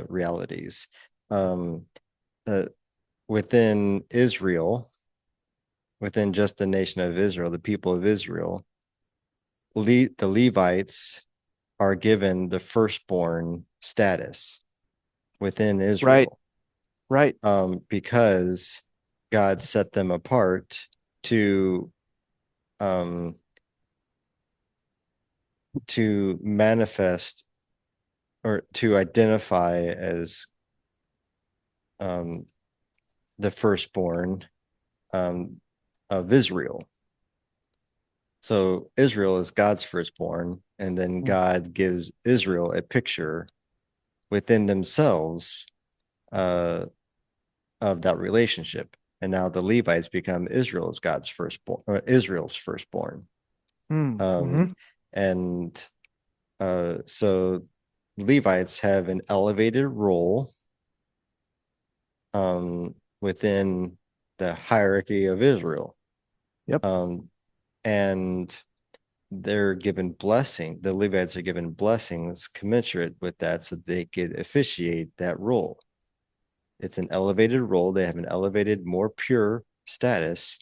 realities. Um, uh, Within Israel, within just the nation of Israel, the people of Israel, the Levites are given the firstborn status within Right, Israel, right, because God set them apart to um, manifest or to identify as um, the firstborn um, of Israel. So Israel is God's firstborn, and then God gives Israel a picture within themselves uh, of that relationship. And now the Levites become Israel's firstborn. Um, Mm-hmm. and so Levites have an elevated role within the hierarchy of Israel. Yep. And they're given blessing. The Levites are given blessings commensurate with that so they could officiate that role. It's an elevated role. They have an elevated, more pure status,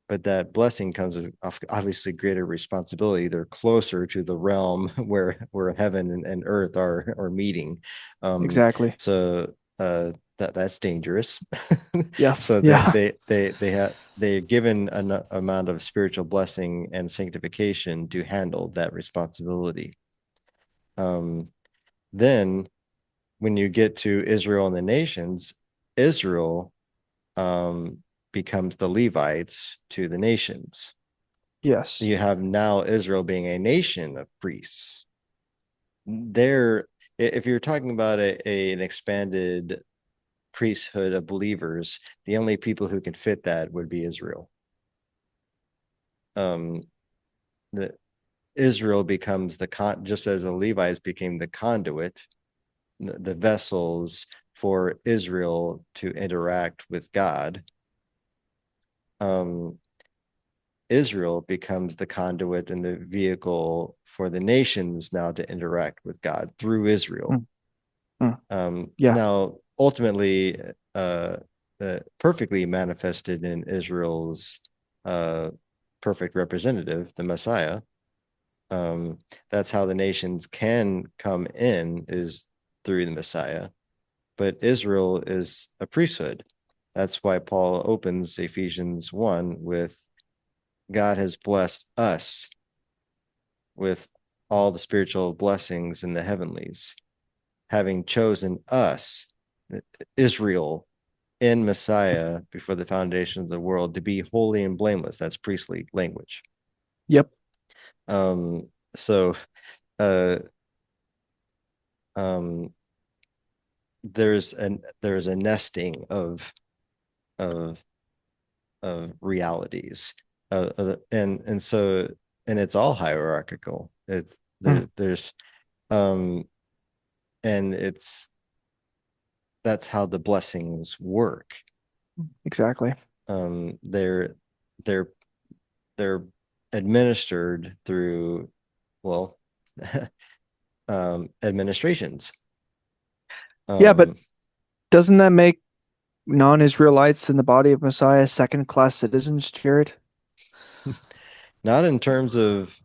but that blessing comes with obviously greater responsibility. They're closer to the realm where heaven and earth are meeting. Exactly. So that's dangerous. Yeah. So Yeah. they're given an amount of spiritual blessing and sanctification to handle that responsibility. Um, then when you get to Israel and the nations, Israel um, becomes the Levites to the nations. Yes. You have now Israel being a nation of priests. There, if you're talking about an expanded priesthood of believers, the only people who can fit that would be Israel. Um, the Israel becomes just as the Levites became the conduit, the vessels for Israel to interact with God. Um, Israel becomes the conduit and the vehicle for the nations now to interact with God through Israel. Mm, mm. Yeah. Now, ultimately, perfectly manifested in Israel's uh, perfect representative, the Messiah. Um, that's how the nations can come in, is through the Messiah. But Israel is a priesthood. That's why Paul opens Ephesians 1 with God has blessed us with all the spiritual blessings in the heavenlies, having chosen us, Israel, in Messiah before the foundation of the world to be holy and blameless. That's priestly language. Yep. So uh, um, there's a nesting of of realities, and it's all hierarchical. It's Mm. there's um, and it's that's how the blessings work. Exactly. Um, they're they're they're administered through, well, administrations. Yeah, but Um, doesn't that make non-Israelites in the body of Messiah second-class citizens, Jared? Not in terms of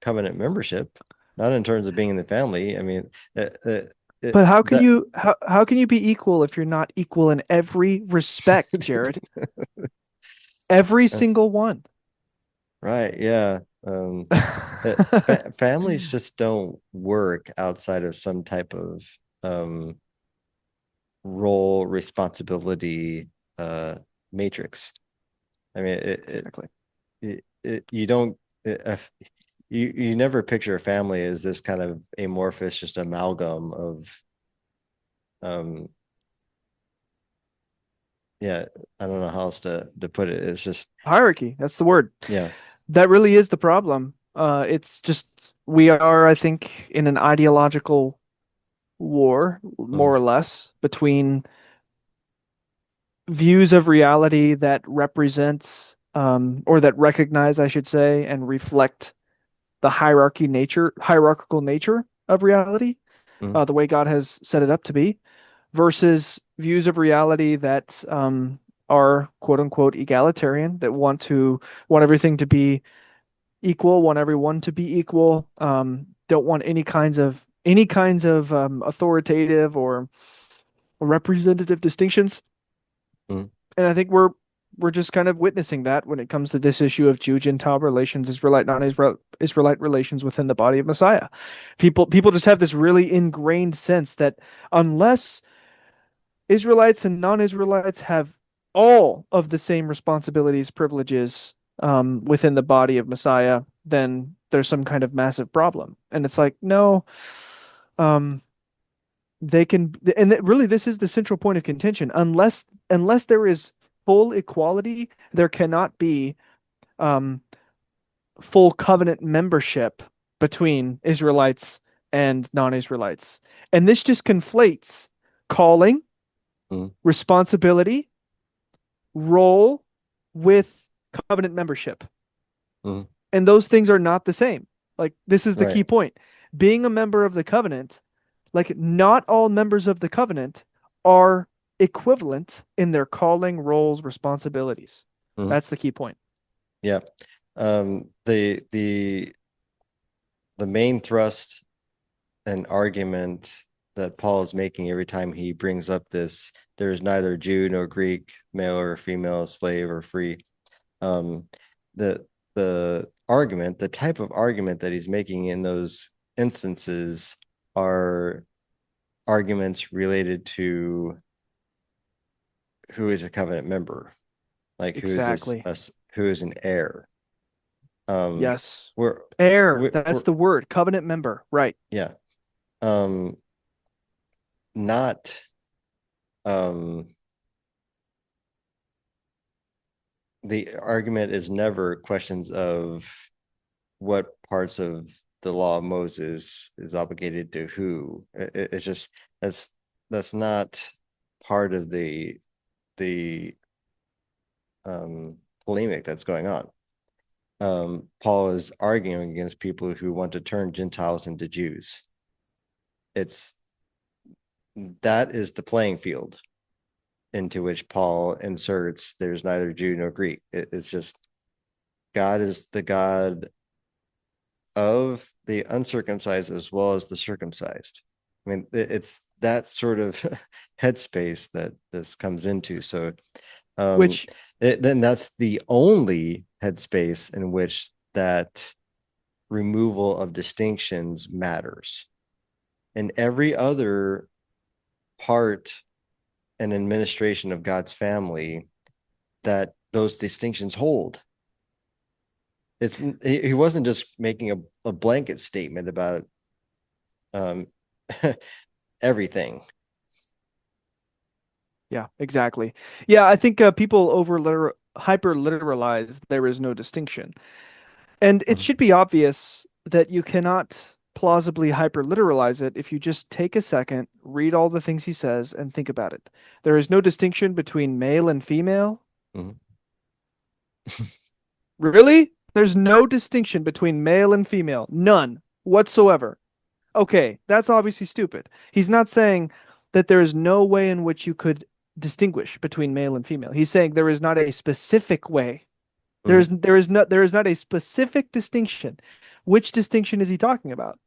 covenant membership, not in terms of being in the family. I mean, uh, uh, But how can that you how can you be equal if you're not equal in every respect, Jared? Every single one. right, yeah. Families just don't work outside of some type of um, role responsibility uh, matrix. I mean, Exactly. you don't you never picture a family as this kind of amorphous, just amalgam of um yeah, I don't know how else to put it. It's just Hierarchy, that's the word. yeah. That really is the problem. It's just we are, I think, in an ideological war, more Mm, or less, between views of reality that represent or that recognize, I should say, and reflect the hierarchical nature of reality, mm, the way God has set it up to be, versus views of reality that are quote unquote egalitarian, that want everything to be equal, want everyone to be equal, don't want any kinds of authoritative or representative distinctions. mm, And I think we're just kind of witnessing that when it comes to this issue of Jew-Gentile relations, Israelite non-Israelite relations within the body of Messiah. People just have this really ingrained sense that unless Israelites and non-Israelites have all of the same responsibilities, privileges within the body of Messiah, then there's some kind of massive problem. And it's like, no, um, they can, and really this is the central point of contention. Unless there is full equality, there cannot be um, full covenant membership between Israelites and non-Israelites. And this just conflates calling, Mhm. responsibility, role with covenant membership. Mhm. And those things are not the same. Like, this is the key Right. point. Being a member of the covenant, like, not all members of the covenant are equivalent in their calling, roles, responsibilities. Mhm. That's the key point. Yeah. The main thrust and argument that Paul is making every time he brings up this, there is neither Jew nor Greek, male or female, slave or free. Um, the argument, the type of argument that he's making in those instances are arguments related to who is a covenant member, like Exactly. who is an heir. Um, Yes. we're Heir, we're that's the word, covenant member. Right. yeah. Um, not the argument is never questions of what parts of the law of Moses is obligated to who. It's just that's not part of the polemic that's going on. Paul is arguing against people who want to turn Gentiles into Jews. It's that is the playing field into which Paul inserts there's neither Jew nor Greek. It's just God is the God of the uncircumcised as well as the circumcised. I mean, it's that sort of headspace that this comes into. So um, Which, then that's the only headspace in which that removal of distinctions matters. In every other part and administration of God's family, that those distinctions hold. It's he wasn't just making a blanket statement about um, everything. yeah, exactly. Yeah, I think people hyper literalize there is no distinction. And it Mhm. should be obvious that you cannot plausibly hyperliteralize it if you just take a second, read all the things he says, and think about it. There is no distinction between male and female. Mhm. Really? There's no distinction between male and female. None whatsoever. Okay, that's obviously stupid. He's not saying that there is no way in which you could distinguish between male and female. He's saying there is not a specific way. Mhm. There is not a specific distinction. Which distinction is he talking about?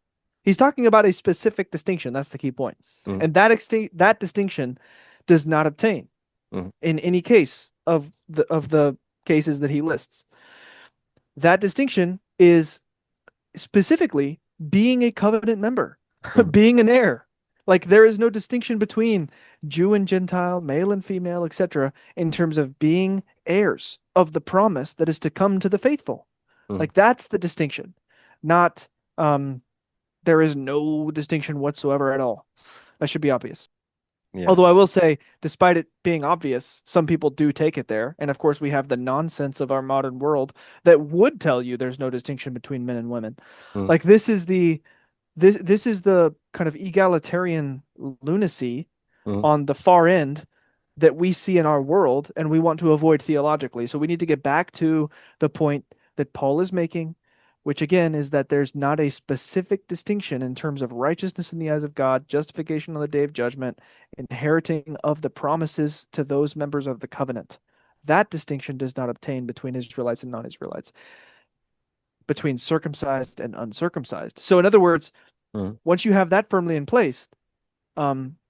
He's talking about a specific distinction. That's the key point. Mhm. And that distinction does not obtain Mhm. in any case of the cases that he lists. That distinction is specifically being a covenant member, Mhm. being an heir. Like, there is no distinction between Jew and Gentile, male and female, etc., in terms of being heirs of the promise that is to come to the faithful. Mhm. Like, that's the distinction, not there is no distinction whatsoever at all. That should be obvious. Yeah. Although I will say, despite it being obvious, some people do take it there. And of course, we have the nonsense of our modern world that would tell you there's no distinction between men and women. Mhm. Like, this is the kind of egalitarian lunacy Mhm. on the far end that we see in our world and we want to avoid theologically. So we need to get back to the point that Paul is making, which again is that there's not a specific distinction in terms of righteousness in the eyes of God, justification on the day of judgment, inheriting of the promises to those members of the covenant. That distinction does not obtain between Israelites and non-Israelites, between circumcised and uncircumcised. So in other words, Mhm. once you have that firmly in place,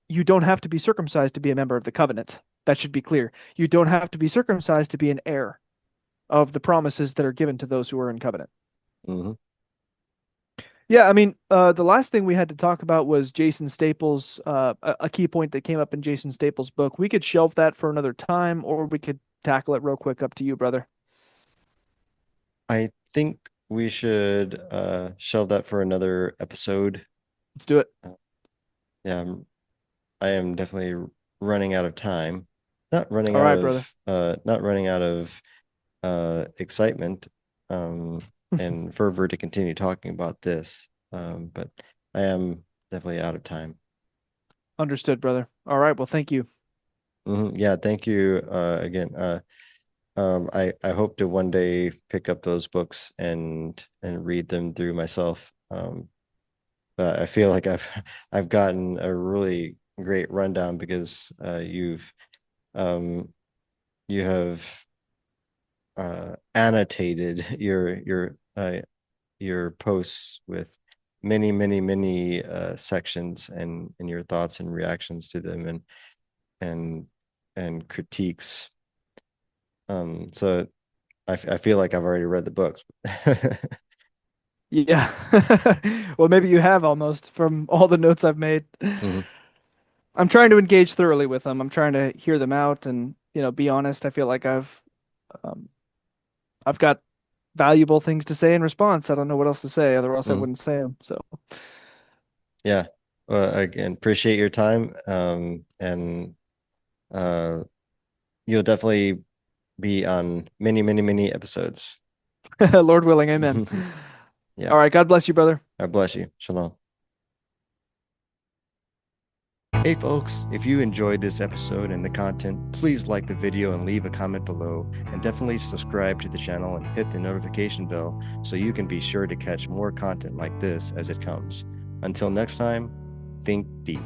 you don't have to be circumcised to be a member of the covenant. That should be clear. You don't have to be circumcised to be an heir of the promises that are given to those who are in covenant. Mhm. Yeah, I mean, the last thing we had to talk about was Jason Staples, a key point that came up in Jason Staples' book. We could shelve that for another time, or we could tackle it real quick. Up to you, brother. I think we should shelve that for another episode. Let's do it. Yeah, I am definitely running out of time. Not running All out right, brother. of not running out of excitement and fervor to continue talking about this. But I am definitely out of time. Understood, brother. All right. Well, thank you. Yeah, thank you again. I hope to one day pick up those books and read them through myself. But I feel like I've gotten a really great rundown because um, you have annotated your posts with many sections and your thoughts and reactions to them and and critiques. So I feel like I've already read the books. Yeah. Well, maybe you have almost from all the notes I've made. Mhm, I'm trying to engage thoroughly with them. I'm trying to hear them out and, be honest. I feel like um, I've got valuable things to say in response. I don't know what else to say, otherwise I mhm. wouldn't say them. So, Yeah. Well, again, appreciate your time. And uh, you'll definitely be on many episodes. Lord willing, amen. Yeah. All right. God bless you, brother. God bless you. Shalom. Hey folks, if you enjoyed this episode and the content, please like the video and leave a comment below, and definitely subscribe to the channel and hit the notification bell so you can be sure to catch more content like this as it comes. Until next time, think deep.